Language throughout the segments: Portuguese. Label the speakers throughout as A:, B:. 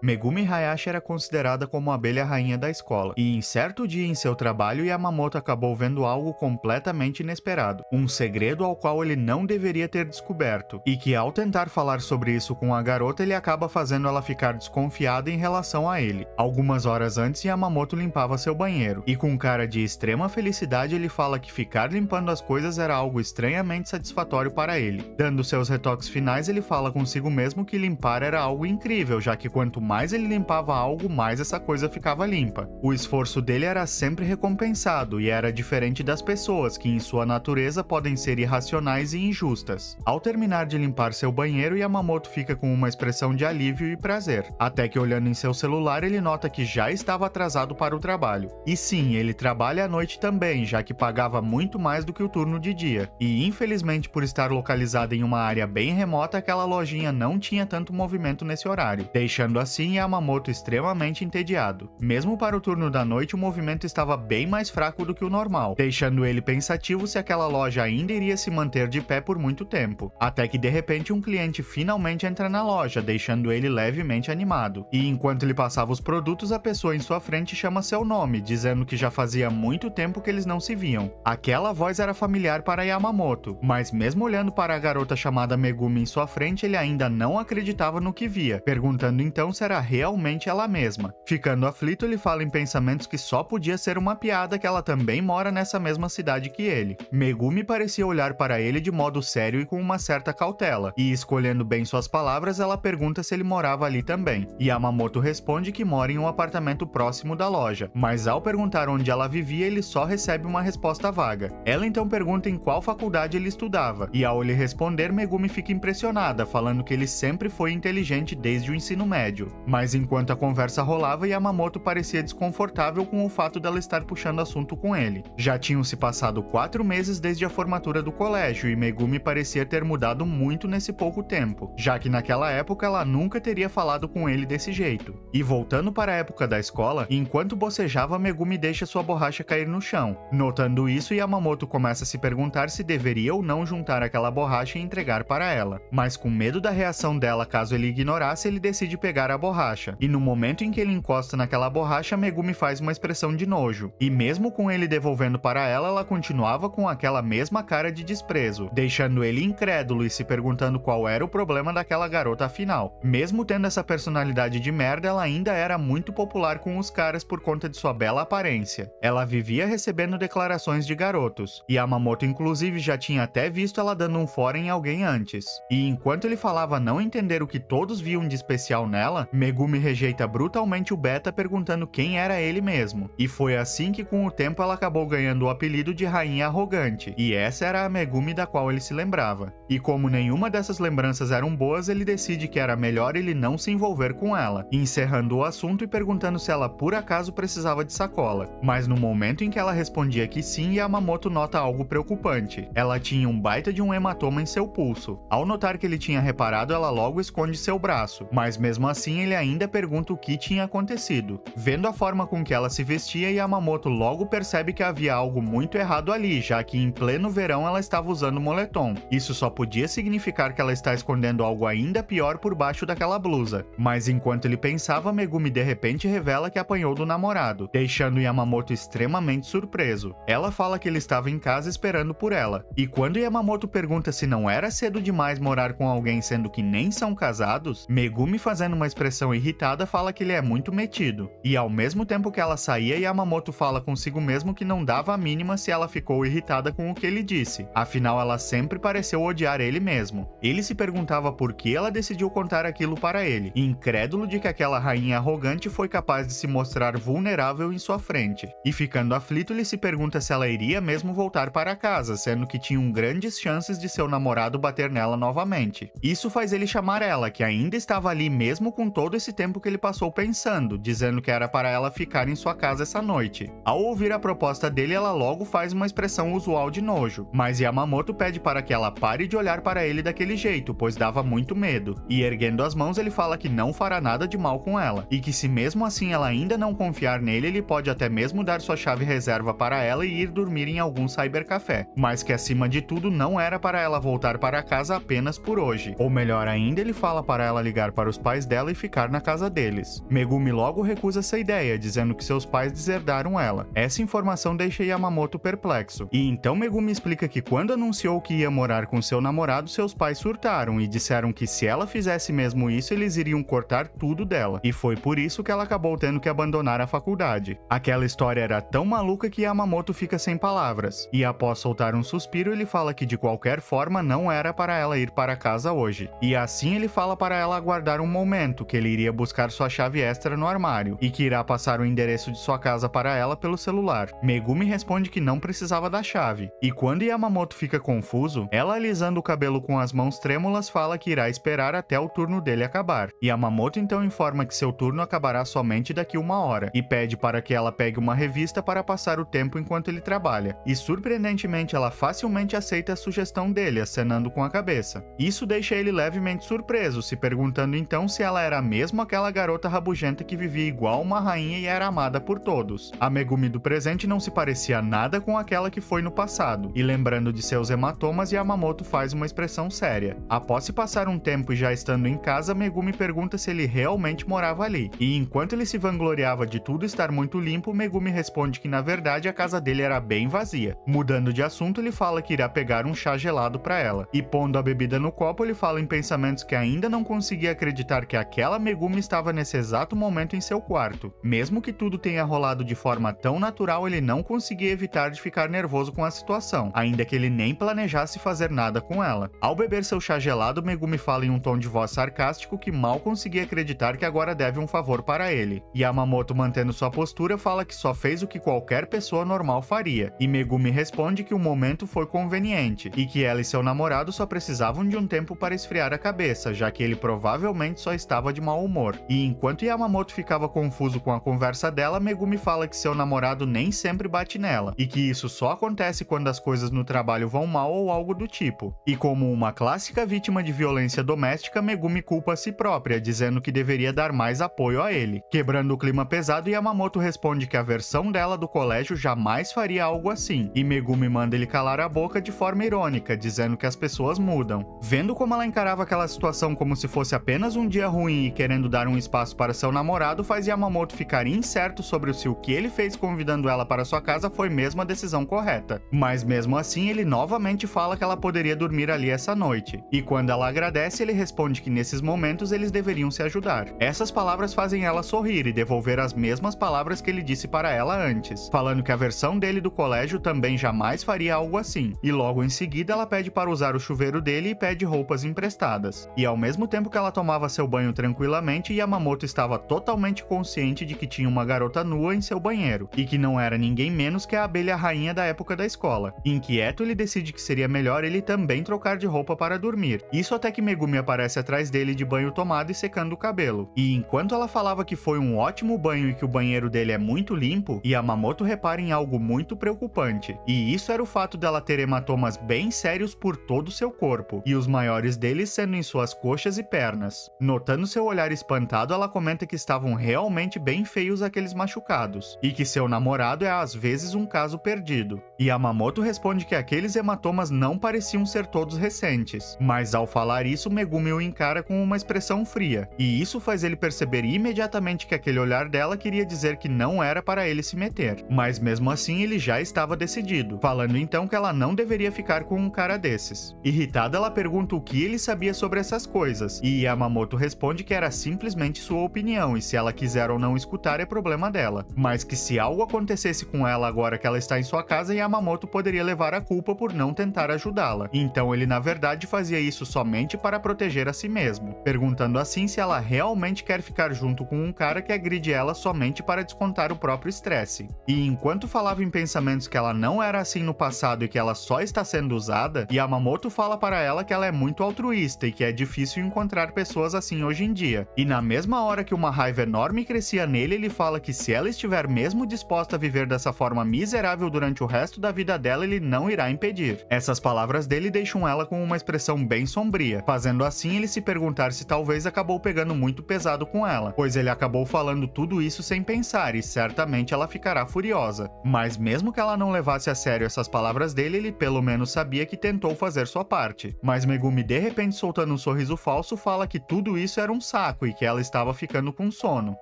A: Megumi Hayashi era considerada como a abelha rainha da escola, e em certo dia em seu trabalho, Yamamoto acabou vendo algo completamente inesperado, um segredo ao qual ele não deveria ter descoberto, e que ao tentar falar sobre isso com a garota, ele acaba fazendo ela ficar desconfiada em relação a ele. Algumas horas antes, Yamamoto limpava seu banheiro, e com cara de extrema felicidade ele fala que ficar limpando as coisas era algo estranhamente satisfatório para ele. Dando seus retoques finais, ele fala consigo mesmo que limpar era algo incrível, já que quanto mais ele limpava algo, mais essa coisa ficava limpa. O esforço dele era sempre recompensado e era diferente das pessoas, que em sua natureza podem ser irracionais e injustas. Ao terminar de limpar seu banheiro, Yamamoto fica com uma expressão de alívio e prazer, até que olhando em seu celular ele nota que já estava atrasado para o trabalho. E sim, ele trabalha à noite também, já que pagava muito mais do que o turno de dia. E infelizmente, por estar localizada em uma área bem remota, aquela lojinha não tinha tanto movimento nesse horário, deixando assim Yamamoto extremamente entediado. Mesmo para o turno da noite, o movimento estava bem mais fraco do que o normal, deixando ele pensativo se aquela loja ainda iria se manter de pé por muito tempo. Até que de repente um cliente finalmente entra na loja, deixando ele levemente animado. E enquanto ele passava os produtos, a pessoa em sua frente chama seu nome, dizendo que já fazia muito tempo que eles não se viam. Aquela voz era familiar para Yamamoto, mas mesmo olhando para a garota chamada Megumi em sua frente, ele ainda não acreditava no que via, perguntando então se era realmente ela mesma. Ficando aflito, ele fala em pensamentos que só podia ser uma piada, que ela também mora nessa mesma cidade que ele. Megumi parecia olhar para ele de modo sério e com uma certa cautela, e escolhendo bem suas palavras, ela pergunta se ele morava ali também. Yamamoto responde que mora em um apartamento próximo da loja, mas ao perguntar onde ela vivia, ele só recebe uma resposta vaga. Ela então pergunta em qual faculdade ele estudava, e ao ele responder, Megumi fica impressionada, falando que ele sempre foi inteligente desde o ensino médio. Mas enquanto a conversa rolava, Yamamoto parecia desconfortável com o fato dela estar puxando assunto com ele. Já tinham se passado 4 meses desde a formatura do colégio e Megumi parecia ter mudado muito nesse pouco tempo, já que naquela época ela nunca teria falado com ele desse jeito. E voltando para a época da escola, enquanto bocejava, Megumi deixa sua borracha cair no chão. Notando isso, Yamamoto começa a se perguntar se deveria ou não juntar aquela borracha e entregar para ela. Mas com medo da reação dela caso ele ignorasse, ele decide pegar a borracha. E no momento em que ele encosta naquela borracha, Megumi faz uma expressão de nojo. E mesmo com ele devolvendo para ela, ela continuava com aquela mesma cara de desprezo, deixando ele incrédulo e se perguntando qual era o problema daquela garota afinal. Mesmo tendo essa personalidade de merda, ela ainda era muito popular com os caras por conta de sua bela aparência. Ela vivia recebendo declarações de garotos, e Yamamoto inclusive já tinha até visto ela dando um fora em alguém antes. E enquanto ele falava não entender o que todos viam de especial nela, Megumi rejeita brutalmente o Beta perguntando quem era ele mesmo. E foi assim que com o tempo ela acabou ganhando o apelido de Rainha Arrogante, e essa era a Megumi da qual ele se lembrava. E como nenhuma dessas lembranças eram boas, ele decide que era melhor ele não se envolver com ela, encerrando o assunto e perguntando se ela por acaso precisava de sacola. Mas no momento em que ela respondia que sim, Yamamoto nota algo preocupante. Ela tinha um baita de um hematoma em seu pulso. Ao notar que ele tinha reparado, ela logo esconde seu braço, mas mesmo assim ele ainda pergunta o que tinha acontecido. Vendo a forma com que ela se vestia, Yamamoto logo percebe que havia algo muito errado ali, já que em pleno verão ela estava usando moletom. Isso só podia significar que ela está escondendo algo ainda pior por baixo daquela blusa. Mas enquanto ele pensava, Megumi de repente revela que apanhou do namorado, deixando Yamamoto extremamente surpreso. Ela fala que ele estava em casa esperando por ela, e quando Yamamoto pergunta se não era cedo demais morar com alguém sendo que nem são casados, Megumi, fazendo uma expressão irritada, fala que ele é muito metido. E ao mesmo tempo que ela saía, Yamamoto fala consigo mesmo que não dava a mínima se ela ficou irritada com o que ele disse, afinal ela sempre pareceu odiar ele mesmo. Ele se perguntava por que ela decidiu contar aquilo para ele, incrédulo de que aquela rainha arrogante foi capaz de se mostrar vulnerável em sua frente. E ficando aflito, ele se pergunta se ela iria mesmo voltar para casa, sendo que tinham grandes chances de seu namorado bater nela novamente. Isso faz ele chamar ela, que ainda estava ali mesmo com todo esse tempo que ele passou pensando, dizendo que era para ela ficar em sua casa essa noite. Ao ouvir a proposta dele, ela logo faz uma expressão usual de nojo, mas Yamamoto pede para que ela pare de olhar para ele daquele jeito, pois dava muito medo. E erguendo as mãos, ele fala que não fará nada de mal com ela, e que se mesmo assim ela ainda não confiar nele, ele pode até mesmo dar sua chave reserva para ela e ir dormir em algum cybercafé, mas que acima de tudo não era para ela voltar para casa apenas por hoje. Ou melhor ainda, ele fala para ela ligar para os pais dela e ficar na casa deles. Megumi logo recusa essa ideia, dizendo que seus pais deserdaram ela. Essa informação deixa Yamamoto perplexo, e então Megumi explica que quando anunciou que ia morar com seu namorado, seus pais surtaram e disseram que se ela fizesse mesmo isso, eles iriam cortar tudo dela, e foi por isso que ela acabou tendo que abandonar a faculdade. Aquela história era tão maluca que Yamamoto fica sem palavras, e após soltar um suspiro, ele fala que de qualquer forma não era para ela ir para casa hoje. E assim ele fala para ela aguardar um momento, que ele iria buscar sua chave extra no armário, e que irá passar o endereço de sua casa para ela pelo celular. Megumi responde que não precisava da chave, e quando Yamamoto fica confuso, ela alisando o cabelo com as mãos trêmulas fala que irá esperar até o turno dele acabar. Yamamoto então informa que seu turno acabará somente daqui 1 hora, e pede para que ela pegue uma revista para passar o tempo enquanto ele trabalha, e surpreendentemente ela facilmente aceita a sugestão dele, acenando com a cabeça. Isso deixa ele levemente surpreso, se perguntando então se ela era mesmo aquela garota rabugenta que vivia igual uma rainha e era amada por todos. A Megumi do presente não se parecia nada com aquela que foi no passado, e lembrando de seus hematomas, Yamamoto faz uma expressão séria. Após se passar um tempo e já estando em casa, Megumi pergunta se ele realmente morava ali, e enquanto ele se vangloriava de tudo estar muito limpo, Megumi responde que na verdade a casa dele era bem vazia. Mudando de assunto, ele fala que irá pegar um chá gelado para ela, e pondo a bebida no copo, ele fala em pensamentos que ainda não conseguia acreditar que aquela Megumi estava nesse exato momento em seu quarto. Mesmo que tudo tenha rolado de forma tão natural, ele não conseguia evitar de ficar nervoso com a situação, ainda que ele nem planejasse fazer nada com ela. Ao beber seu chá gelado, Megumi fala em um tom de voz sarcástico que mal conseguia acreditar que agora deve um favor para ele. Yamamoto, mantendo sua postura, fala que só fez o que qualquer pessoa normal faria, e Megumi responde que o momento foi conveniente, e que ela e seu namorado só precisavam de um tempo para esfriar a cabeça, já que ele provavelmente só estava de mau humor. E enquanto Yamamoto ficava confuso com a conversa dela, Megumi fala que seu namorado nem sempre bate nela, e que isso só acontece quando as coisas no trabalho vão mal ou algo do tipo. E como uma clássica vítima de violência doméstica, Megumi culpa a si própria, dizendo que deveria dar mais apoio a ele. Quebrando o clima pesado, Yamamoto responde que a versão dela do colégio jamais faria algo assim, e Megumi manda ele calar a boca de forma irônica, dizendo que as pessoas mudam. Vendo como ela encarava aquela situação como se fosse apenas um dia ruim e querendo dar um espaço para seu namorado, faz Yamamoto ficar incerto sobre se o que ele fez convidando ela para sua casa foi mesmo a decisão correta. Mas mesmo assim, ele novamente fala que ela poderia dormir ali essa noite, e quando ela agradece, ele responde que nesses momentos eles deveriam se ajudar. Essas palavras fazem ela sorrir e devolver as mesmas palavras que ele disse para ela antes, falando que a versão dele do colégio também jamais faria algo assim, e logo em seguida ela pede para usar o chuveiro dele e pede roupas emprestadas. E ao mesmo tempo que ela tomava seu banho tranquilamente, Yamamoto estava totalmente consciente de que tinha uma garota nua em seu banheiro, e que não era ninguém menos que a abelha rainha da época da escola. Inquieto, ele decide que seria melhor ele também trocar de roupa para dormir. Isso até que Megumi aparece atrás dele de banho tomado e secando o cabelo. E enquanto ela falava que foi um ótimo banho e que o banheiro dele é muito limpo, Yamamoto repara em algo muito preocupante. E isso era o fato dela ter hematomas bem sérios por todo o seu corpo, e os maiores deles sendo em suas coxas e pernas. Notando seu olhar espantado, ela comenta que estavam realmente bem feios aqueles machucados, e que seu namorado é às vezes um caso perdido. Yamamoto responde que aqueles hematomas não pareciam ser todos recentes, mas ao falar isso, Megumi o encara com uma expressão fria, e isso faz ele perceber imediatamente que aquele olhar dela queria dizer que não era para ele se meter, mas mesmo assim ele já estava decidido, falando então que ela não deveria ficar com um cara desses. Irritada, ela pergunta o que ele sabia sobre essas coisas, e Yamamoto responde que era simplesmente sua opinião, e se ela quiser ou não escutar é problema dela, mas que se algo acontecesse com ela agora que ela está em sua casa, Yamamoto poderia levar a culpa por não tentar ajudá-la. Então ele na verdade fazia isso somente para proteger a si mesmo, perguntando assim se ela realmente quer ficar junto com um cara que agride ela somente para descontar o próprio estresse. E enquanto falava em pensamentos que ela não era assim no passado e que ela só está sendo usada, Yamamoto fala para ela que ela é muito altruísta e que é difícil encontrar pessoas assim hoje em dia. E na mesma hora que uma raiva enorme crescia nele, ele fala que se ela estiver mesmo disposta a viver dessa forma miserável durante o resto da vida dela, ele não irá impedir. Essas palavras dele deixam ela com uma expressão bem sombria, fazendo assim ele se perguntar se talvez acabou pegando muito pesado com ela, pois ele acabou falando tudo isso sem pensar e certamente ela ficará furiosa. Mas mesmo que ela não levasse a sério essas palavras dele, ele pelo menos sabia que tentou fazer sua parte. Mas Megumi, de repente soltando um sorriso falso, fala que tudo isso era um saco e que ela estava ficando com sono.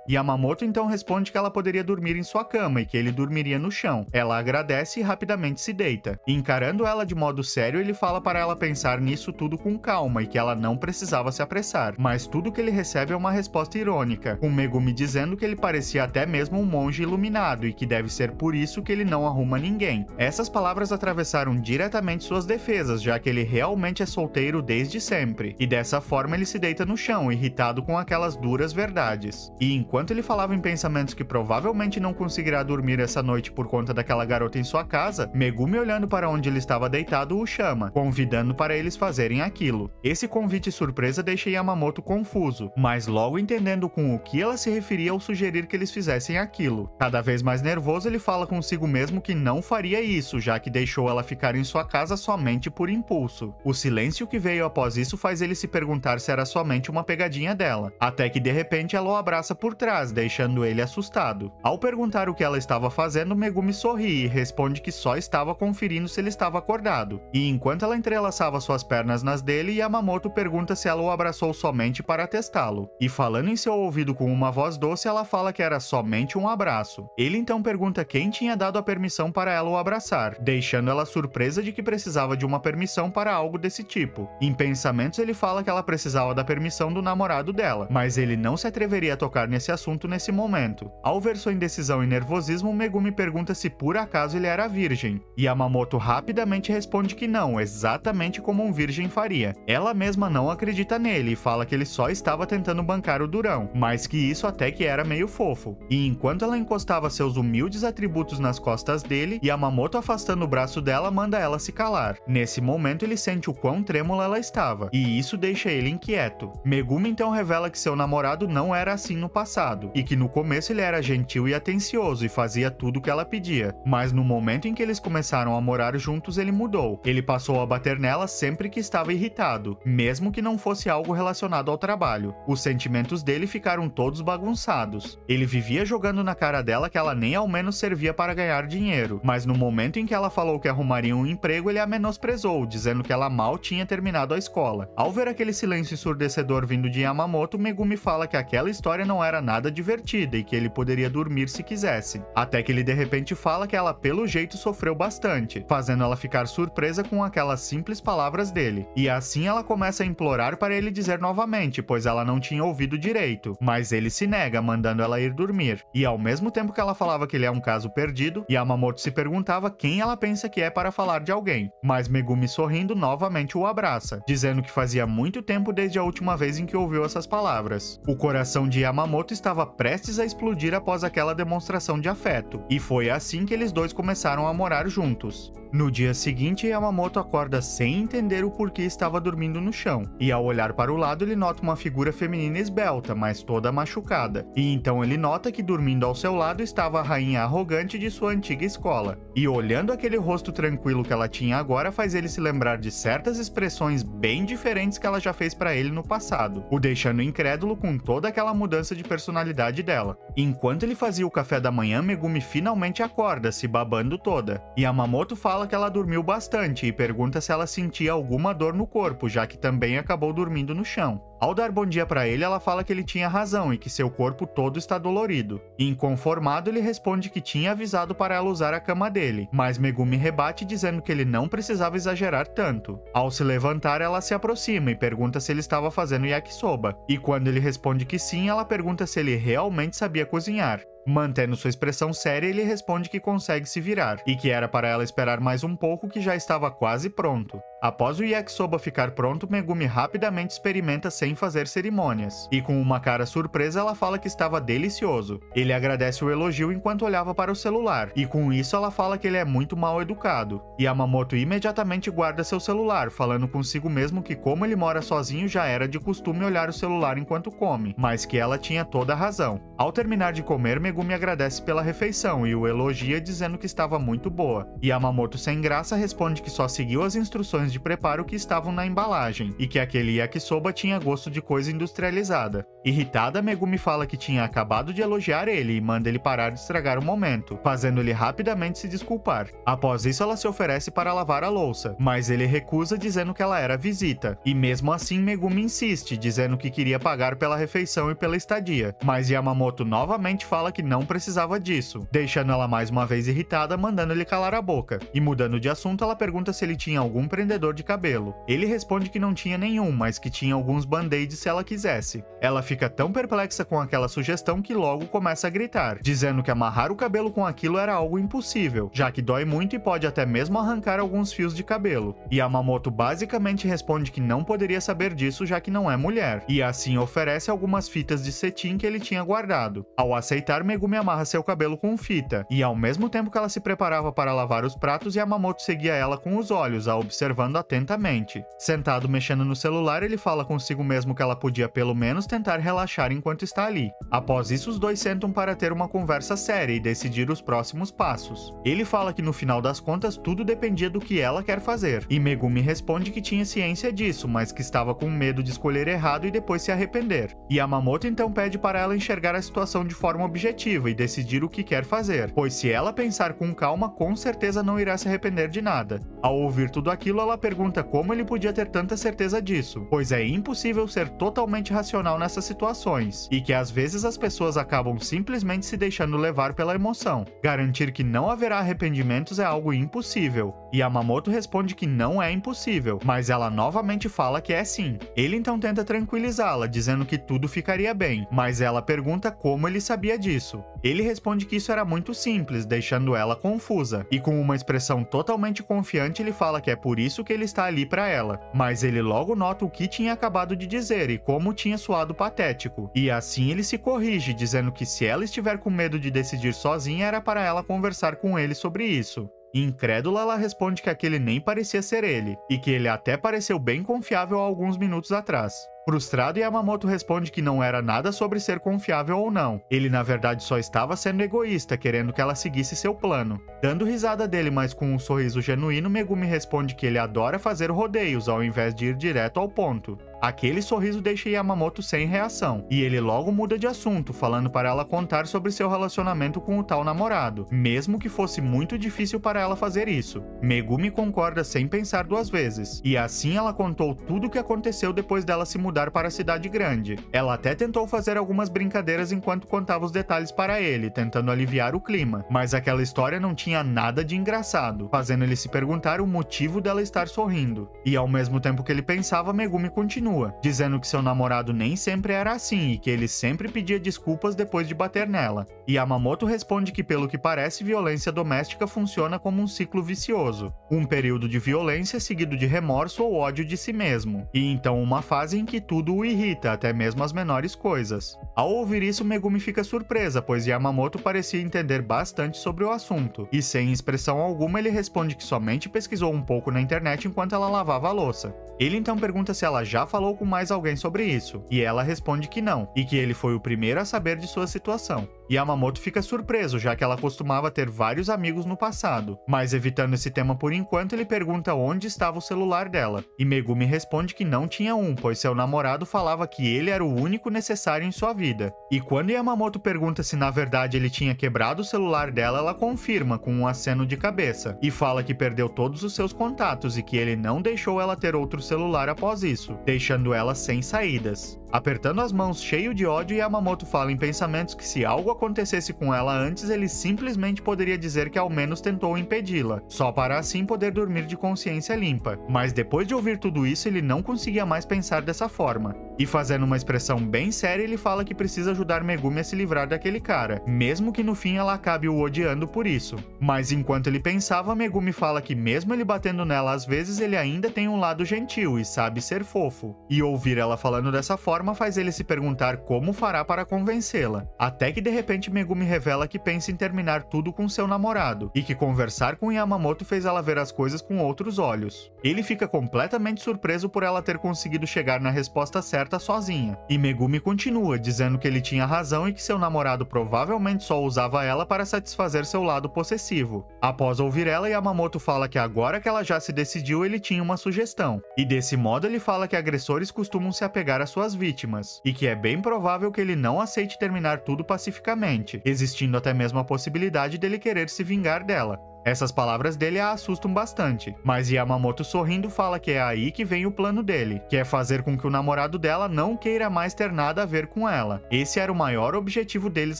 A: Yamamoto então responde que ela poderia dormir em sua cama e que ele dormiria no chão. Ela agradece e rapidamente se deita. Encarando ela de modo sério, ele fala para ela pensar nisso tudo com calma e que ela não precisava se apressar. Mas tudo que ele recebe é uma resposta irônica, com Megumi dizendo que ele parecia até mesmo um monge iluminado e que deve ser por isso que ele não arruma ninguém. Essas palavras atravessaram diretamente suas defesas, já que ele realmente é solteiro desde sempre. E dessa forma ele se deita no chão, irritado com aquelas duras verdades. E enquanto ele falava em pensamentos que provavelmente não conseguirá dormir essa noite por conta daquela garota em sua casa, Megumi, olhando para onde ele estava deitado, o chama, convidando para eles fazerem aquilo. Esse convite surpresa deixa Yamamoto confuso, mas logo entendendo com o que ela se referia ao sugerir que eles fizessem aquilo. Cada vez mais nervoso, ele fala consigo mesmo que não faria isso, já que deixou ela ficar em sua casa somente por impulso. O silêncio que veio após isso faz ele se perguntar se era somente uma pegadinha dela, até que de repente ela o abraça por trás, deixando ele assustado. Ao perguntar o que ela estava fazendo, Megumi sorri e responde que só estava conferindo se ele estava acordado. E enquanto ela entrelaçava suas pernas nas dele, Yamamoto pergunta se ela o abraçou somente para testá-lo. E falando em seu ouvido com uma voz doce, ela fala que era somente um abraço. Ele então pergunta quem tinha dado a permissão para ela o abraçar, deixando ela surpresa de que precisava de uma permissão para algo desse tipo. Em pensamentos, ele fala que ela precisava da permissão do namorado dela, mas ele não se atreveria a tocar nesse assunto nesse momento. Ao ver sua indecisão e nervosismo, Megumi pergunta se por acaso ele era virgem. Yamamoto rapidamente responde que não, exatamente como um virgem faria. Ela mesma não acredita nele e fala que ele só estava tentando bancar o durão, mas que isso até que era meio fofo. E enquanto ela encostava seus humildes atributos nas costas dele, Yamamoto, afastando o braço dela, manda ela se calar. Nesse momento ele sente o quão trêmula ela estava, e isso deixa ele inquieto. Megumi então revela que seu namorado não era assim no passado, e que no começo ele era gentil e atencioso e fazia tudo o que ela pedia, mas no momento em que eles começaram a morar juntos ele mudou. Ele passou a bater nela sempre que estava irritado, mesmo que não fosse algo relacionado ao trabalho. Os sentimentos dele ficaram todos bagunçados. Ele vivia jogando na cara dela que ela nem ao menos servia para ganhar dinheiro, mas no momento em que ela falou que arrumaria um emprego, ele a menosprezou, dizendo que ela mal tinha terminado a escola. Ao ver aquele silêncio ensurdecedor vindo de Yamamoto, Megumi fala que aquela história não era nada divertida e que ele poderia dormir se quisesse. Até que ele de repente fala que ela pelo jeito sofreu bastante, fazendo ela ficar surpresa com aquelas simples palavras dele. E assim ela começa a implorar para ele dizer novamente, pois ela não tinha ouvido direito, mas ele se nega, mandando ela ir dormir. E ao mesmo tempo que ela falava que ele é um caso perdido, Yamamoto se perguntava quem ela pensa que é para falar de alguém. Mas Megumi, sorrindo, novamente o abraça, dizendo que fazia muito tempo desde a última vez em que ouviu essas palavras. O coração de Yamamoto estava prestes a explodir após aquela demonstração de afeto, e foi assim que eles dois começaram a morar juntos. No dia seguinte, Yamamoto acorda sem entender o porquê estava dormindo no chão, e ao olhar para o lado ele nota uma figura feminina esbelta, mas toda machucada. E então ele nota que dormindo ao seu lado estava a rainha arrogante de sua antiga escola. E olhando aquele rosto tranquilo que ela tinha agora, faz ele se lembrar de certas expressões bem diferentes que ela já fez para ele no passado, o deixando incrédulo com toda aquela mudança de personalidade dela. Enquanto ele fazia o café da manhã, Megumi finalmente acorda, se babando toda. Yamamoto fala que ela dormiu bastante e pergunta se ela sentia alguma dor no corpo, já que também acabou dormindo no chão. Ao dar bom dia para ele, ela fala que ele tinha razão e que seu corpo todo está dolorido. Inconformado, ele responde que tinha avisado para ela usar a cama dele, mas Megumi rebate dizendo que ele não precisava exagerar tanto. Ao se levantar, ela se aproxima e pergunta se ele estava fazendo yakisoba, e quando ele responde que sim, ela pergunta se ele realmente sabia cozinhar. Mantendo sua expressão séria, ele responde que consegue se virar, e que era para ela esperar mais um pouco, que já estava quase pronto. Após o yakisoba ficar pronto, Megumi rapidamente experimenta sem fazer cerimônias, e com uma cara surpresa ela fala que estava delicioso. Ele agradece o elogio enquanto olhava para o celular, e com isso ela fala que ele é muito mal educado. Yamamoto imediatamente guarda seu celular, falando consigo mesmo que como ele mora sozinho já era de costume olhar o celular enquanto come, mas que ela tinha toda a razão. Ao terminar de comer, Megumi agradece pela refeição e o elogia dizendo que estava muito boa. Yamamoto, sem graça, responde que só seguiu as instruções de preparo que estavam na embalagem, e que aquele yakisoba tinha gosto de coisa industrializada. Irritada, Megumi fala que tinha acabado de elogiar ele e manda ele parar de estragar o momento, fazendo ele rapidamente se desculpar. Após isso, ela se oferece para lavar a louça, mas ele recusa, dizendo que ela era visita, e mesmo assim Megumi insiste, dizendo que queria pagar pela refeição e pela estadia, mas Yamamoto novamente fala que não precisava disso, deixando ela mais uma vez irritada, mandando ele calar a boca. E mudando de assunto, ela pergunta se ele tinha algum prendedor de cabelo. Ele responde que não tinha nenhum, mas que tinha alguns band-aids se ela quisesse. Ela fica tão perplexa com aquela sugestão que logo começa a gritar, dizendo que amarrar o cabelo com aquilo era algo impossível, já que dói muito e pode até mesmo arrancar alguns fios de cabelo. E Yamamoto basicamente responde que não poderia saber disso, já que não é mulher, e assim oferece algumas fitas de cetim que ele tinha guardado. Ao aceitar, Megumi amarra seu cabelo com fita, e ao mesmo tempo que ela se preparava para lavar os pratos, Yamamoto seguia ela com os olhos, a observando atentamente. Sentado mexendo no celular, ele fala consigo mesmo que ela podia pelo menos tentar relaxar enquanto está ali. Após isso, os dois sentam para ter uma conversa séria e decidir os próximos passos. Ele fala que no final das contas tudo dependia do que ela quer fazer, e Megumi responde que tinha ciência disso, mas que estava com medo de escolher errado e depois se arrepender. E Yamamoto então pede para ela enxergar a situação de forma objetiva e decidir o que quer fazer, pois se ela pensar com calma, com certeza não irá se arrepender de nada. Ao ouvir tudo aquilo, ela pergunta como ele podia ter tanta certeza disso, pois é impossível ser totalmente racional nessas situações, e que às vezes as pessoas acabam simplesmente se deixando levar pela emoção. Garantir que não haverá arrependimentos é algo impossível. E Yamamoto responde que não é impossível, mas ela novamente fala que é sim. Ele então tenta tranquilizá-la, dizendo que tudo ficaria bem, mas ela pergunta como ele sabia disso. Ele responde que isso era muito simples, deixando ela confusa, e com uma expressão totalmente confiante ele fala que é por isso que ele está ali para ela, mas ele logo nota o que tinha acabado de dizer e como tinha soado patético, e assim ele se corrige, dizendo que se ela estiver com medo de decidir sozinha era para ela conversar com ele sobre isso. Incrédula, ela responde que aquele nem parecia ser ele, e que ele até pareceu bem confiável há alguns minutos atrás. Frustrado, Yamamoto responde que não era nada sobre ser confiável ou não. Ele na verdade só estava sendo egoísta, querendo que ela seguisse seu plano. Dando risada dele, mas com um sorriso genuíno, Megumi responde que ele adora fazer rodeios ao invés de ir direto ao ponto. Aquele sorriso deixa Yamamoto sem reação, e ele logo muda de assunto, falando para ela contar sobre seu relacionamento com o tal namorado, mesmo que fosse muito difícil para ela fazer isso. Megumi concorda sem pensar duas vezes, e assim ela contou tudo o que aconteceu depois dela se mudar para a cidade grande. Ela até tentou fazer algumas brincadeiras enquanto contava os detalhes para ele, tentando aliviar o clima, mas aquela história não tinha nada de engraçado, fazendo ele se perguntar o motivo dela estar sorrindo. E ao mesmo tempo que ele pensava, Megumi continua, dizendo que seu namorado nem sempre era assim e que ele sempre pedia desculpas depois de bater nela. E Yamamoto responde que, pelo que parece, violência doméstica funciona como um ciclo vicioso. Um período de violência seguido de remorso ou ódio de si mesmo, e então uma fase em que tudo o irrita, até mesmo as menores coisas. Ao ouvir isso, Megumi fica surpresa, pois Yamamoto parecia entender bastante sobre o assunto, e sem expressão alguma ele responde que somente pesquisou um pouco na internet enquanto ela lavava a louça. Ele então pergunta se ela já falou com mais alguém sobre isso, e ela responde que não, e que ele foi o primeiro a saber de sua situação. Yamamoto fica surpreso, já que ela costumava ter vários amigos no passado, mas evitando esse tema por enquanto, ele pergunta onde estava o celular dela, e Megumi responde que não tinha um, pois seu namorado falava que ele era o único necessário em sua vida. E quando Yamamoto pergunta se na verdade ele tinha quebrado o celular dela, ela confirma com um aceno de cabeça, e fala que perdeu todos os seus contatos e que ele não deixou ela ter outro celular após isso, deixando ela sem saídas. Apertando as mãos cheio de ódio, Yamamoto fala em pensamentos que se algo acontecesse com ela antes, ele simplesmente poderia dizer que ao menos tentou impedi-la, só para assim poder dormir de consciência limpa. Mas depois de ouvir tudo isso, ele não conseguia mais pensar dessa forma. E fazendo uma expressão bem séria, ele fala que precisa ajudar Megumi a se livrar daquele cara, mesmo que no fim ela acabe o odiando por isso. Mas enquanto ele pensava, Megumi fala que mesmo ele batendo nela às vezes, ele ainda tem um lado gentil e sabe ser fofo. E ouvir ela falando dessa forma faz ele se perguntar como fará para convencê-la. Até que de repente Megumi revela que pensa em terminar tudo com seu namorado, e que conversar com Yamamoto fez ela ver as coisas com outros olhos. Ele fica completamente surpreso por ela ter conseguido chegar na resposta certa descoberta sozinha. E Megumi continua, dizendo que ele tinha razão e que seu namorado provavelmente só usava ela para satisfazer seu lado possessivo. Após ouvir ela, Yamamoto fala que agora que ela já se decidiu, ele tinha uma sugestão. E desse modo ele fala que agressores costumam se apegar às suas vítimas, e que é bem provável que ele não aceite terminar tudo pacificamente, existindo até mesmo a possibilidade dele querer se vingar dela. Essas palavras dele a assustam bastante, mas Yamamoto sorrindo fala que é aí que vem o plano dele, que é fazer com que o namorado dela não queira mais ter nada a ver com ela. Esse era o maior objetivo deles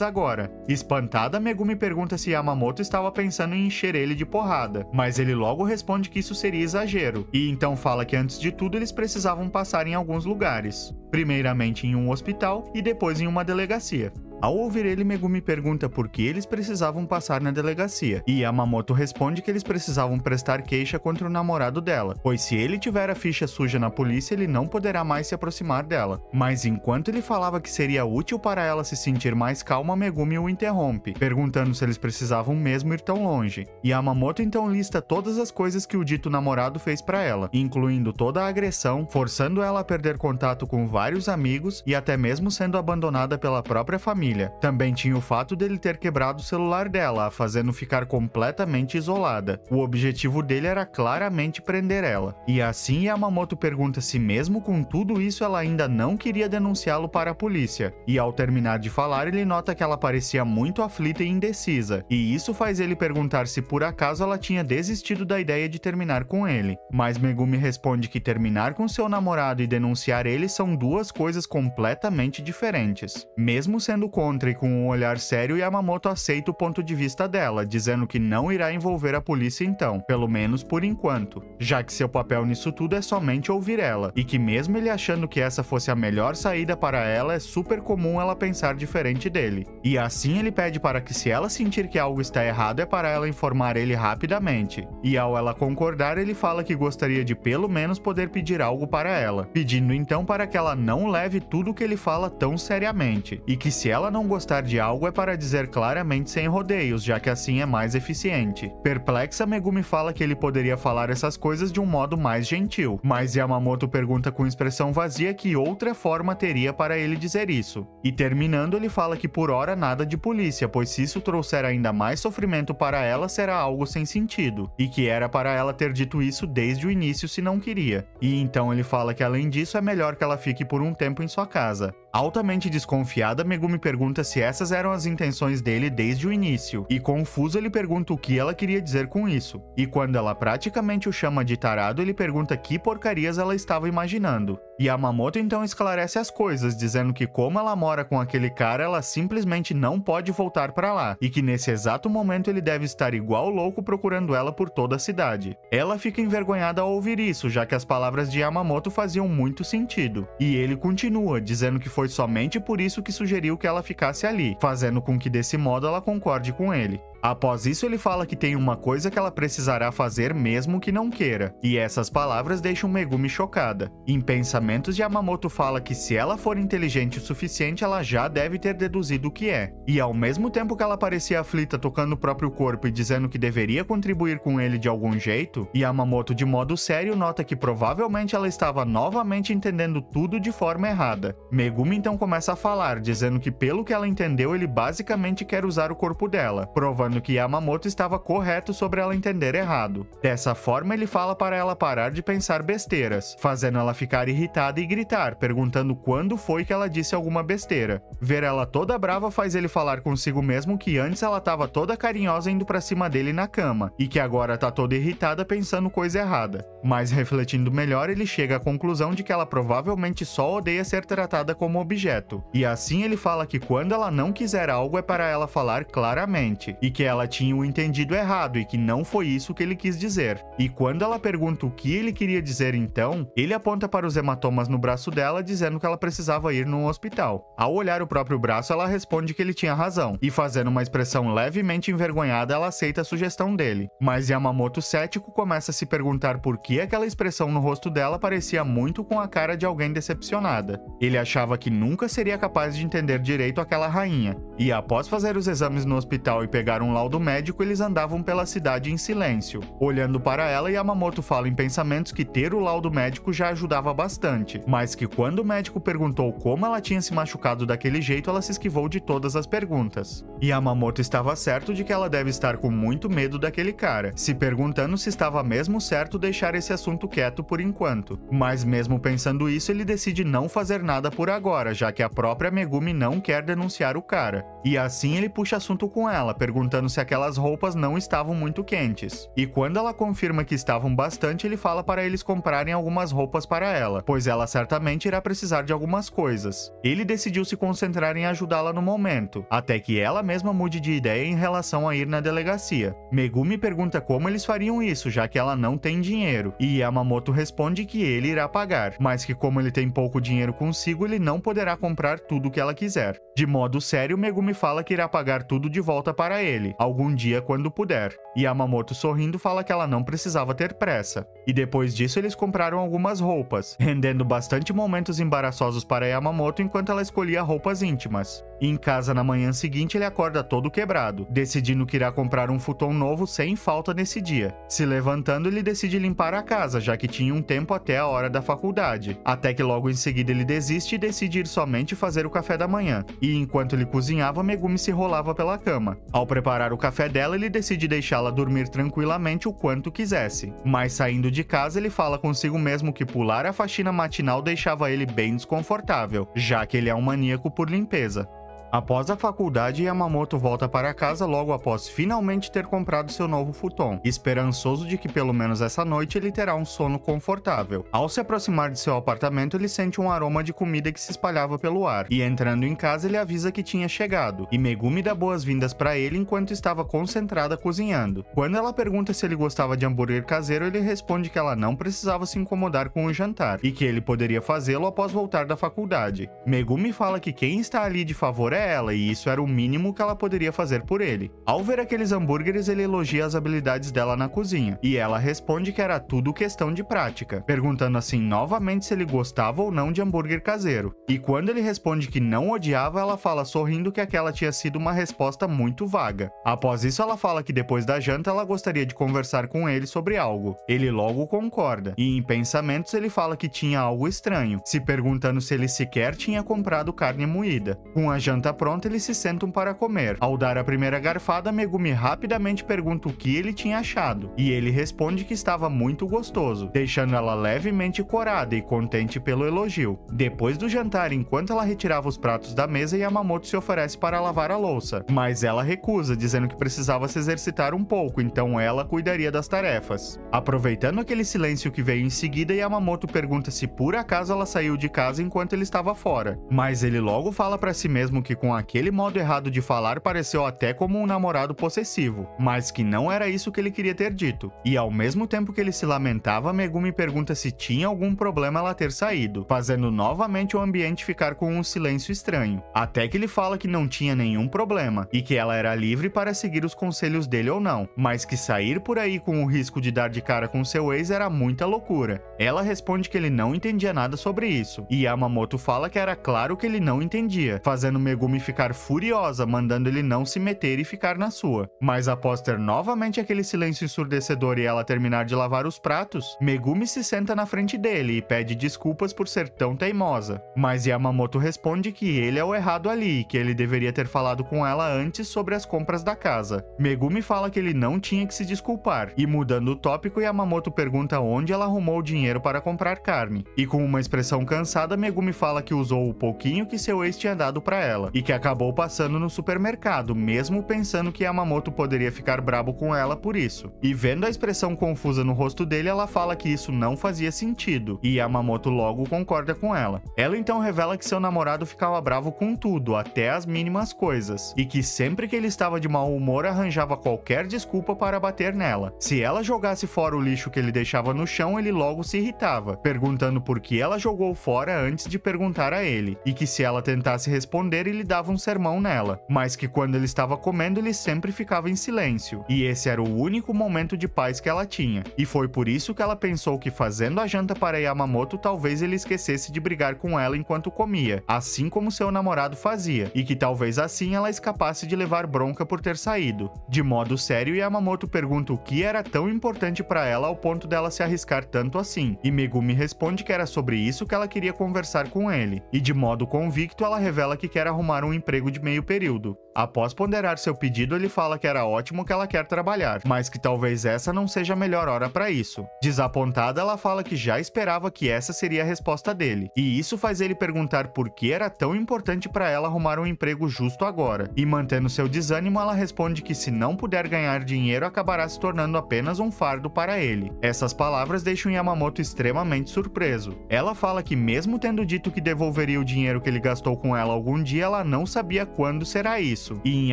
A: agora. Espantada, Megumi pergunta se Yamamoto estava pensando em encher ele de porrada, mas ele logo responde que isso seria exagero, e então fala que antes de tudo eles precisavam passar em alguns lugares. Primeiramente em um hospital e depois em uma delegacia. Ao ouvir ele, Megumi pergunta por que eles precisavam passar na delegacia, e Yamamoto responde que eles precisavam prestar queixa contra o namorado dela, pois se ele tiver a ficha suja na polícia, ele não poderá mais se aproximar dela. Mas enquanto ele falava que seria útil para ela se sentir mais calma, Megumi o interrompe, perguntando se eles precisavam mesmo ir tão longe. Yamamoto então lista todas as coisas que o dito namorado fez para ela, incluindo toda a agressão, forçando ela a perder contato com vários amigos e até mesmo sendo abandonada pela própria família. Também tinha o fato dele ter quebrado o celular dela, a fazendo ficar completamente isolada. O objetivo dele era claramente prender ela. E assim Yamamoto pergunta se mesmo com tudo isso ela ainda não queria denunciá-lo para a polícia. E ao terminar de falar, ele nota que ela parecia muito aflita e indecisa. E isso faz ele perguntar se por acaso ela tinha desistido da ideia de terminar com ele. Mas Megumi responde que terminar com seu namorado e denunciar ele são duas coisas completamente diferentes. Mesmo sendo contra e com um olhar sério, Yamamoto aceita o ponto de vista dela, dizendo que não irá envolver a polícia então, pelo menos por enquanto, já que seu papel nisso tudo é somente ouvir ela, e que mesmo ele achando que essa fosse a melhor saída para ela, é super comum ela pensar diferente dele. E assim ele pede para que se ela sentir que algo está errado é para ela informar ele rapidamente. E ao ela concordar, ele fala que gostaria de pelo menos poder pedir algo para ela, pedindo então para que ela não leve tudo o que ele fala tão seriamente, e que se ela não gostar de algo é para dizer claramente sem rodeios, já que assim é mais eficiente. Perplexa, Megumi fala que ele poderia falar essas coisas de um modo mais gentil, mas Yamamoto pergunta com expressão vazia que outra forma teria para ele dizer isso. E terminando, ele fala que por hora nada de polícia, pois se isso trouxer ainda mais sofrimento para ela, será algo sem sentido, e que era para ela ter dito isso desde o início se não queria. E então ele fala que além disso é melhor que ela fique por um tempo em sua casa. Altamente desconfiada, Megumi pergunta se essas eram as intenções dele desde o início, e confuso ele pergunta o que ela queria dizer com isso. E quando ela praticamente o chama de tarado, ele pergunta que porcarias ela estava imaginando. Yamamoto então esclarece as coisas, dizendo que como ela mora com aquele cara, ela simplesmente não pode voltar para lá, e que nesse exato momento ele deve estar igual louco procurando ela por toda a cidade. Ela fica envergonhada ao ouvir isso, já que as palavras de Yamamoto faziam muito sentido. E ele continua, dizendo que foi somente por isso que sugeriu que ela ficasse ali, fazendo com que desse modo ela concorde com ele. Após isso, ele fala que tem uma coisa que ela precisará fazer mesmo que não queira, e essas palavras deixam Megumi chocada. Em pensamentos, Yamamoto fala que se ela for inteligente o suficiente, ela já deve ter deduzido o que é. E ao mesmo tempo que ela parecia aflita tocando o próprio corpo e dizendo que deveria contribuir com ele de algum jeito, Yamamoto de modo sério nota que provavelmente ela estava novamente entendendo tudo de forma errada. Megumi então começa a falar, dizendo que pelo que ela entendeu, ele basicamente quer usar o corpo dela, provando que Yamamoto estava correto sobre ela entender errado. Dessa forma, ele fala para ela parar de pensar besteiras, fazendo ela ficar irritada e gritar, perguntando quando foi que ela disse alguma besteira. Ver ela toda brava faz ele falar consigo mesmo que antes ela estava toda carinhosa indo pra cima dele na cama, e que agora tá toda irritada pensando coisa errada. Mas refletindo melhor, ele chega à conclusão de que ela provavelmente só odeia ser tratada como objeto. E assim ele fala que quando ela não quiser algo é para ela falar claramente, e que ela tinha o entendido errado e que não foi isso que ele quis dizer. E quando ela pergunta o que ele queria dizer então, ele aponta para os hematomas no braço dela, dizendo que ela precisava ir num hospital. Ao olhar o próprio braço, ela responde que ele tinha razão, e fazendo uma expressão levemente envergonhada, ela aceita a sugestão dele. Mas Yamamoto, cético, começa a se perguntar por que aquela expressão no rosto dela parecia muito com a cara de alguém decepcionada. Ele achava que nunca seria capaz de entender direito aquela rainha. E após fazer os exames no hospital e pegar um laudo médico, eles andavam pela cidade em silêncio. Olhando para ela, Yamamoto fala em pensamentos que ter o laudo médico já ajudava bastante, mas que quando o médico perguntou como ela tinha se machucado daquele jeito, ela se esquivou de todas as perguntas. Yamamoto estava certo de que ela deve estar com muito medo daquele cara, se perguntando se estava mesmo certo deixar esse assunto quieto por enquanto. Mas mesmo pensando isso, ele decide não fazer nada por agora, já que a própria Megumi não quer denunciar o cara. E assim ele puxa assunto com ela, perguntando se aquelas roupas não estavam muito quentes. E quando ela confirma que estavam bastante, ele fala para eles comprarem algumas roupas para ela, pois ela certamente irá precisar de algumas coisas. Ele decidiu se concentrar em ajudá-la no momento, até que ela mesma mude de ideia em relação a ir na delegacia. Megumi pergunta como eles fariam isso, já que ela não tem dinheiro, e Yamamoto responde que ele irá pagar, mas que como ele tem pouco dinheiro consigo, ele não poderá comprar tudo o que ela quiser. De modo sério, Megumi fala que irá pagar tudo de volta para ele, algum dia quando puder. Yamamoto sorrindo fala que ela não precisava ter pressa. E depois disso eles compraram algumas roupas, rendendo bastante momentos embaraçosos para Yamamoto enquanto ela escolhia roupas íntimas. Em casa na manhã seguinte ele acorda todo quebrado, decidindo que irá comprar um futon novo sem falta nesse dia. Se levantando, ele decide limpar a casa, já que tinha um tempo até a hora da faculdade, até que logo em seguida ele desiste e decide ir somente fazer o café da manhã. E enquanto ele cozinhava, Megumi se rolava pela cama. Ao preparar o café dela, ele decide deixá-la dormir tranquilamente o quanto quisesse. Mas saindo de casa, ele fala consigo mesmo que pular a faxina matinal deixava ele bem desconfortável, já que ele é um maníaco por limpeza. Após a faculdade, Yamamoto volta para casa logo após finalmente ter comprado seu novo futon, esperançoso de que pelo menos essa noite ele terá um sono confortável. Ao se aproximar de seu apartamento, ele sente um aroma de comida que se espalhava pelo ar, e entrando em casa ele avisa que tinha chegado, e Megumi dá boas-vindas para ele enquanto estava concentrada cozinhando. Quando ela pergunta se ele gostava de hambúrguer caseiro, ele responde que ela não precisava se incomodar com o jantar, e que ele poderia fazê-lo após voltar da faculdade. Megumi fala que quem está ali de favor é ela, e isso era o mínimo que ela poderia fazer por ele. Ao ver aqueles hambúrgueres, ele elogia as habilidades dela na cozinha, e ela responde que era tudo questão de prática, perguntando assim novamente se ele gostava ou não de hambúrguer caseiro. E quando ele responde que não odiava, ela fala sorrindo que aquela tinha sido uma resposta muito vaga. Após isso, ela fala que depois da janta ela gostaria de conversar com ele sobre algo. Ele logo concorda, e em pensamentos ele fala que tinha algo estranho, se perguntando se ele sequer tinha comprado carne moída. Com a janta pronta, eles se sentam para comer. Ao dar a primeira garfada, Megumi rapidamente pergunta o que ele tinha achado, e ele responde que estava muito gostoso, deixando ela levemente corada e contente pelo elogio. Depois do jantar, enquanto ela retirava os pratos da mesa, Yamamoto se oferece para lavar a louça, mas ela recusa, dizendo que precisava se exercitar um pouco, então ela cuidaria das tarefas. Aproveitando aquele silêncio que veio em seguida, Yamamoto pergunta se por acaso ela saiu de casa enquanto ele estava fora, mas ele logo fala para si mesmo que com aquele modo errado de falar pareceu até como um namorado possessivo, mas que não era isso que ele queria ter dito. E ao mesmo tempo que ele se lamentava, Megumi pergunta se tinha algum problema ela ter saído, fazendo novamente o ambiente ficar com um silêncio estranho, até que ele fala que não tinha nenhum problema, e que ela era livre para seguir os conselhos dele ou não, mas que sair por aí com o risco de dar de cara com seu ex era muita loucura. Ela responde que ele não entendia nada sobre isso, e Yamamoto fala que era claro que ele não entendia, fazendo Megumi ficar furiosa, mandando ele não se meter e ficar na sua. Mas após ter novamente aquele silêncio ensurdecedor e ela terminar de lavar os pratos, Megumi se senta na frente dele e pede desculpas por ser tão teimosa. Mas Yamamoto responde que ele é o errado ali e que ele deveria ter falado com ela antes sobre as compras da casa. Megumi fala que ele não tinha que se desculpar, e mudando o tópico, Yamamoto pergunta onde ela arrumou o dinheiro para comprar carne. E com uma expressão cansada, Megumi fala que usou o pouquinho que seu ex tinha dado para ela, e que acabou passando no supermercado, mesmo pensando que Yamamoto poderia ficar brabo com ela por isso. E vendo a expressão confusa no rosto dele, ela fala que isso não fazia sentido, e Yamamoto logo concorda com ela. Ela então revela que seu namorado ficava bravo com tudo, até as mínimas coisas, e que sempre que ele estava de mau humor arranjava qualquer desculpa para bater nela. Se ela jogasse fora o lixo que ele deixava no chão, ele logo se irritava, perguntando por que ela jogou fora antes de perguntar a ele, e que se ela tentasse responder, ele ele dava um sermão nela, mas que quando ele estava comendo ele sempre ficava em silêncio, e esse era o único momento de paz que ela tinha, e foi por isso que ela pensou que fazendo a janta para Yamamoto talvez ele esquecesse de brigar com ela enquanto comia, assim como seu namorado fazia, e que talvez assim ela escapasse de levar bronca por ter saído. De modo sério, Yamamoto pergunta o que era tão importante para ela ao ponto dela se arriscar tanto assim, e Megumi responde que era sobre isso que ela queria conversar com ele, e de modo convicto ela revela que quer arrumar um emprego de meio período. Após ponderar seu pedido, ele fala que era ótimo que ela quer trabalhar, mas que talvez essa não seja a melhor hora para isso. Desapontada, ela fala que já esperava que essa seria a resposta dele, e isso faz ele perguntar por que era tão importante para ela arrumar um emprego justo agora, e mantendo seu desânimo, ela responde que se não puder ganhar dinheiro, acabará se tornando apenas um fardo para ele. Essas palavras deixam Yamamoto extremamente surpreso. Ela fala que mesmo tendo dito que devolveria o dinheiro que ele gastou com ela algum dia, ela não sabia quando será isso, e em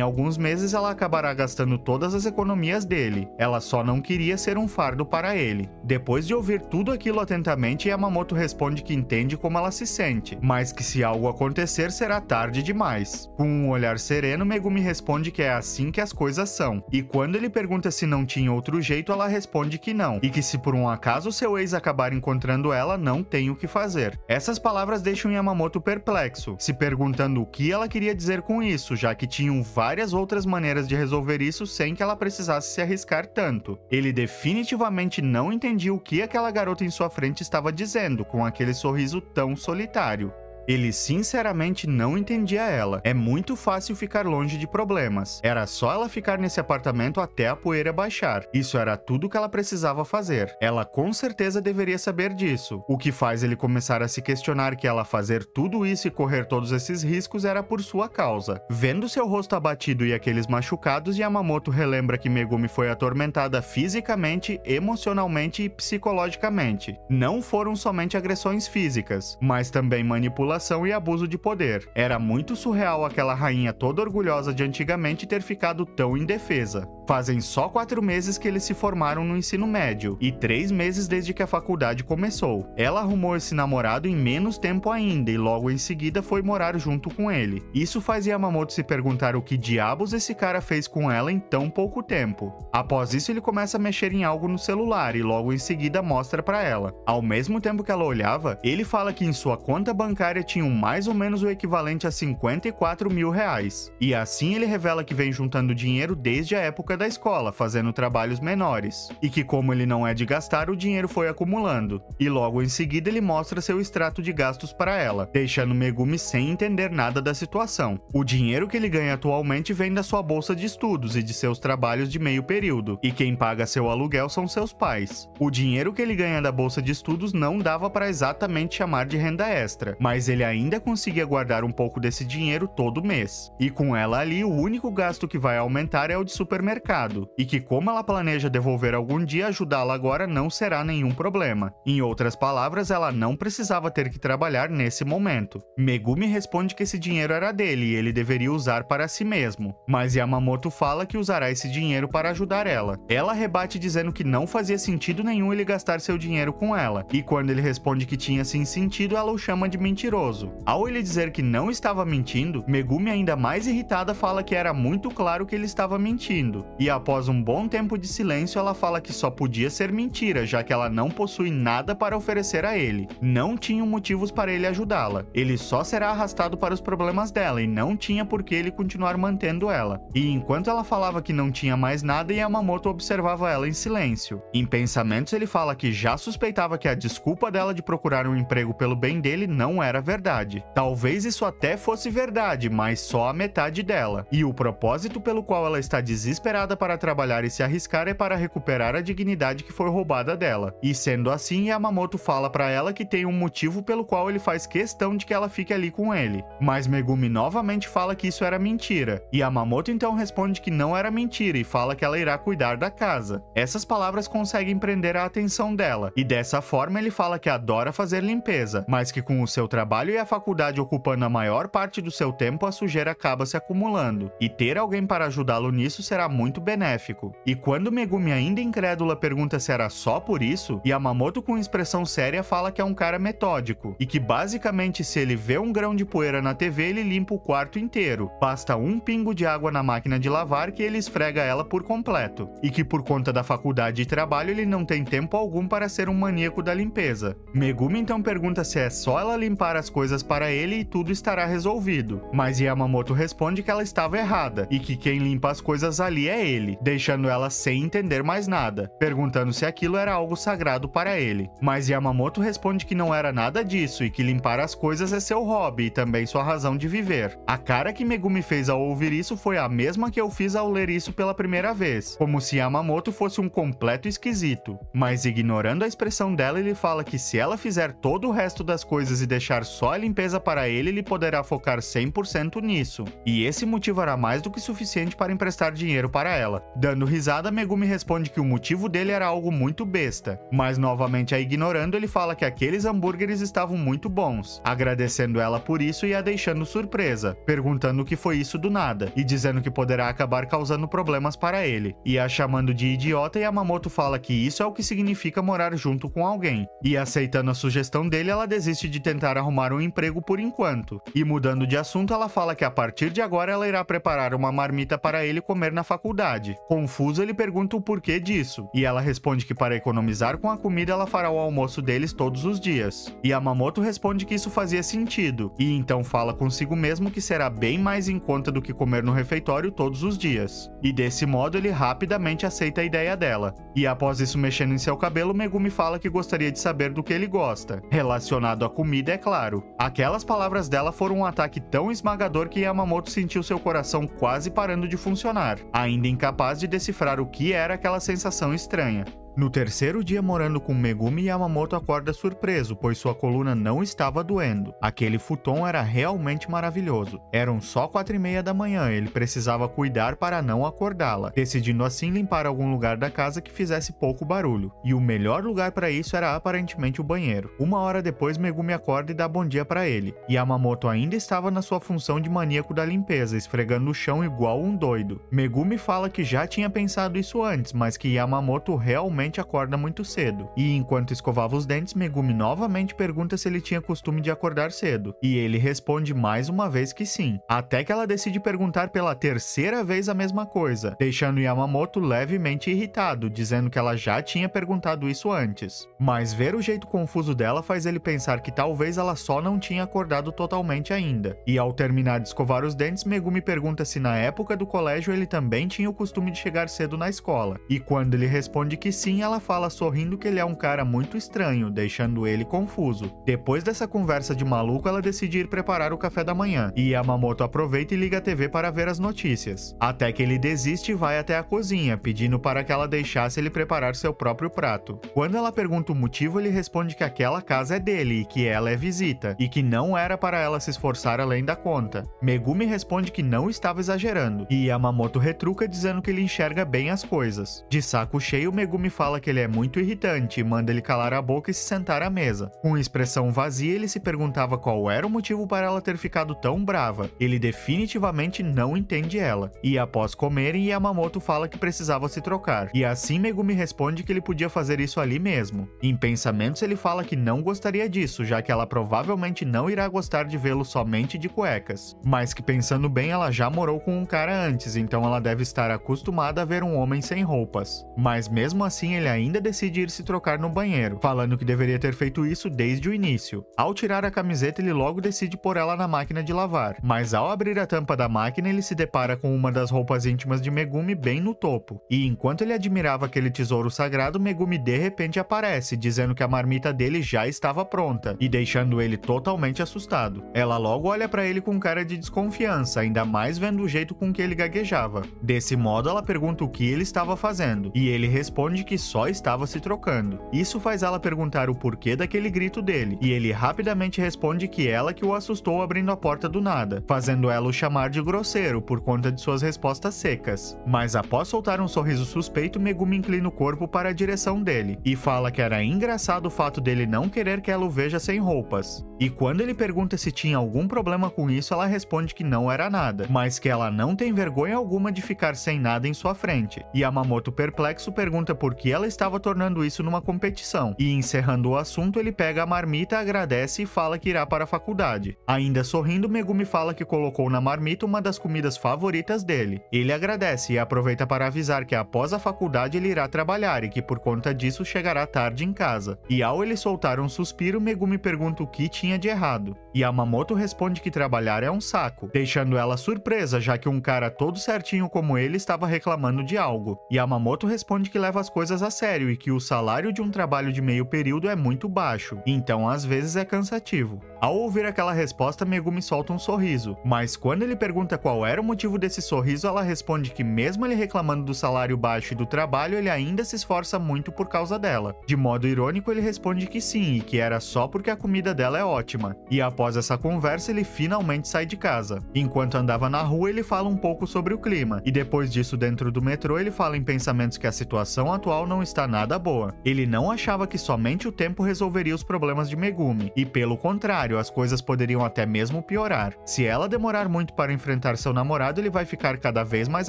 A: alguns meses ela acabará gastando todas as economias dele. Ela só não queria ser um fardo para ele. Depois de ouvir tudo aquilo atentamente, Yamamoto responde que entende como ela se sente, mas que se algo acontecer será tarde demais. Com um olhar sereno, Megumi responde que é assim que as coisas são, e quando ele pergunta se não tinha outro jeito, ela responde que não, e que se por um acaso seu ex acabar encontrando ela, não tem o que fazer. Essas palavras deixam Yamamoto perplexo, se perguntando o que ela queria dizer com isso, já que tinham várias outras maneiras de resolver isso sem que ela precisasse se arriscar tanto. Ele definitivamente não entendia o que aquela garota em sua frente estava dizendo, com aquele sorriso tão solitário. Ele sinceramente não entendia ela. É muito fácil ficar longe de problemas. Era só ela ficar nesse apartamento até a poeira baixar. Isso era tudo que ela precisava fazer. Ela com certeza deveria saber disso. O que faz ele começar a se questionar que ela fazer tudo isso e correr todos esses riscos era por sua causa. Vendo seu rosto abatido e aqueles machucados, Yamamoto relembra que Megumi foi atormentada fisicamente, emocionalmente e psicologicamente. Não foram somente agressões físicas, mas também manipulação e abuso de poder. Era muito surreal aquela rainha toda orgulhosa de antigamente ter ficado tão indefesa. Fazem só 4 meses que eles se formaram no ensino médio, e 3 meses desde que a faculdade começou. Ela arrumou esse namorado em menos tempo ainda, e logo em seguida foi morar junto com ele. Isso faz Yamamoto se perguntar o que diabos esse cara fez com ela em tão pouco tempo. Após isso, ele começa a mexer em algo no celular, e logo em seguida mostra pra ela. Ao mesmo tempo que ela olhava, ele fala que em sua conta bancária tinham mais ou menos o equivalente a 54 mil reais. E assim ele revela que vem juntando dinheiro desde a época da escola, fazendo trabalhos menores. E que como ele não é de gastar, o dinheiro foi acumulando. E logo em seguida ele mostra seu extrato de gastos para ela, deixando Megumi sem entender nada da situação. O dinheiro que ele ganha atualmente vem da sua bolsa de estudos e de seus trabalhos de meio período, e quem paga seu aluguel são seus pais. O dinheiro que ele ganha da bolsa de estudos não dava para exatamente chamar de renda extra, mas ele ainda conseguia guardar um pouco desse dinheiro todo mês. E com ela ali, o único gasto que vai aumentar é o de supermercado, e que como ela planeja devolver algum dia, ajudá-la agora não será nenhum problema. Em outras palavras, ela não precisava ter que trabalhar nesse momento. Megumi responde que esse dinheiro era dele e ele deveria usar para si mesmo, mas Yamamoto fala que usará esse dinheiro para ajudar ela. Ela rebate dizendo que não fazia sentido nenhum ele gastar seu dinheiro com ela, e quando ele responde que tinha sim sentido, ela o chama de mentiroso. Ao ele dizer que não estava mentindo, Megumi, ainda mais irritada, fala que era muito claro que ele estava mentindo. E após um bom tempo de silêncio, ela fala que só podia ser mentira, já que ela não possui nada para oferecer a ele. Não tinham motivos para ele ajudá-la. Ele só será arrastado para os problemas dela e não tinha por que ele continuar mantendo ela. E enquanto ela falava que não tinha mais nada, Yamamoto observava ela em silêncio. Em pensamentos, ele fala que já suspeitava que a desculpa dela de procurar um emprego pelo bem dele não era verdade. Talvez isso até fosse verdade, mas só a metade dela. E o propósito pelo qual ela está desesperada para trabalhar e se arriscar é para recuperar a dignidade que foi roubada dela. E sendo assim, Yamamoto fala para ela que tem um motivo pelo qual ele faz questão de que ela fique ali com ele. Mas Megumi novamente fala que isso era mentira. E Yamamoto então responde que não era mentira e fala que ela irá cuidar da casa. Essas palavras conseguem prender a atenção dela, e dessa forma ele fala que adora fazer limpeza, mas que com o seu trabalho e a faculdade ocupando a maior parte do seu tempo, a sujeira acaba se acumulando, e ter alguém para ajudá-lo nisso será muito muito benéfico. E quando Megumi, ainda incrédula, pergunta se era só por isso, Yamamoto, com expressão séria, fala que é um cara metódico e que basicamente, se ele vê um grão de poeira na TV, ele limpa o quarto inteiro. Basta um pingo de água na máquina de lavar que ele esfrega ela por completo. E que por conta da faculdade e trabalho ele não tem tempo algum para ser um maníaco da limpeza. Megumi então pergunta se é só ela limpar as coisas para ele e tudo estará resolvido. Mas Yamamoto responde que ela estava errada e que quem limpa as coisas ali é ele, deixando ela sem entender mais nada, perguntando se aquilo era algo sagrado para ele. Mas Yamamoto responde que não era nada disso e que limpar as coisas é seu hobby e também sua razão de viver. A cara que Megumi fez ao ouvir isso foi a mesma que eu fiz ao ler isso pela primeira vez, como se Yamamoto fosse um completo esquisito. Mas ignorando a expressão dela, ele fala que se ela fizer todo o resto das coisas e deixar só a limpeza para ele poderá focar 100% nisso. E esse motivará mais do que suficiente para emprestar dinheiro para ela. Dando risada, Megumi responde que o motivo dele era algo muito besta, mas novamente a ignorando, ele fala que aqueles hambúrgueres estavam muito bons, agradecendo ela por isso e a deixando surpresa, perguntando o que foi isso do nada, e dizendo que poderá acabar causando problemas para ele, e a chamando de idiota. Yamamoto fala que isso é o que significa morar junto com alguém, e aceitando a sugestão dele, ela desiste de tentar arrumar um emprego por enquanto, e mudando de assunto, ela fala que a partir de agora ela irá preparar uma marmita para ele comer na faculdade. Confuso, ele pergunta o porquê disso, e ela responde que para economizar com a comida ela fará o almoço deles todos os dias. Yamamoto responde que isso fazia sentido, e então fala consigo mesmo que será bem mais em conta do que comer no refeitório todos os dias. E desse modo ele rapidamente aceita a ideia dela. E após isso, mexendo em seu cabelo, Megumi fala que gostaria de saber do que ele gosta. Relacionado à comida, é claro. Aquelas palavras dela foram um ataque tão esmagador que Yamamoto sentiu seu coração quase parando de funcionar, ainda incapaz de decifrar o que era aquela sensação estranha. No terceiro dia morando com Megumi, Yamamoto acorda surpreso, pois sua coluna não estava doendo. Aquele futon era realmente maravilhoso. Eram só 4:30 da manhã, ele precisava cuidar para não acordá-la, decidindo assim limpar algum lugar da casa que fizesse pouco barulho. E o melhor lugar para isso era aparentemente o banheiro. Uma hora depois, Megumi acorda e dá bom dia para ele. Yamamoto ainda estava na sua função de maníaco da limpeza, esfregando o chão igual um doido. Megumi fala que já tinha pensado isso antes, mas que Yamamoto realmente acorda muito cedo. E enquanto escovava os dentes, Megumi novamente pergunta se ele tinha costume de acordar cedo. E ele responde mais uma vez que sim. Até que ela decide perguntar pela terceira vez a mesma coisa, deixando Yamamoto levemente irritado, dizendo que ela já tinha perguntado isso antes. Mas ver o jeito confuso dela faz ele pensar que talvez ela só não tinha acordado totalmente ainda. E ao terminar de escovar os dentes, Megumi pergunta se na época do colégio ele também tinha o costume de chegar cedo na escola. E quando ele responde que sim, ela fala sorrindo que ele é um cara muito estranho, deixando ele confuso. Depois dessa conversa de maluco, ela decide ir preparar o café da manhã, e Yamamoto aproveita e liga a TV para ver as notícias. Até que ele desiste e vai até a cozinha, pedindo para que ela deixasse ele preparar seu próprio prato. Quando ela pergunta o motivo, ele responde que aquela casa é dele e que ela é visita, e que não era para ela se esforçar além da conta. Megumi responde que não estava exagerando, e Yamamoto retruca dizendo que ele enxerga bem as coisas. De saco cheio, Megumi fala que ele é muito irritante e manda ele calar a boca e se sentar à mesa. Com expressão vazia, ele se perguntava qual era o motivo para ela ter ficado tão brava. Ele definitivamente não entende ela. E após comerem, Yamamoto fala que precisava se trocar. E assim Megumi responde que ele podia fazer isso ali mesmo. Em pensamentos, ele fala que não gostaria disso, já que ela provavelmente não irá gostar de vê-lo somente de cuecas. Mas que pensando bem, ela já morou com um cara antes, então ela deve estar acostumada a ver um homem sem roupas. Mas mesmo assim, ele ainda decide ir se trocar no banheiro, falando que deveria ter feito isso desde o início. Ao tirar a camiseta, ele logo decide pôr ela na máquina de lavar, mas ao abrir a tampa da máquina, ele se depara com uma das roupas íntimas de Megumi bem no topo. E enquanto ele admirava aquele tesouro sagrado, Megumi de repente aparece, dizendo que a marmita dele já estava pronta, e deixando ele totalmente assustado. Ela logo olha pra ele com cara de desconfiança, ainda mais vendo o jeito com que ele gaguejava. Desse modo, ela pergunta o que ele estava fazendo, e ele responde que só estava se trocando. Isso faz ela perguntar o porquê daquele grito dele, e ele rapidamente responde que ela que o assustou abrindo a porta do nada, fazendo ela o chamar de grosseiro por conta de suas respostas secas. Mas após soltar um sorriso suspeito, Megumi inclina o corpo para a direção dele, e fala que era engraçado o fato dele não querer que ela o veja sem roupas. E quando ele pergunta se tinha algum problema com isso, ela responde que não era nada, mas que ela não tem vergonha alguma de ficar sem nada em sua frente. E Yamamoto, perplexo, pergunta por que ela estava tornando isso numa competição, e encerrando o assunto, ele pega a marmita, agradece e fala que irá para a faculdade. Ainda sorrindo, Megumi fala que colocou na marmita uma das comidas favoritas dele. Ele agradece e aproveita para avisar que após a faculdade ele irá trabalhar e que por conta disso chegará tarde em casa. E ao ele soltar um suspiro, Megumi pergunta o que tinha de errado. Yamamoto responde que trabalhar é um saco, deixando ela surpresa, já que um cara todo certinho como ele estava reclamando de algo. Yamamoto responde que leva as coisas a sério e que o salário de um trabalho de meio período é muito baixo, então às vezes é cansativo. Ao ouvir aquela resposta, Megumi solta um sorriso, mas quando ele pergunta qual era o motivo desse sorriso, ela responde que mesmo ele reclamando do salário baixo e do trabalho, ele ainda se esforça muito por causa dela. De modo irônico, ele responde que sim, e que era só porque a comida dela é ótima. E após essa conversa, ele finalmente sai de casa. Enquanto andava na rua, ele fala um pouco sobre o clima, e depois disso, dentro do metrô, ele fala em pensamentos que a situação atual não está nada boa. Ele não achava que somente o tempo resolveria os problemas de Megumi, e pelo contrário, as coisas poderiam até mesmo piorar. Se ela demorar muito para enfrentar seu namorado, ele vai ficar cada vez mais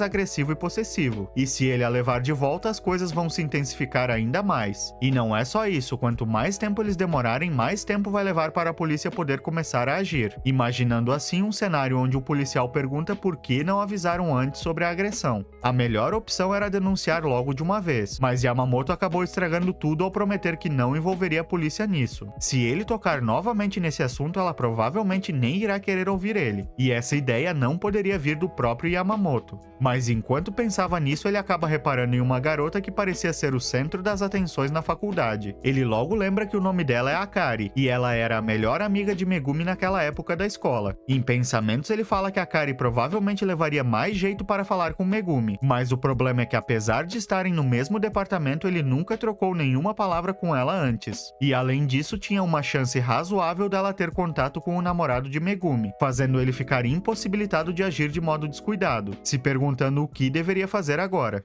A: agressivo e possessivo, e se ele a levar de volta, as coisas vão se intensificar ainda mais. E não é só isso, quanto mais tempo eles demorarem, mais tempo vai levar para a polícia poder começar a agir, imaginando assim um cenário onde o policial pergunta por que não avisaram antes sobre a agressão. A melhor opção era denunciar logo de uma vez, mas Yamamoto acabou estragando tudo ao prometer que não envolveria a polícia nisso. Se ele tocar novamente nesse assunto, ela provavelmente nem irá querer ouvir ele, e essa ideia não poderia vir do próprio Yamamoto. Mas enquanto pensava nisso, ele acaba reparando em uma garota que parecia ser o centro das atenções na faculdade. Ele logo lembra que o nome dela é Akari, e ela era a melhor amiga de Megumi naquela época da escola. Em pensamentos, ele fala que Akari provavelmente levaria mais jeito para falar com Megumi, mas o problema é que apesar de estarem no mesmo departamento, ele nunca trocou nenhuma palavra com ela antes. E além disso, tinha uma chance razoável dela ter contato com o namorado de Megumi, fazendo ele ficar impossibilitado de agir de modo descuidado, se perguntando o que deveria fazer agora.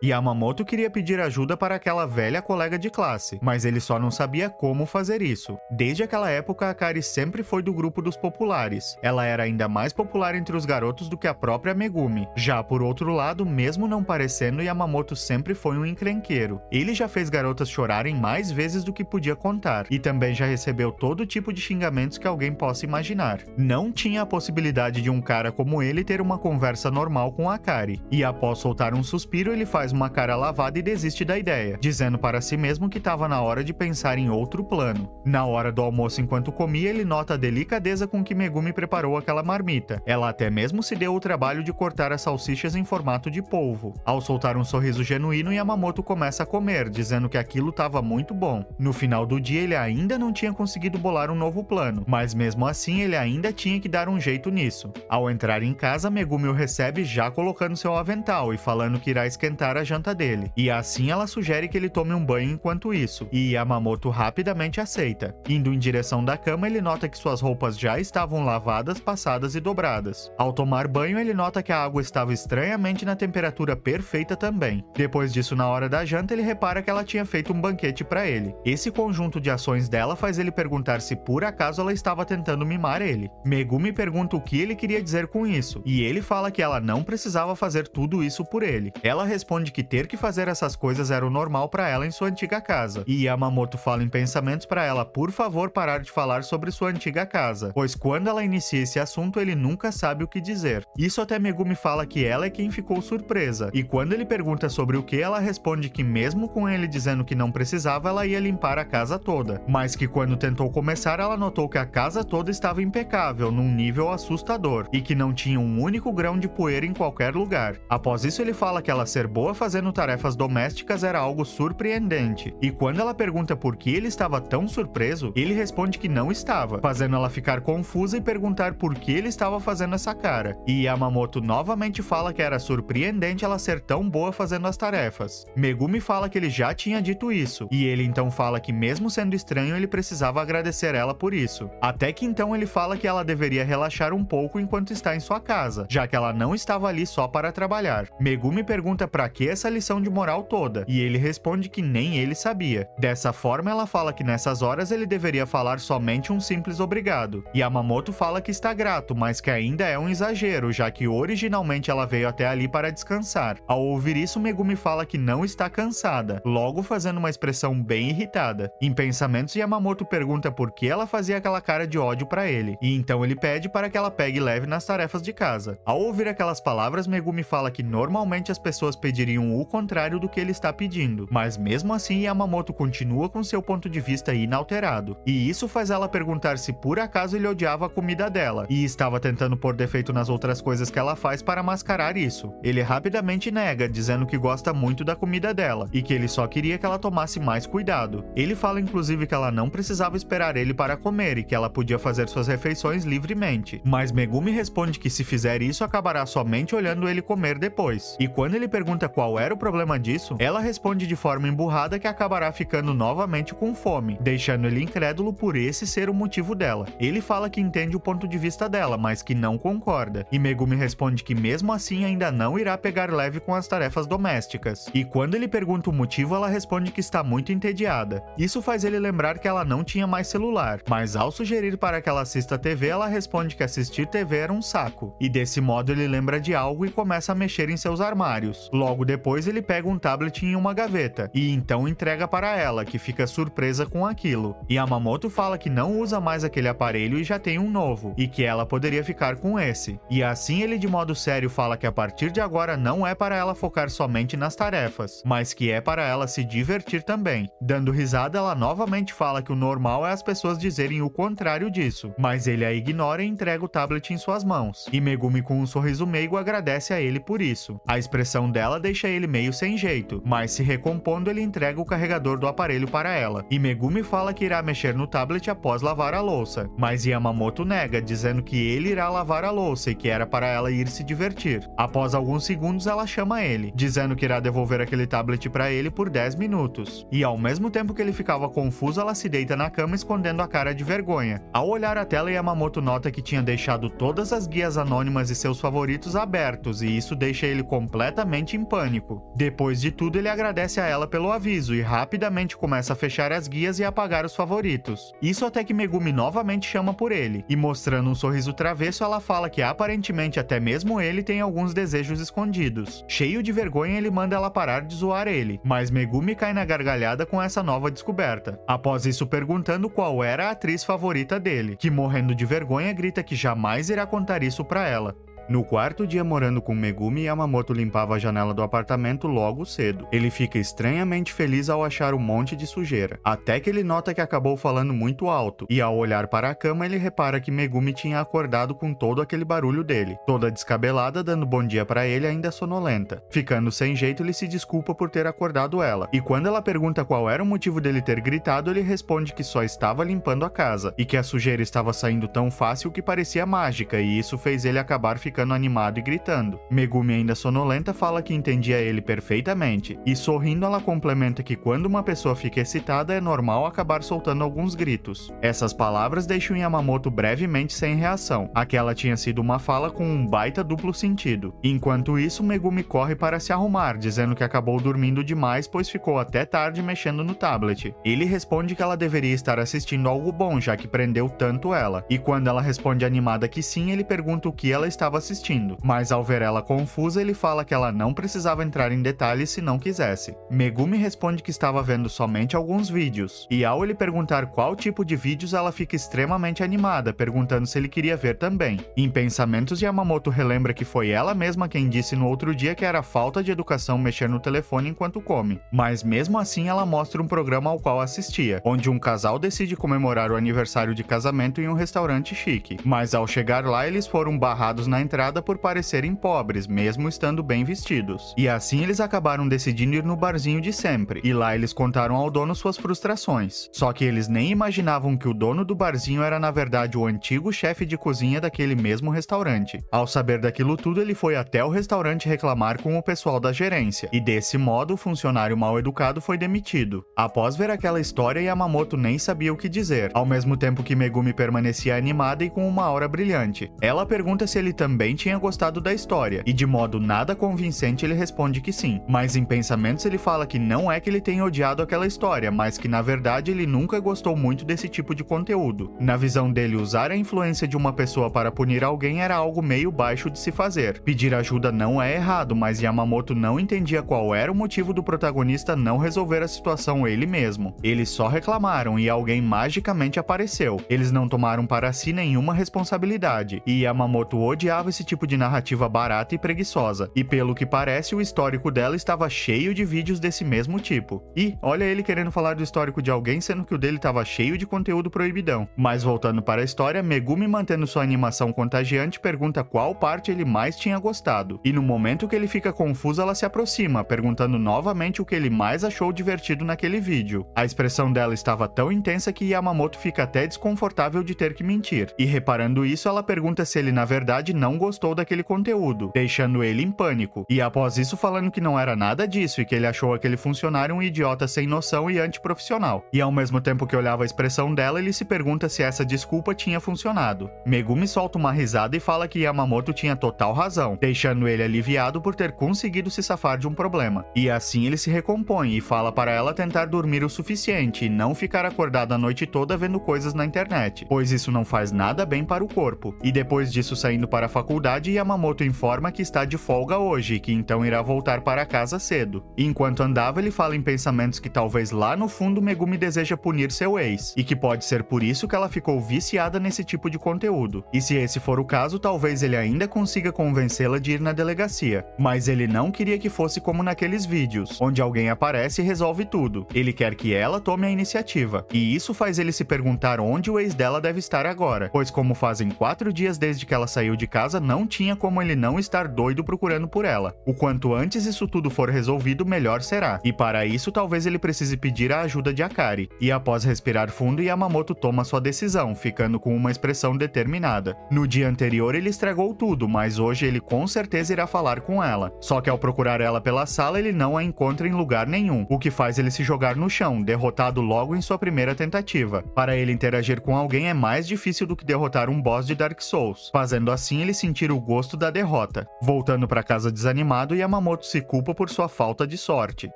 A: Yamamoto queria pedir ajuda para aquela velha colega de classe, mas ele só não sabia como fazer isso. Desde aquela época, Akari sempre foi do grupo dos populares. Ela era ainda mais popular entre os garotos do que a própria Megumi. Já por outro lado, mesmo não parecendo, Yamamoto sempre foi um encrenqueiro. Ele já fez garotas chorarem mais vezes do que podia contar, e também já recebeu todo tipo de xingamentos que alguém possa imaginar. Não tinha a possibilidade de um cara como ele ter uma conversa normal com Akari, e após soltar um suspiro, ele faz uma cara lavada e desiste da ideia, dizendo para si mesmo que estava na hora de pensar em outro plano. Na hora do almoço, enquanto comia, ele nota a delicadeza com que Megumi preparou aquela marmita. Ela até mesmo se deu o trabalho de cortar as salsichas em formato de polvo. Ao soltar um sorriso genuíno, Yamamoto começa a comer, dizendo que aquilo estava muito bom. No final do dia, ele ainda não tinha conseguido bolar um novo plano, mas mesmo assim, ele ainda tinha que dar um jeito nisso. Ao entrar em casa, Megumi o recebe já colocando seu avental e falando que irá esquentar a janta dele, e assim ela sugere que ele tome um banho enquanto isso, e Yamamoto rapidamente aceita. Indo em direção da cama, ele nota que suas roupas já estavam lavadas, passadas e dobradas. Ao tomar banho, ele nota que a água estava estranhamente na temperatura perfeita também. Depois disso, na hora da janta, ele repara que ela tinha feito um banquete para ele. Esse conjunto de ações dela faz ele perguntar se por acaso ela estava tentando mimar ele. Megumi pergunta o que ele queria dizer com isso, e ele fala que ela não precisava fazer tudo isso por ele. Ela responde que ter que fazer essas coisas era o normal para ela em sua antiga casa, e Yamamoto fala em pensamentos para ela por favor parar de falar sobre sua antiga casa, pois quando ela inicia esse assunto ele nunca sabe o que dizer. Isso até Megumi fala que ela é quem ficou surpresa, e quando ele pergunta sobre o que, ela responde que mesmo com ele dizendo que não precisava, ela ia limpar a casa toda, mas que quando tentou começar, ela notou que a casa toda estava impecável, num nível assustador, e que não tinha um único grão de poeira em qualquer lugar. Após isso, ele fala que ela ser boa fazendo tarefas domésticas era algo surpreendente. E quando ela pergunta por que ele estava tão surpreso, ele responde que não estava, fazendo ela ficar confusa e perguntar por que ele estava fazendo essa cara. E Yamamoto novamente fala que era surpreendente ela ser tão boa fazendo as tarefas. Megumi fala que ele já tinha dito isso, e ele então fala que mesmo sendo estranho, ele precisava agradecer ela por isso. Até que então ele fala que ela deveria relaxar um pouco enquanto está em sua casa, já que ela não estava ali só para trabalhar. Megumi pergunta pra que essa lição de moral toda, e ele responde que nem ele sabia. Dessa forma, ela fala que nessas horas ele deveria falar somente um simples obrigado. Yamamoto fala que está grato, mas que ainda é um exagero, já que originalmente ela veio até ali para descansar. Ao ouvir isso, Megumi fala que não está cansada, logo fazendo uma expressão bem irritada. Em pensamentos, Yamamoto pergunta por que ela fazia aquela cara de ódio pra ele, e então ele pede para que ela pegue leve nas tarefas de casa. Ao ouvir aquelas palavras, Megumi fala que normalmente as pessoas pediriam o contrário do que ele está pedindo, mas mesmo assim Yamamoto continua com seu ponto de vista inalterado. E isso faz ela perguntar se por acaso ele odiava a comida dela, e estava tentando pôr defeito nas outras coisas que ela faz para mascarar isso. Ele rapidamente nega, dizendo que gosta muito da comida dela, e que ele só queria que ela tomasse mais cuidado. Ele fala inclusive que ela não precisava esperar ele para comer, e que ela podia fazer suas refeições livremente. Mas Megumi responde que se fizer isso, acabará somente olhando ele comer depois. E quando ele pergunta qual era o problema disso, ela responde de forma emburrada que acabará ficando novamente com fome, deixando ele incrédulo por esse ser o motivo dela. Ele fala que entende o ponto de vista dela, mas que não concorda. E Megumi responde que mesmo assim ainda não irá pegar leve com as tarefas domésticas. E quando ele pergunta o motivo, ela responde que está muito entediada. Isso faz ele lembrar que ela não tinha mais celular, mas ao sugerir para que ela assista TV, ela responde que assistir TV era um saco. E desse modo ele lembra de algo e começa a mexer em seus armários. Logo depois ele pega um tablet em uma gaveta, e então entrega para ela, que fica surpresa com aquilo. Yamamoto fala que não usa mais aquele aparelho e já tem um novo, e que ela poderia ficar com esse. E assim ele de modo sério fala que a partir de agora não é para ela focar somente nas tarefas, mas que é para ela se divertir também. Dando risada, ela novamente fala que o normal é as pessoas dizerem o contrário disso, mas ele a ignora e entrega o tablet em suas mãos. E Megumi, com um sorriso meigo, agradece a ele por isso. A expressão dela deixa ele meio sem jeito, mas se recompondo, ele entrega o carregador do aparelho para ela. E Megumi fala que irá mexer no tablet após lavar a louça, mas Yamamoto nega, dizendo que ele irá lavar a louça e que era para ela ir se divertir. Após alguns segundos, ela chama ele, dizendo que irá devolver aquele tablet para ele por 10 minutos. E ao mesmo tempo que ele ficava confuso, ela se deita na cama escondendo a cara de vergonha. Ao olhar a tela, Yamamoto nota que tinha deixado todas as guias anônimas e seus favoritos abertos, e isso deixa ele completamente em pânico. Depois de tudo, ele agradece a ela pelo aviso e rapidamente começa a fechar as guias e apagar os favoritos. Isso até que Megumi novamente chama por ele, e mostrando um sorriso travesso, ela fala que aparentemente até mesmo ele tem alguns desejos escondidos. Cheio de vergonha, ele manda ela parar de zoar ele, mas Megumi cai na gargalhada com essa nova descoberta. Após isso, perguntando qual era a atriz favorita dele, que morrendo de vergonha grita que jamais irá contar isso pra ela. No quarto dia morando com Megumi, Yamamoto limpava a janela do apartamento logo cedo. Ele fica estranhamente feliz ao achar um monte de sujeira, até que ele nota que acabou falando muito alto, e ao olhar para a cama ele repara que Megumi tinha acordado com todo aquele barulho dele, toda descabelada, dando bom dia para ele ainda sonolenta. Ficando sem jeito, ele se desculpa por ter acordado ela, e quando ela pergunta qual era o motivo dele ter gritado, ele responde que só estava limpando a casa, e que a sujeira estava saindo tão fácil que parecia mágica, e isso fez ele acabar ficando animado e gritando. Megumi, ainda sonolenta, fala que entendia ele perfeitamente, e sorrindo ela complementa que quando uma pessoa fica excitada é normal acabar soltando alguns gritos. Essas palavras deixam Yamamoto brevemente sem reação. Aquela tinha sido uma fala com um baita duplo sentido. Enquanto isso, Megumi corre para se arrumar, dizendo que acabou dormindo demais pois ficou até tarde mexendo no tablet. Ele responde que ela deveria estar assistindo algo bom, já que prendeu tanto ela. E quando ela responde animada que sim, ele pergunta o que ela estava assistindo. Mas ao ver ela confusa, ele fala que ela não precisava entrar em detalhes se não quisesse. Megumi responde que estava vendo somente alguns vídeos. E ao ele perguntar qual tipo de vídeos, ela fica extremamente animada, perguntando se ele queria ver também. Em pensamentos, Yamamoto relembra que foi ela mesma quem disse no outro dia que era falta de educação mexer no telefone enquanto come. Mas mesmo assim, ela mostra um programa ao qual assistia, onde um casal decide comemorar o aniversário de casamento em um restaurante chique. Mas ao chegar lá, eles foram barrados na entrada entrada por parecerem pobres, mesmo estando bem vestidos. E assim eles acabaram decidindo ir no barzinho de sempre, e lá eles contaram ao dono suas frustrações. Só que eles nem imaginavam que o dono do barzinho era na verdade o antigo chefe de cozinha daquele mesmo restaurante. Ao saber daquilo tudo, ele foi até o restaurante reclamar com o pessoal da gerência, e desse modo o funcionário mal educado foi demitido. Após ver aquela história, Yamamoto nem sabia o que dizer, ao mesmo tempo que Megumi permanecia animada e com uma aura brilhante. Ela pergunta se ele também tinha gostado da história, e de modo nada convincente ele responde que sim, mas em pensamentos ele fala que não é que ele tenha odiado aquela história, mas que na verdade ele nunca gostou muito desse tipo de conteúdo. Na visão dele, usar a influência de uma pessoa para punir alguém era algo meio baixo de se fazer. Pedir ajuda não é errado, mas Yamamoto não entendia qual era o motivo do protagonista não resolver a situação ele mesmo. Eles só reclamaram e alguém magicamente apareceu. Eles não tomaram para si nenhuma responsabilidade, e Yamamoto odiava esse tipo de narrativa barata e preguiçosa, e pelo que parece o histórico dela estava cheio de vídeos desse mesmo tipo. E olha ele querendo falar do histórico de alguém, sendo que o dele estava cheio de conteúdo proibidão. Mas voltando para a história, Megumi, mantendo sua animação contagiante, pergunta qual parte ele mais tinha gostado, e no momento que ele fica confuso ela se aproxima, perguntando novamente o que ele mais achou divertido naquele vídeo. A expressão dela estava tão intensa que Yamamoto fica até desconfortável de ter que mentir, e reparando isso ela pergunta se ele na verdade não gostou daquele conteúdo, deixando ele em pânico, e após isso falando que não era nada disso e que ele achou aquele funcionário um idiota sem noção e antiprofissional. E ao mesmo tempo que olhava a expressão dela, ele se pergunta se essa desculpa tinha funcionado. Megumi solta uma risada e fala que Yamamoto tinha total razão, deixando ele aliviado por ter conseguido se safar de um problema. E assim ele se recompõe e fala para ela tentar dormir o suficiente e não ficar acordada a noite toda vendo coisas na internet, pois isso não faz nada bem para o corpo. E depois disso, saindo para a faculdade, Yamamoto informa que está de folga hoje e que então irá voltar para casa cedo. E enquanto andava, ele fala em pensamentos que talvez lá no fundo Megumi deseja punir seu ex, e que pode ser por isso que ela ficou viciada nesse tipo de conteúdo. E se esse for o caso, talvez ele ainda consiga convencê-la de ir na delegacia. Mas ele não queria que fosse como naqueles vídeos, onde alguém aparece e resolve tudo. Ele quer que ela tome a iniciativa. E isso faz ele se perguntar onde o ex dela deve estar agora, pois como fazem 4 dias desde que ela saiu de casa, não tinha como ele não estar doido procurando por ela. O quanto antes isso tudo for resolvido, melhor será. E para isso, talvez ele precise pedir a ajuda de Akari. E após respirar fundo, Yamamoto toma sua decisão, ficando com uma expressão determinada. No dia anterior ele estragou tudo, mas hoje ele com certeza irá falar com ela. Só que ao procurar ela pela sala, ele não a encontra em lugar nenhum, o que faz ele se jogar no chão, derrotado logo em sua primeira tentativa. Para ele interagir com alguém é mais difícil do que derrotar um boss de Dark Souls, fazendo assim ele sentir o gosto da derrota. Voltando para casa desanimado, Yamamoto se culpa por sua falta de sorte,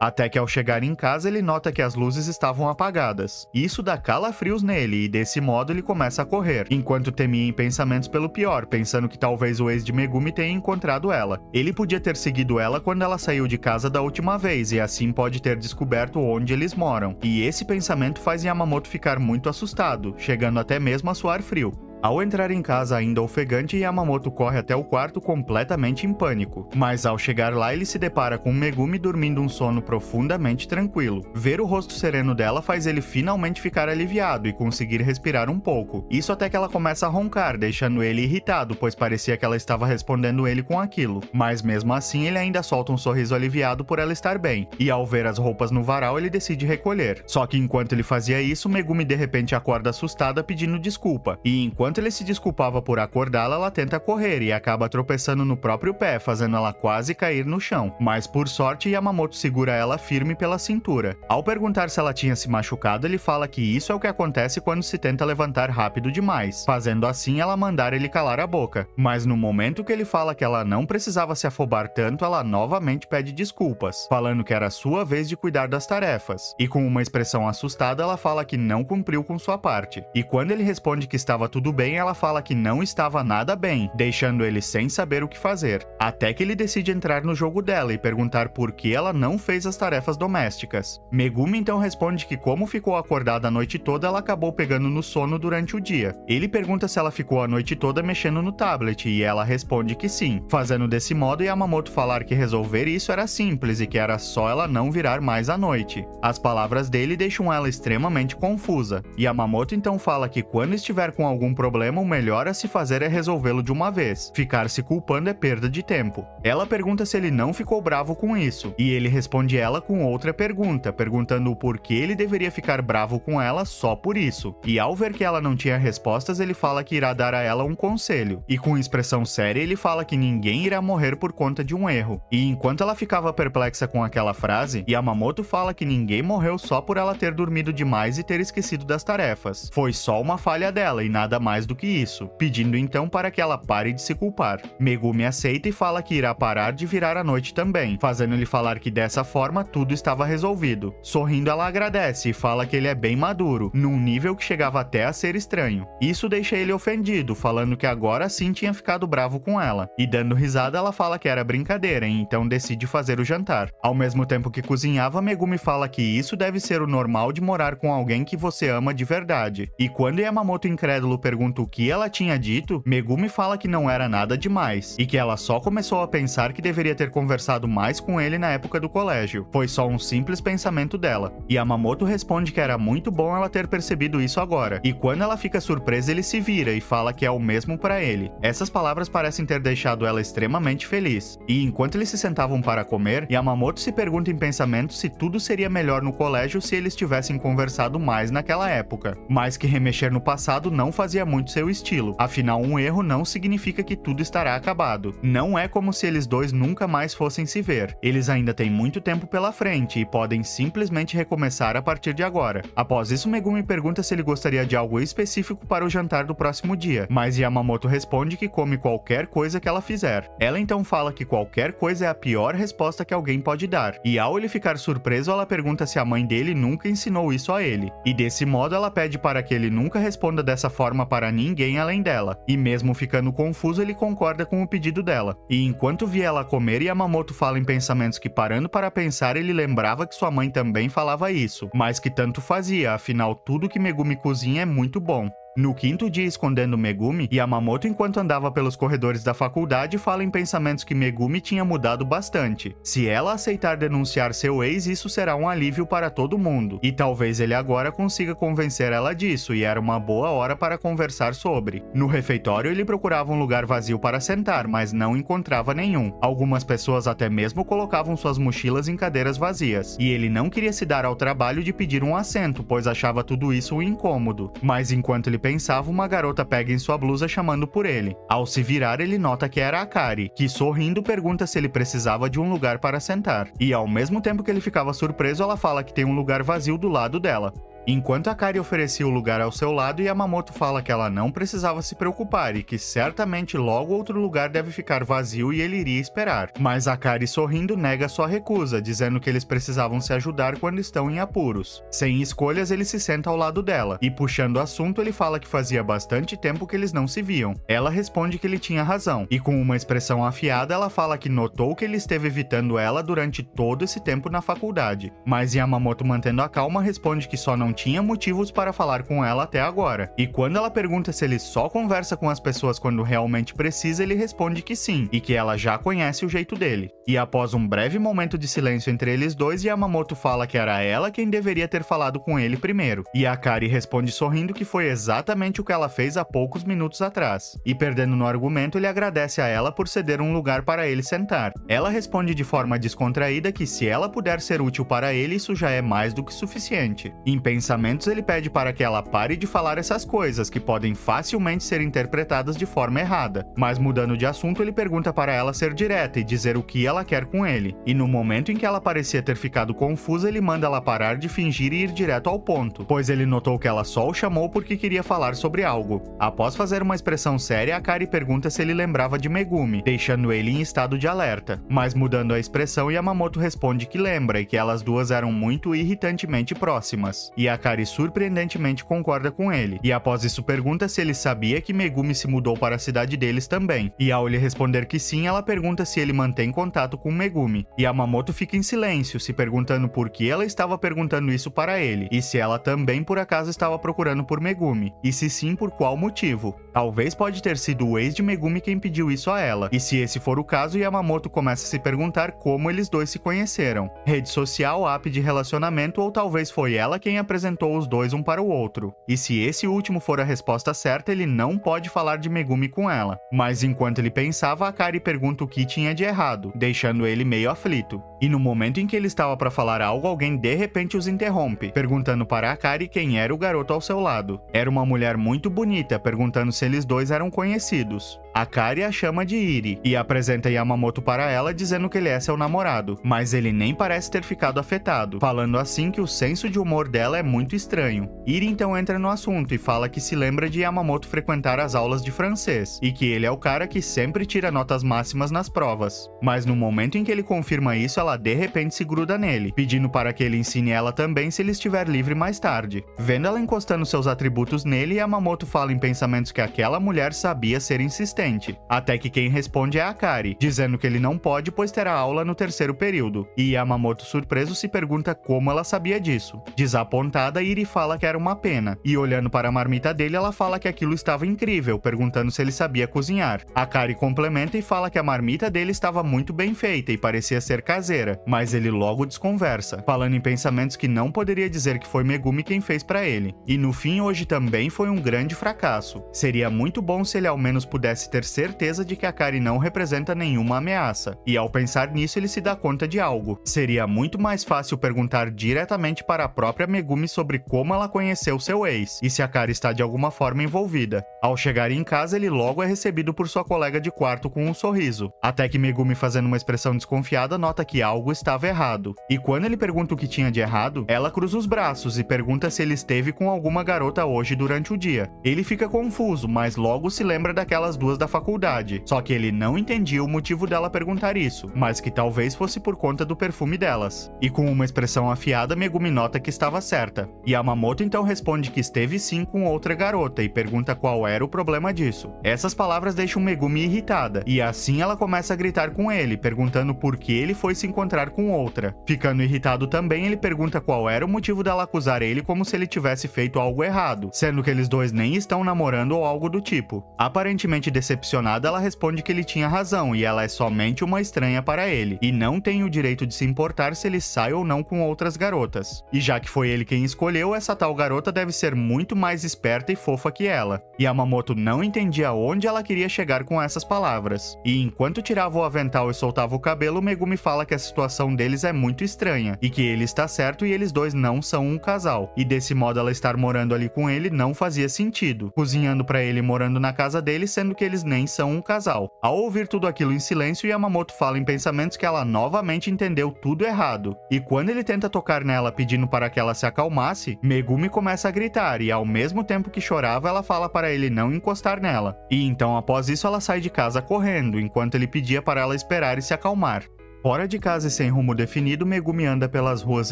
A: até que ao chegar em casa ele nota que as luzes estavam apagadas. Isso dá calafrios nele e desse modo ele começa a correr, enquanto temia em pensamentos pelo pior, pensando que talvez o ex de Megumi tenha encontrado ela. Ele podia ter seguido ela quando ela saiu de casa da última vez e assim pode ter descoberto onde eles moram. E esse pensamento faz Yamamoto ficar muito assustado, chegando até mesmo a suar frio. Ao entrar em casa ainda ofegante, Yamamoto corre até o quarto completamente em pânico. Mas ao chegar lá, ele se depara com Megumi dormindo um sono profundamente tranquilo. Ver o rosto sereno dela faz ele finalmente ficar aliviado e conseguir respirar um pouco. Isso até que ela começa a roncar, deixando ele irritado, pois parecia que ela estava respondendo ele com aquilo. Mas mesmo assim, ele ainda solta um sorriso aliviado por ela estar bem. E ao ver as roupas no varal, ele decide recolher. Só que enquanto ele fazia isso, Megumi de repente acorda assustada pedindo desculpa. E enquanto ele se desculpava por acordá-la, ela tenta correr e acaba tropeçando no próprio pé, fazendo ela quase cair no chão. Mas por sorte, Yamamoto segura ela firme pela cintura. Ao perguntar se ela tinha se machucado, ele fala que isso é o que acontece quando se tenta levantar rápido demais, fazendo assim ela mandar ele calar a boca. Mas no momento que ele fala que ela não precisava se afobar tanto, ela novamente pede desculpas, falando que era sua vez de cuidar das tarefas. E com uma expressão assustada, ela fala que não cumpriu com sua parte. E quando ele responde que estava tudo bem, ela fala que não estava nada bem, deixando ele sem saber o que fazer. Até que ele decide entrar no jogo dela e perguntar por que ela não fez as tarefas domésticas. Megumi então responde que como ficou acordada a noite toda, ela acabou pegando no sono durante o dia. Ele pergunta se ela ficou a noite toda mexendo no tablet e ela responde que sim, fazendo desse modo Yamamoto falar que resolver isso era simples e que era só ela não virar mais à noite. As palavras dele deixam ela extremamente confusa. Yamamoto então fala que quando estiver com algum problema problema, o melhor a se fazer é resolvê-lo de uma vez. Ficar se culpando é perda de tempo. Ela pergunta se ele não ficou bravo com isso, e ele responde ela com outra pergunta, perguntando o porquê ele deveria ficar bravo com ela só por isso. E ao ver que ela não tinha respostas, ele fala que irá dar a ela um conselho. E com expressão séria, ele fala que ninguém irá morrer por conta de um erro. E enquanto ela ficava perplexa com aquela frase, Yamamoto fala que ninguém morreu só por ela ter dormido demais e ter esquecido das tarefas. Foi só uma falha dela e nada mais do que isso, pedindo então para que ela pare de se culpar. Megumi aceita e fala que irá parar de virar à noite também, fazendo-lhe falar que dessa forma tudo estava resolvido. Sorrindo, ela agradece e fala que ele é bem maduro, num nível que chegava até a ser estranho. Isso deixa ele ofendido, falando que agora sim tinha ficado bravo com ela. E dando risada, ela fala que era brincadeira e então decide fazer o jantar. Ao mesmo tempo que cozinhava, Megumi fala que isso deve ser o normal de morar com alguém que você ama de verdade. E quando Yamamoto incrédulo pergunta o que ela tinha dito, Megumi fala que não era nada demais, e que ela só começou a pensar que deveria ter conversado mais com ele na época do colégio. Foi só um simples pensamento dela. E Yamamoto responde que era muito bom ela ter percebido isso agora, e quando ela fica surpresa ele se vira e fala que é o mesmo para ele. Essas palavras parecem ter deixado ela extremamente feliz. E enquanto eles se sentavam para comer, Yamamoto se pergunta em pensamento se tudo seria melhor no colégio se eles tivessem conversado mais naquela época. Mas que remexer no passado não fazia muito seu estilo, afinal um erro não significa que tudo estará acabado. Não é como se eles dois nunca mais fossem se ver. Eles ainda têm muito tempo pela frente e podem simplesmente recomeçar a partir de agora. Após isso, Megumi pergunta se ele gostaria de algo específico para o jantar do próximo dia, mas Yamamoto responde que come qualquer coisa que ela fizer. Ela então fala que qualquer coisa é a pior resposta que alguém pode dar, e ao ele ficar surpreso, ela pergunta se a mãe dele nunca ensinou isso a ele. E desse modo, ela pede para que ele nunca responda dessa forma para ninguém além dela. E mesmo ficando confuso, ele concorda com o pedido dela. E enquanto via ela comer, Yamamoto fala em pensamentos que, parando para pensar, ele lembrava que sua mãe também falava isso, mas que tanto fazia, afinal tudo que Megumi cozinha é muito bom. No quinto dia escondendo Megumi, Yamamoto, enquanto andava pelos corredores da faculdade, fala em pensamentos que Megumi tinha mudado bastante. Se ela aceitar denunciar seu ex, isso será um alívio para todo mundo, e talvez ele agora consiga convencer ela disso, e era uma boa hora para conversar sobre. No refeitório, ele procurava um lugar vazio para sentar, mas não encontrava nenhum. Algumas pessoas até mesmo colocavam suas mochilas em cadeiras vazias, e ele não queria se dar ao trabalho de pedir um assento, pois achava tudo isso um incômodo. Mas enquanto ele pensava, uma garota pega em sua blusa chamando por ele. Ao se virar, ele nota que era a Kari, que sorrindo pergunta se ele precisava de um lugar para sentar. E ao mesmo tempo que ele ficava surpreso, ela fala que tem um lugar vazio do lado dela. Enquanto a Kari oferecia o lugar ao seu lado, Yamamoto fala que ela não precisava se preocupar e que certamente logo outro lugar deve ficar vazio e ele iria esperar. Mas a Kari, sorrindo, nega sua recusa, dizendo que eles precisavam se ajudar quando estão em apuros. Sem escolhas, ele se senta ao lado dela, e puxando o assunto, ele fala que fazia bastante tempo que eles não se viam. Ela responde que ele tinha razão, e com uma expressão afiada, ela fala que notou que ele esteve evitando ela durante todo esse tempo na faculdade. Mas Yamamoto, mantendo a calma, responde que só não tinha motivos para falar com ela até agora. E quando ela pergunta se ele só conversa com as pessoas quando realmente precisa, ele responde que sim, e que ela já conhece o jeito dele. E após um breve momento de silêncio entre eles dois, Yamamoto fala que era ela quem deveria ter falado com ele primeiro. E a Kari responde sorrindo que foi exatamente o que ela fez há poucos minutos atrás. E perdendo no argumento, ele agradece a ela por ceder um lugar para ele sentar. Ela responde de forma descontraída que se ela puder ser útil para ele, isso já é mais do que suficiente. Em pensamentos, ele pede para que ela pare de falar essas coisas, que podem facilmente ser interpretadas de forma errada. Mas mudando de assunto, ele pergunta para ela ser direta e dizer o que ela quer com ele. E no momento em que ela parecia ter ficado confusa, ele manda ela parar de fingir e ir direto ao ponto, pois ele notou que ela só o chamou porque queria falar sobre algo. Após fazer uma expressão séria, a Kari pergunta se ele lembrava de Megumi, deixando ele em estado de alerta. Mas mudando a expressão, Yamamoto responde que lembra e que elas duas eram muito irritantemente próximas. E a Kari surpreendentemente concorda com ele, e após isso pergunta se ele sabia que Megumi se mudou para a cidade deles também, e ao ele responder que sim, ela pergunta se ele mantém contato com Megumi, e Yamamoto fica em silêncio, se perguntando por que ela estava perguntando isso para ele, e se ela também por acaso estava procurando por Megumi, e se sim, por qual motivo. Talvez pode ter sido o ex de Megumi quem pediu isso a ela, e se esse for o caso, Yamamoto começa a se perguntar como eles dois se conheceram. Rede social, app de relacionamento, ou talvez foi ela quem apresentou apresentou os dois um para o outro. E se esse último for a resposta certa, ele não pode falar de Megumi com ela. Mas enquanto ele pensava, Akari pergunta o que tinha de errado, deixando ele meio aflito. E no momento em que ele estava para falar algo, alguém de repente os interrompe, perguntando para Akari quem era o garoto ao seu lado. Era uma mulher muito bonita, perguntando se eles dois eram conhecidos. Akari a chama de Iri e apresenta Yamamoto para ela, dizendo que ele é seu namorado, mas ele nem parece ter ficado afetado, falando assim que o senso de humor dela é muito estranho. Iri então entra no assunto e fala que se lembra de Yamamoto frequentar as aulas de francês, e que ele é o cara que sempre tira notas máximas nas provas. Mas no momento em que ele confirma isso, ela de repente se gruda nele, pedindo para que ele ensine ela também se ele estiver livre mais tarde. Vendo ela encostando seus atributos nele, Yamamoto fala em pensamentos que aquela mulher sabia ser insistente. Até que quem responde é Akari, dizendo que ele não pode pois terá aula no terceiro período, e Yamamoto surpreso se pergunta como ela sabia disso. Desapontada, Iri fala que era uma pena, e olhando para a marmita dele ela fala que aquilo estava incrível, perguntando se ele sabia cozinhar. Akari complementa e fala que a marmita dele estava muito bem feita e parecia ser caseira, mas ele logo desconversa, falando em pensamentos que não poderia dizer que foi Megumi quem fez para ele. E no fim, hoje também foi um grande fracasso. Seria muito bom se ele ao menos pudesse ter certeza de que Akari não representa nenhuma ameaça, e ao pensar nisso ele se dá conta de algo. Seria muito mais fácil perguntar diretamente para a própria Megumi sobre como ela conheceu seu ex, e se Akari está de alguma forma envolvida. Ao chegar em casa, ele logo é recebido por sua colega de quarto com um sorriso, até que Megumi, fazendo uma expressão desconfiada, nota que algo estava errado. E quando ele pergunta o que tinha de errado, ela cruza os braços e pergunta se ele esteve com alguma garota hoje durante o dia. Ele fica confuso, mas logo se lembra daquelas duas da faculdade, só que ele não entendia o motivo dela perguntar isso, mas que talvez fosse por conta do perfume delas. E com uma expressão afiada, Megumi nota que estava certa. Yamamoto então responde que esteve sim com outra garota e pergunta qual era o problema disso. Essas palavras deixam Megumi irritada, e assim ela começa a gritar com ele, perguntando por que ele foi se encontrar com outra. Ficando irritado também, ele pergunta qual era o motivo dela acusar ele como se ele tivesse feito algo errado, sendo que eles dois nem estão namorando ou algo do tipo. Aparentemente decepcionada, ela responde que ele tinha razão e ela é somente uma estranha para ele, e não tem o direito de se importar se ele sai ou não com outras garotas. E já que foi ele quem escolheu, essa tal garota deve ser muito mais esperta e fofa que ela. Yamamoto não entendia onde ela queria chegar com essas palavras. E enquanto tirava o avental e soltava o cabelo, Megumi fala que a situação deles é muito estranha, e que ele está certo e eles dois não são um casal. E desse modo ela estar morando ali com ele não fazia sentido, cozinhando para ele morando na casa dele, sendo que eles nem são um casal. Ao ouvir tudo aquilo em silêncio, Yamamoto fala em pensamentos que ela novamente entendeu tudo errado. E quando ele tenta tocar nela pedindo para que ela se acalmasse, Megumi começa a gritar e ao mesmo tempo que chorava, ela fala para ele não encostar nela. E então após isso ela sai de casa correndo, enquanto ele pedia para ela esperar e se acalmar. Fora de casa e sem rumo definido, Megumi anda pelas ruas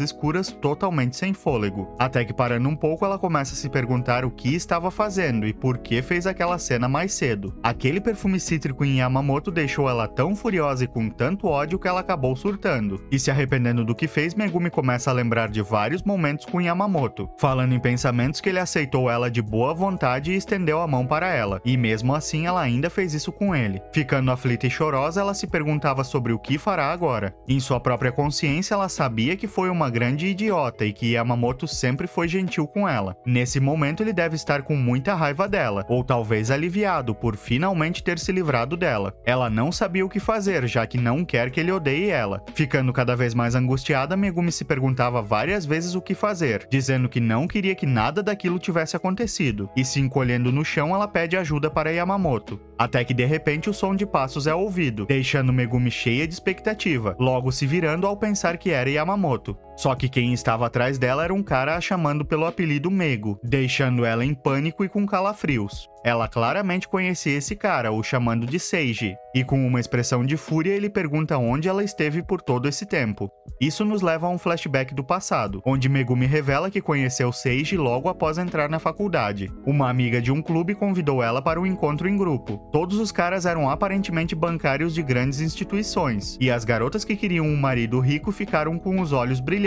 A: escuras totalmente sem fôlego, até que parando um pouco ela começa a se perguntar o que estava fazendo e por que fez aquela cena mais cedo. Aquele perfume cítrico em Yamamoto deixou ela tão furiosa e com tanto ódio que ela acabou surtando. E se arrependendo do que fez, Megumi começa a lembrar de vários momentos com Yamamoto, falando em pensamentos que ele aceitou ela de boa vontade e estendeu a mão para ela, e mesmo assim ela ainda fez isso com ele. Ficando aflita e chorosa, ela se perguntava sobre o que fará agora. Em sua própria consciência, ela sabia que foi uma grande idiota e que Yamamoto sempre foi gentil com ela. Nesse momento, ele deve estar com muita raiva dela, ou talvez aliviado por finalmente ter se livrado dela. Ela não sabia o que fazer, já que não quer que ele odeie ela. Ficando cada vez mais angustiada, Megumi se perguntava várias vezes o que fazer, dizendo que não queria que nada daquilo tivesse acontecido, e se encolhendo no chão, ela pede ajuda para Yamamoto. Até que de repente o som de passos é ouvido, deixando Megumi cheia de expectativa, logo se virando ao pensar que era Yamamoto. Só que quem estava atrás dela era um cara a chamando pelo apelido Mego, deixando ela em pânico e com calafrios. Ela claramente conhecia esse cara, o chamando de Seiji, e com uma expressão de fúria ele pergunta onde ela esteve por todo esse tempo. Isso nos leva a um flashback do passado, onde Megumi revela que conheceu Seiji logo após entrar na faculdade. Uma amiga de um clube convidou ela para um encontro em grupo. Todos os caras eram aparentemente bancários de grandes instituições, e as garotas que queriam um marido rico ficaram com os olhos brilhando.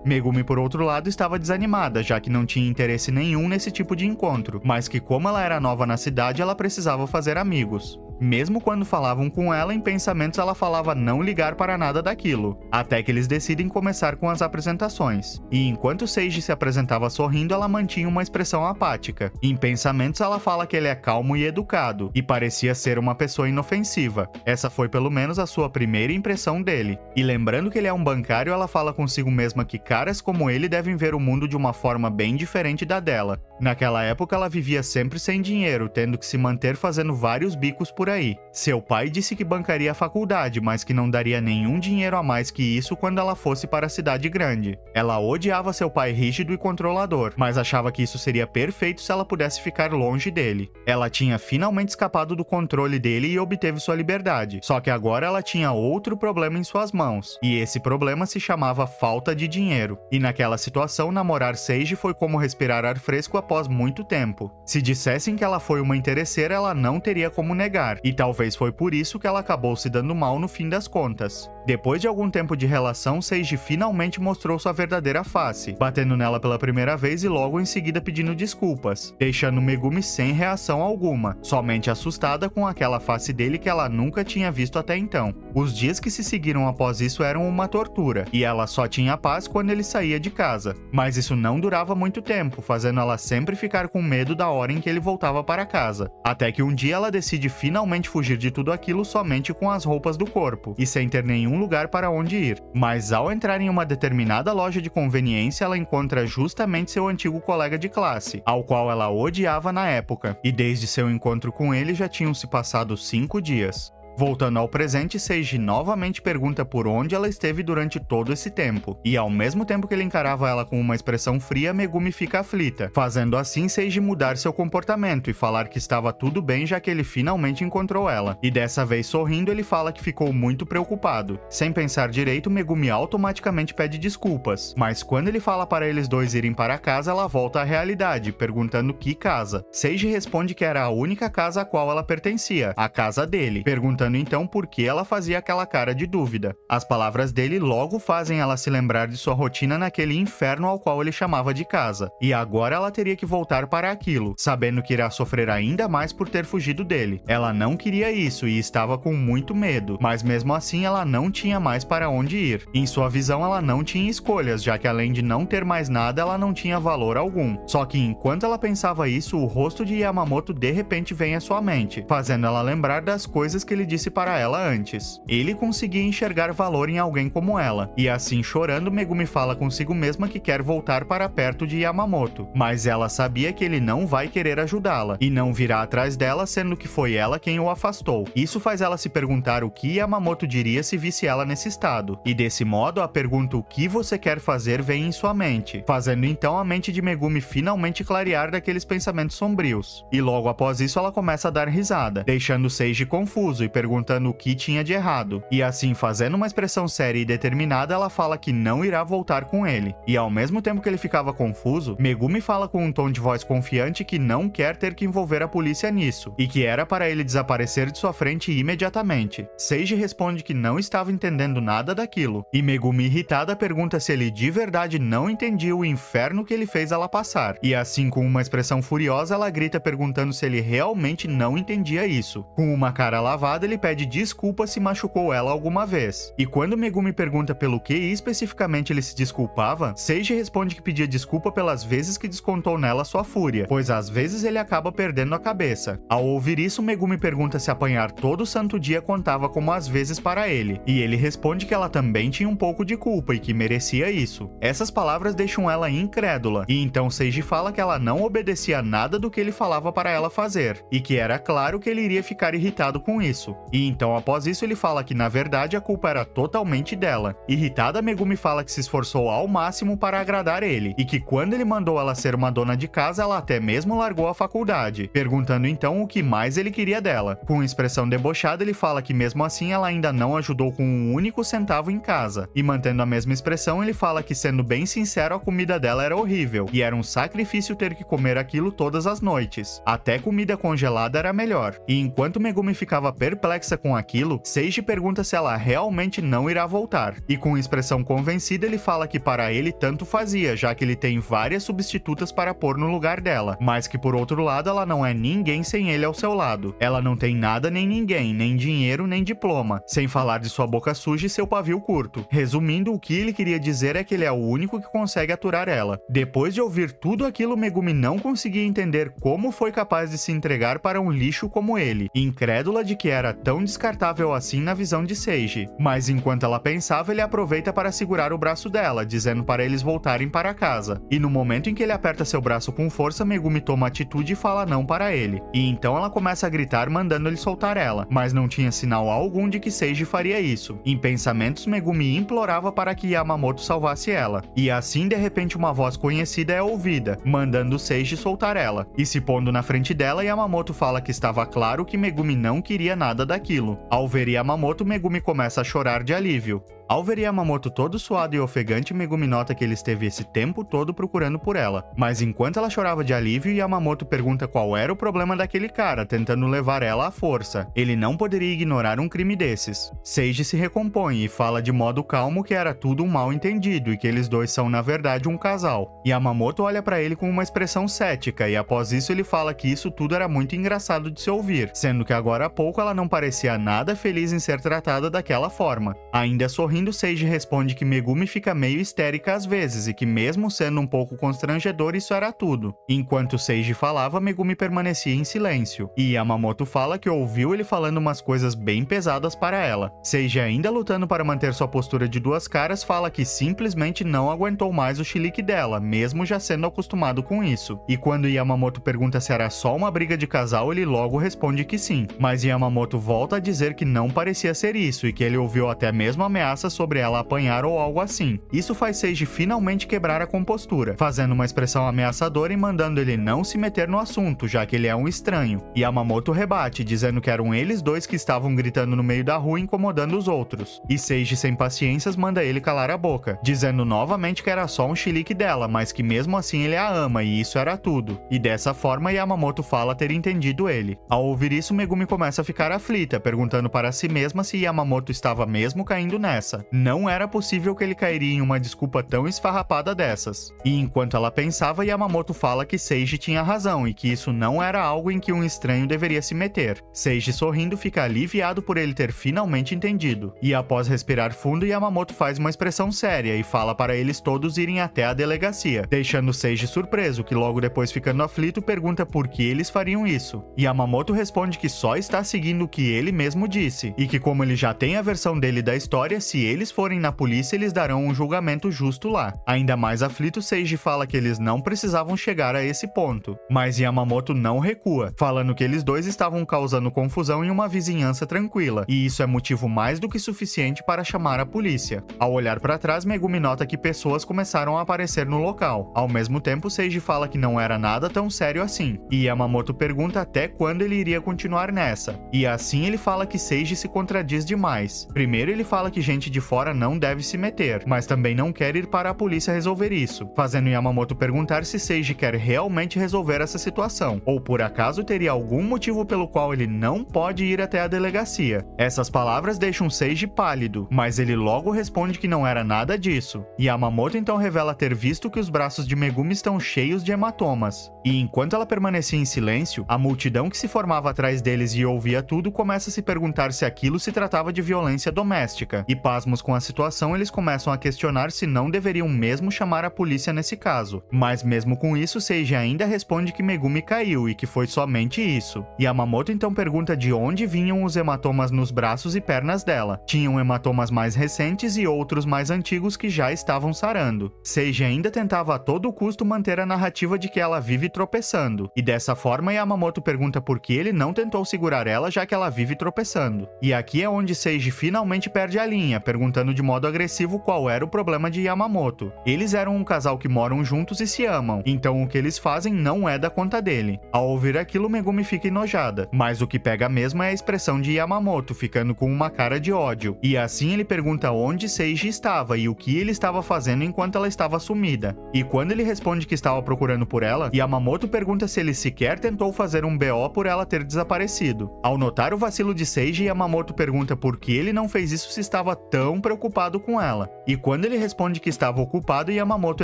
A: Megumi, por outro lado, estava desanimada, já que não tinha interesse nenhum nesse tipo de encontro, mas que como ela era nova na cidade, ela precisava fazer amigos. Mesmo quando falavam com ela, em pensamentos ela falava não ligar para nada daquilo, até que eles decidem começar com as apresentações. E enquanto Seiji se apresentava sorrindo, ela mantinha uma expressão apática. Em pensamentos ela fala que ele é calmo e educado, e parecia ser uma pessoa inofensiva. Essa foi pelo menos a sua primeira impressão dele. E lembrando que ele é um bancário, ela fala consigo mesma que caras como ele devem ver o mundo de uma forma bem diferente da dela. Naquela época ela vivia sempre sem dinheiro, tendo que se manter fazendo vários bicos por aí. Seu pai disse que bancaria a faculdade, mas que não daria nenhum dinheiro a mais que isso quando ela fosse para a cidade grande. Ela odiava seu pai rígido e controlador, mas achava que isso seria perfeito se ela pudesse ficar longe dele. Ela tinha finalmente escapado do controle dele e obteve sua liberdade, só que agora ela tinha outro problema em suas mãos, e esse problema se chamava falta de dinheiro. E naquela situação, namorar Seiji foi como respirar ar fresco após muito tempo. Se dissessem que ela foi uma interesseira, ela não teria como negar, e talvez foi por isso que ela acabou se dando mal no fim das contas. Depois de algum tempo de relação, Seiji finalmente mostrou sua verdadeira face, batendo nela pela primeira vez e logo em seguida pedindo desculpas, deixando Megumi sem reação alguma, somente assustada com aquela face dele que ela nunca tinha visto até então. Os dias que se seguiram após isso eram uma tortura, e ela só tinha paz quando ele saía de casa. Mas isso não durava muito tempo, fazendo ela sempre ficar com medo da hora em que ele voltava para casa. Até que um dia ela decide finalmente fugir de tudo aquilo somente com as roupas do corpo, e sem ter nenhum lugar para onde ir. Mas ao entrar em uma determinada loja de conveniência, ela encontra justamente seu antigo colega de classe, ao qual ela odiava na época, e desde seu encontro com ele já tinham se passado 5 dias. Voltando ao presente, Seiji novamente pergunta por onde ela esteve durante todo esse tempo, e ao mesmo tempo que ele encarava ela com uma expressão fria, Megumi fica aflita, fazendo assim Seiji mudar seu comportamento e falar que estava tudo bem já que ele finalmente encontrou ela, e dessa vez sorrindo ele fala que ficou muito preocupado. Sem pensar direito, Megumi automaticamente pede desculpas, mas quando ele fala para eles dois irem para casa, ela volta à realidade, perguntando que casa. Seiji responde que era a única casa a qual ela pertencia, a casa dele, perguntando então por que ela fazia aquela cara de dúvida. As palavras dele logo fazem ela se lembrar de sua rotina naquele inferno ao qual ele chamava de casa, e agora ela teria que voltar para aquilo, sabendo que irá sofrer ainda mais por ter fugido dele. Ela não queria isso e estava com muito medo, mas mesmo assim ela não tinha mais para onde ir. Em sua visão ela não tinha escolhas, já que além de não ter mais nada, ela não tinha valor algum. Só que enquanto ela pensava isso, o rosto de Yamamoto de repente vem à sua mente, fazendo ela lembrar das coisas que ele disse para ela antes. Ele conseguia enxergar valor em alguém como ela, e assim chorando, Megumi fala consigo mesma que quer voltar para perto de Yamamoto, mas ela sabia que ele não vai querer ajudá-la, e não virá atrás dela, sendo que foi ela quem o afastou. Isso faz ela se perguntar o que Yamamoto diria se visse ela nesse estado, e desse modo a pergunta "o que você quer fazer" vem em sua mente, fazendo então a mente de Megumi finalmente clarear daqueles pensamentos sombrios. E logo após isso ela começa a dar risada, deixando Seiji confuso e perguntando o que tinha de errado, e assim fazendo uma expressão séria e determinada, ela fala que não irá voltar com ele. E ao mesmo tempo que ele ficava confuso, Megumi fala com um tom de voz confiante que não quer ter que envolver a polícia nisso, e que era para ele desaparecer de sua frente imediatamente. Seiji responde que não estava entendendo nada daquilo, e Megumi irritada pergunta se ele de verdade não entendia o inferno que ele fez ela passar, e assim com uma expressão furiosa ela grita perguntando se ele realmente não entendia isso. Com uma cara lavada ele pede desculpa se machucou ela alguma vez. E quando Megumi pergunta pelo que especificamente ele se desculpava, Seiji responde que pedia desculpa pelas vezes que descontou nela sua fúria, pois às vezes ele acaba perdendo a cabeça. Ao ouvir isso, Megumi pergunta se apanhar todo santo dia contava como às vezes para ele, e ele responde que ela também tinha um pouco de culpa e que merecia isso. Essas palavras deixam ela incrédula, e então Seiji fala que ela não obedecia nada do que ele falava para ela fazer, e que era claro que ele iria ficar irritado com isso. E então após isso ele fala que na verdade a culpa era totalmente dela. Irritada, Megumi fala que se esforçou ao máximo para agradar ele, e que quando ele mandou ela ser uma dona de casa, ela até mesmo largou a faculdade, perguntando então o que mais ele queria dela. Com expressão debochada, ele fala que mesmo assim ela ainda não ajudou com um único centavo em casa, e mantendo a mesma expressão, ele fala que sendo bem sincero, a comida dela era horrível, e era um sacrifício ter que comer aquilo todas as noites. Até comida congelada era melhor. E enquanto Megumi ficava perplexa perplexa com aquilo, Seiji pergunta se ela realmente não irá voltar. E com expressão convencida ele fala que para ele tanto fazia, já que ele tem várias substitutas para pôr no lugar dela, mas que por outro lado ela não é ninguém sem ele ao seu lado. Ela não tem nada nem ninguém, nem dinheiro nem diploma, sem falar de sua boca suja e seu pavio curto. Resumindo, o que ele queria dizer é que ele é o único que consegue aturar ela. Depois de ouvir tudo aquilo, Megumi não conseguia entender como foi capaz de se entregar para um lixo como ele, incrédula de que era tão descartável assim na visão de Seiji. Mas enquanto ela pensava, ele aproveita para segurar o braço dela, dizendo para eles voltarem para casa. E no momento em que ele aperta seu braço com força, Megumi toma atitude e fala não para ele. E então ela começa a gritar mandando ele soltar ela, mas não tinha sinal algum de que Seiji faria isso. Em pensamentos, Megumi implorava para que Yamamoto salvasse ela. E assim, de repente, uma voz conhecida é ouvida, mandando Seiji soltar ela. E se pondo na frente dela, Yamamoto fala que estava claro que Megumi não queria nada daquilo. Ao ver Yamamoto, Megumi começa a chorar de alívio. Ao ver Yamamoto todo suado e ofegante, Megumi nota que ele esteve esse tempo todo procurando por ela. Mas enquanto ela chorava de alívio, Yamamoto pergunta qual era o problema daquele cara, tentando levar ela à força. Ele não poderia ignorar um crime desses. Seiji se recompõe e fala de modo calmo que era tudo um mal-entendido e que eles dois são na verdade um casal. Yamamoto olha pra ele com uma expressão cética e após isso ele fala que isso tudo era muito engraçado de se ouvir, sendo que agora há pouco ela não parecia nada feliz em ser tratada daquela forma. Ainda sorrindo, Seiji responde que Megumi fica meio histérica às vezes e que mesmo sendo um pouco constrangedor isso era tudo. Enquanto Seiji falava, Megumi permanecia em silêncio, e Yamamoto fala que ouviu ele falando umas coisas bem pesadas para ela. Seiji, ainda lutando para manter sua postura de duas caras, fala que simplesmente não aguentou mais o chilique dela, mesmo já sendo acostumado com isso. E quando Yamamoto pergunta se era só uma briga de casal, ele logo responde que sim, mas Yamamoto volta a dizer que não parecia ser isso e que ele ouviu até mesmo ameaças sobre ela apanhar ou algo assim. Isso faz Seiji finalmente quebrar a compostura, fazendo uma expressão ameaçadora e mandando ele não se meter no assunto, já que ele é um estranho. Yamamoto rebate, dizendo que eram eles dois que estavam gritando no meio da rua incomodando os outros. E Seiji, sem paciências, manda ele calar a boca, dizendo novamente que era só um chilique dela, mas que mesmo assim ele a ama e isso era tudo. E dessa forma Yamamoto fala ter entendido ele. Ao ouvir isso, Megumi começa a ficar aflita, perguntando para si mesma se Yamamoto estava mesmo caindo nessa. Não era possível que ele cairia em uma desculpa tão esfarrapada dessas. E enquanto ela pensava, Yamamoto fala que Seiji tinha razão e que isso não era algo em que um estranho deveria se meter. Seiji, sorrindo, fica aliviado por ele ter finalmente entendido. E após respirar fundo, Yamamoto faz uma expressão séria e fala para eles todos irem até a delegacia, deixando Seiji surpreso, que logo depois, ficando aflito, pergunta por que eles fariam isso. Yamamoto responde que só está seguindo o que ele mesmo disse, e que como ele já tem a versão dele da história, se eles forem na polícia, eles darão um julgamento justo lá. Ainda mais aflito, Seiji fala que eles não precisavam chegar a esse ponto. Mas Yamamoto não recua, falando que eles dois estavam causando confusão em uma vizinhança tranquila, e isso é motivo mais do que suficiente para chamar a polícia. Ao olhar para trás, Megumi nota que pessoas começaram a aparecer no local. Ao mesmo tempo, Seiji fala que não era nada tão sério assim, e Yamamoto pergunta até quando ele iria continuar nessa. E assim ele fala que Seiji se contradiz demais. Primeiro ele fala que gente de fora não deve se meter, mas também não quer ir para a polícia resolver isso, fazendo Yamamoto perguntar se Seiji quer realmente resolver essa situação, ou por acaso teria algum motivo pelo qual ele não pode ir até a delegacia. Essas palavras deixam Seiji pálido, mas ele logo responde que não era nada disso. Yamamoto então revela ter visto que os braços de Megumi estão cheios de hematomas. E enquanto ela permanecia em silêncio, a multidão que se formava atrás deles e ouvia tudo começa a se perguntar se aquilo se tratava de violência doméstica, e pasmos com a situação, eles começam a questionar se não deveriam mesmo chamar a polícia nesse caso. Mas mesmo com isso, Seiji ainda responde que Megumi caiu e que foi somente isso. Yamamoto então pergunta de onde vinham os hematomas nos braços e pernas dela. Tinham hematomas mais recentes e outros mais antigos que já estavam sarando. Seiji ainda tentava a todo custo manter a narrativa de que ela vive tropeçando, e dessa forma Yamamoto pergunta por que ele não tentou segurar ela já que ela vive tropeçando. E aqui é onde Seiji finalmente perde a linha, perguntando de modo agressivo qual era o problema de Yamamoto. Eles eram um casal que moram juntos e se amam, então o que eles fazem não é da conta dele. Ao ouvir aquilo, Megumi fica enojada, mas o que pega mesmo é a expressão de Yamamoto, ficando com uma cara de ódio. E assim ele pergunta onde Seiji estava e o que ele estava fazendo enquanto ela estava sumida. E quando ele responde que estava procurando por ela, Yamamoto pergunta se ele sequer tentou fazer um BO por ela ter desaparecido. Ao notar o vacilo de Seiji, Yamamoto pergunta por que ele não fez isso se estava tão preocupado com ela. E quando ele responde que estava ocupado, Yamamoto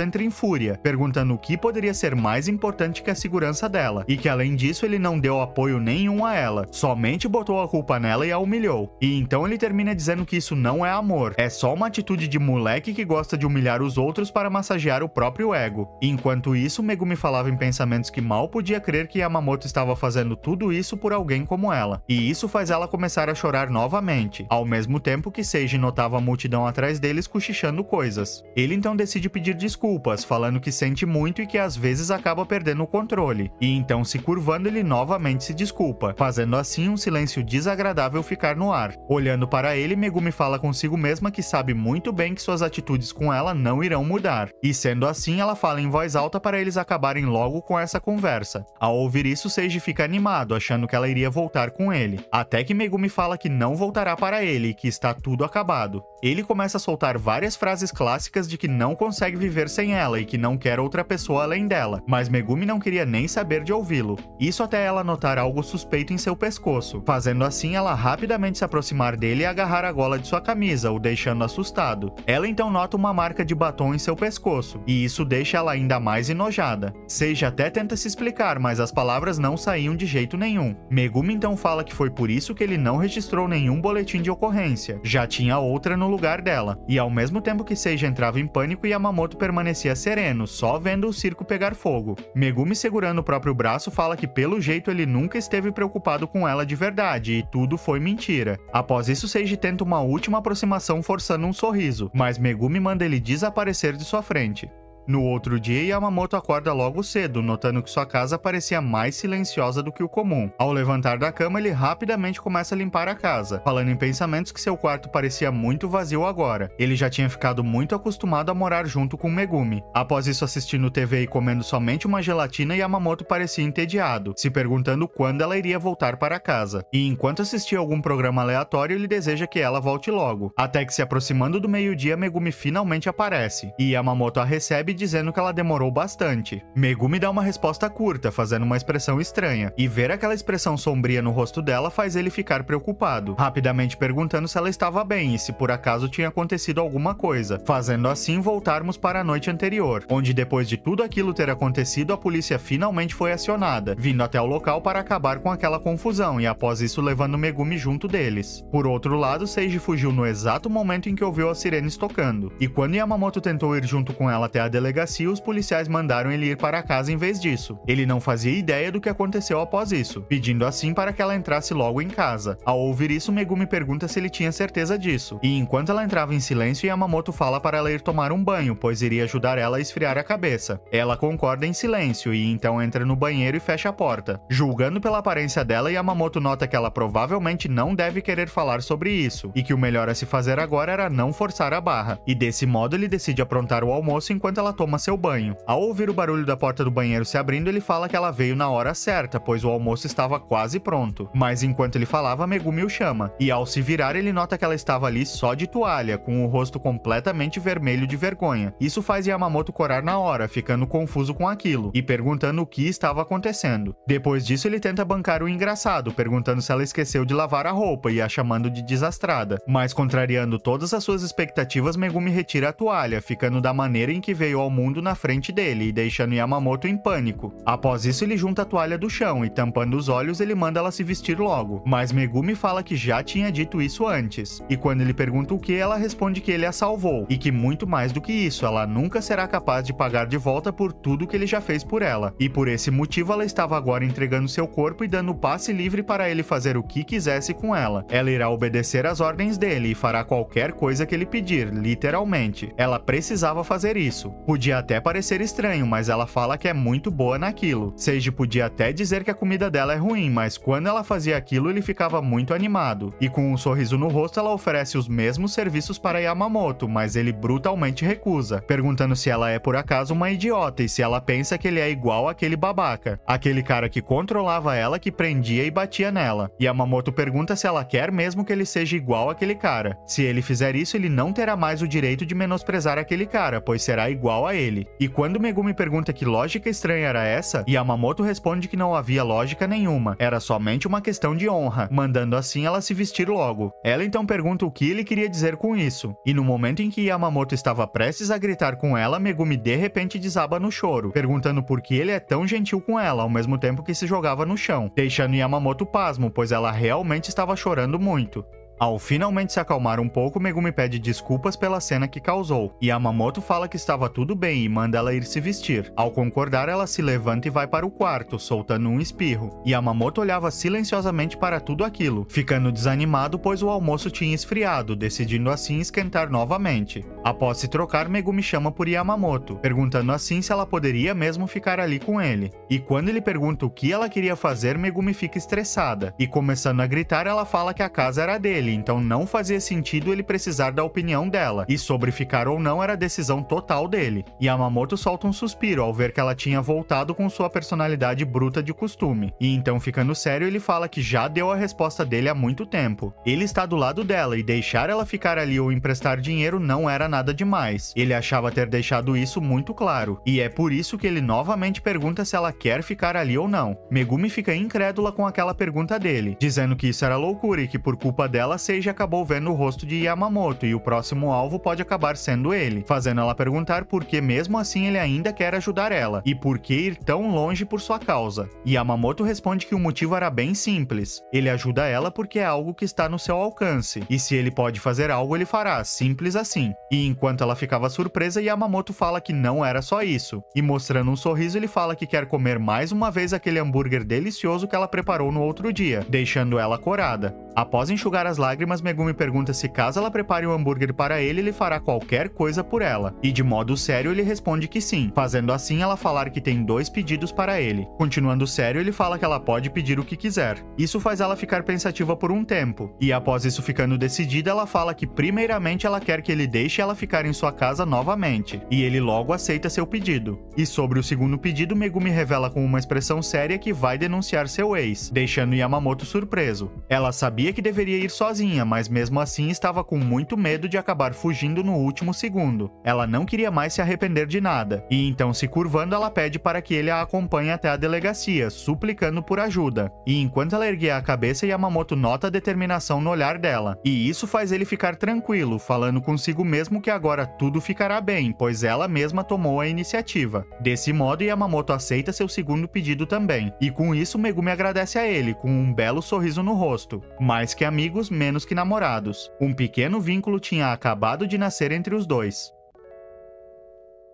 A: entra em fúria, perguntando o que poderia ser mais importante que a segurança dela, e que além disso ele não deu apoio nenhum a ela, somente botou a culpa nela e a humilhou. E então ele termina dizendo que isso não é amor, é só uma atitude de moleque que gosta de humilhar os outros para massagear o próprio ego. Enquanto isso, Megumi falava em pensamentos que mal podia crer que Yamamoto estava fazendo tudo isso por alguém como ela, e isso faz ela começar a chorar novamente, ao mesmo tempo que Seiji notava a multidão atrás deles cochichando coisas. Ele então decide pedir desculpas, falando que sente muito e que às vezes acaba perdendo o controle, e então se curvando ele novamente se desculpa, fazendo assim um silêncio desagradável ficar no ar. Olhando para ele, Megumi fala consigo mesma que sabe muito bem que suas atitudes com ela não irão mudar, e sendo assim ela fala em voz alta para eles acabarem logo com essa conversa. Ao ouvir isso, Seiji fica animado, achando que ela iria voltar com ele, até que Megumi fala que não voltará para ele e que está tudo acabado. Ele começa a soltar várias frases clássicas de que não consegue viver sem ela e que não quer outra pessoa além dela, mas Megumi não queria nem saber de ouvi-lo. Isso até ela notar algo suspeito em seu pescoço, fazendo assim ela rapidamente se aproximar dele e agarrar a gola de sua camisa, o deixando assustado. Ela então nota uma marca de batom em seu pescoço, e isso deixa ela ainda mais enojada. Seiji até tenta se explicar, mas as palavras não saíam de jeito nenhum. Megumi então fala que foi por isso que ele não registrou nenhum boletim de ocorrência, já tinha outra no lugar dela. E ao mesmo tempo que Seiji entrava em pânico, Yamamoto permanecia sereno, só vendo o circo pegar fogo. Megumi, segurando o próprio braço, fala que pelo jeito ele nunca esteve preocupado com ela de verdade e tudo foi mentira. Após isso, Seiji tenta uma última aproximação forçando um sorriso, mas Megumi manda ele desaparecer de sua frente. No outro dia, Yamamoto acorda logo cedo, notando que sua casa parecia mais silenciosa do que o comum. Ao levantar da cama, ele rapidamente começa a limpar a casa, falando em pensamentos que seu quarto parecia muito vazio agora. Ele já tinha ficado muito acostumado a morar junto com Megumi. Após isso, assistindo TV e comendo somente uma gelatina, Yamamoto parecia entediado, se perguntando quando ela iria voltar para casa. E enquanto assistia algum programa aleatório, ele deseja que ela volte logo. Até que, se aproximando do meio-dia, Megumi finalmente aparece, e Yamamoto a recebe dizendo que ela demorou bastante. Megumi dá uma resposta curta, fazendo uma expressão estranha, e ver aquela expressão sombria no rosto dela faz ele ficar preocupado, rapidamente perguntando se ela estava bem e se por acaso tinha acontecido alguma coisa, fazendo assim voltarmos para a noite anterior, onde depois de tudo aquilo ter acontecido, a polícia finalmente foi acionada, vindo até o local para acabar com aquela confusão e após isso levando Megumi junto deles. Por outro lado, Seiji fugiu no exato momento em que ouviu as sirenes tocando, e quando Yamamoto tentou ir junto com ela até a delegacia, os policiais mandaram ele ir para casa em vez disso. Ele não fazia ideia do que aconteceu após isso, pedindo assim para que ela entrasse logo em casa. Ao ouvir isso, Megumi pergunta se ele tinha certeza disso, e enquanto ela entrava em silêncio, Yamamoto fala para ela ir tomar um banho, pois iria ajudar ela a esfriar a cabeça. Ela concorda em silêncio e então entra no banheiro e fecha a porta. Julgando pela aparência dela, Yamamoto nota que ela provavelmente não deve querer falar sobre isso, e que o melhor a se fazer agora era não forçar a barra, e desse modo ele decide aprontar o almoço enquanto ela toma seu banho. Ao ouvir o barulho da porta do banheiro se abrindo, ele fala que ela veio na hora certa, pois o almoço estava quase pronto. Mas enquanto ele falava, Megumi o chama, e ao se virar ele nota que ela estava ali só de toalha, com o rosto completamente vermelho de vergonha. Isso faz Yamamoto corar na hora, ficando confuso com aquilo, e perguntando o que estava acontecendo. Depois disso ele tenta bancar o engraçado, perguntando se ela esqueceu de lavar a roupa e a chamando de desastrada. Mas contrariando todas as suas expectativas, Megumi retira a toalha, ficando da maneira em que veio ao mundo na frente dele e deixando Yamamoto em pânico. Após isso, ele junta a toalha do chão e, tampando os olhos, ele manda ela se vestir logo. Mas Megumi fala que já tinha dito isso antes. E quando ele pergunta o que, ela responde que ele a salvou e que muito mais do que isso, ela nunca será capaz de pagar de volta por tudo que ele já fez por ela. E por esse motivo, ela estava agora entregando seu corpo e dando passe livre para ele fazer o que quisesse com ela. Ela irá obedecer às ordens dele e fará qualquer coisa que ele pedir, literalmente. Ela precisava fazer isso. Podia até parecer estranho, mas ela fala que é muito boa naquilo. Seiji podia até dizer que a comida dela é ruim, mas quando ela fazia aquilo ele ficava muito animado. E com um sorriso no rosto ela oferece os mesmos serviços para Yamamoto, mas ele brutalmente recusa, perguntando se ela é por acaso uma idiota e se ela pensa que ele é igual àquele babaca, aquele cara que controlava ela, que prendia e batia nela. Yamamoto pergunta se ela quer mesmo que ele seja igual àquele cara. Se ele fizer isso, ele não terá mais o direito de menosprezar aquele cara, pois será igual a ele. E quando Megumi pergunta que lógica estranha era essa, Yamamoto responde que não havia lógica nenhuma, era somente uma questão de honra, mandando assim ela se vestir logo. Ela então pergunta o que ele queria dizer com isso, e no momento em que Yamamoto estava prestes a gritar com ela, Megumi de repente desaba no choro, perguntando por que ele é tão gentil com ela, ao mesmo tempo que se jogava no chão, deixando Yamamoto pasmo, pois ela realmente estava chorando muito. Ao finalmente se acalmar um pouco, Megumi pede desculpas pela cena que causou, e Yamamoto fala que estava tudo bem e manda ela ir se vestir. Ao concordar, ela se levanta e vai para o quarto, soltando um espirro. Yamamoto olhava silenciosamente para tudo aquilo, ficando desanimado pois o almoço tinha esfriado, decidindo assim esquentar novamente. Após se trocar, Megumi chama por Yamamoto, perguntando assim se ela poderia mesmo ficar ali com ele. E quando ele pergunta o que ela queria fazer, Megumi fica estressada, e começando a gritar, ela fala que a casa era dele, então não fazia sentido ele precisar da opinião dela, e sobre ficar ou não era decisão total dele. Yamamoto solta um suspiro ao ver que ela tinha voltado com sua personalidade bruta de costume, e então ficando sério ele fala que já deu a resposta dele há muito tempo. Ele está do lado dela e deixar ela ficar ali ou emprestar dinheiro não era nada demais. Ele achava ter deixado isso muito claro, e é por isso que ele novamente pergunta se ela quer ficar ali ou não. Megumi fica incrédula com aquela pergunta dele, dizendo que isso era loucura e que por culpa dela Seiji acabou vendo o rosto de Yamamoto e o próximo alvo pode acabar sendo ele, fazendo ela perguntar por que mesmo assim ele ainda quer ajudar ela, e por que ir tão longe por sua causa. Yamamoto responde que o motivo era bem simples, ele ajuda ela porque é algo que está no seu alcance, e se ele pode fazer algo ele fará, simples assim. E enquanto ela ficava surpresa, Yamamoto fala que não era só isso, e mostrando um sorriso ele fala que quer comer mais uma vez aquele hambúrguer delicioso que ela preparou no outro dia, deixando ela corada. Após enxugar as lágrimas, Megumi pergunta se caso ela prepare o hambúrguer para ele fará qualquer coisa por ela. E de modo sério ele responde que sim, fazendo assim ela falar que tem 2 pedidos para ele. Continuando sério, ele fala que ela pode pedir o que quiser. Isso faz ela ficar pensativa por um tempo, e após isso ficando decidida, ela fala que primeiramente ela quer que ele deixe ela ficar em sua casa novamente, e ele logo aceita seu pedido. E sobre o segundo pedido, Megumi revela com uma expressão séria que vai denunciar seu ex, deixando Yamamoto surpreso. Ela sabia que deveria ir sozinha, mas mesmo assim estava com muito medo de acabar fugindo no último segundo. Ela não queria mais se arrepender de nada, e então se curvando ela pede para que ele a acompanhe até a delegacia, suplicando por ajuda. E enquanto ela erguia a cabeça, Yamamoto nota a determinação no olhar dela, e isso faz ele ficar tranquilo, falando consigo mesmo que agora tudo ficará bem, pois ela mesma tomou a iniciativa. Desse modo, Yamamoto aceita seu segundo pedido também, e com isso Megumi agradece a ele, com um belo sorriso no rosto. Mais que amigos, menos que namorados. Um pequeno vínculo tinha acabado de nascer entre os dois.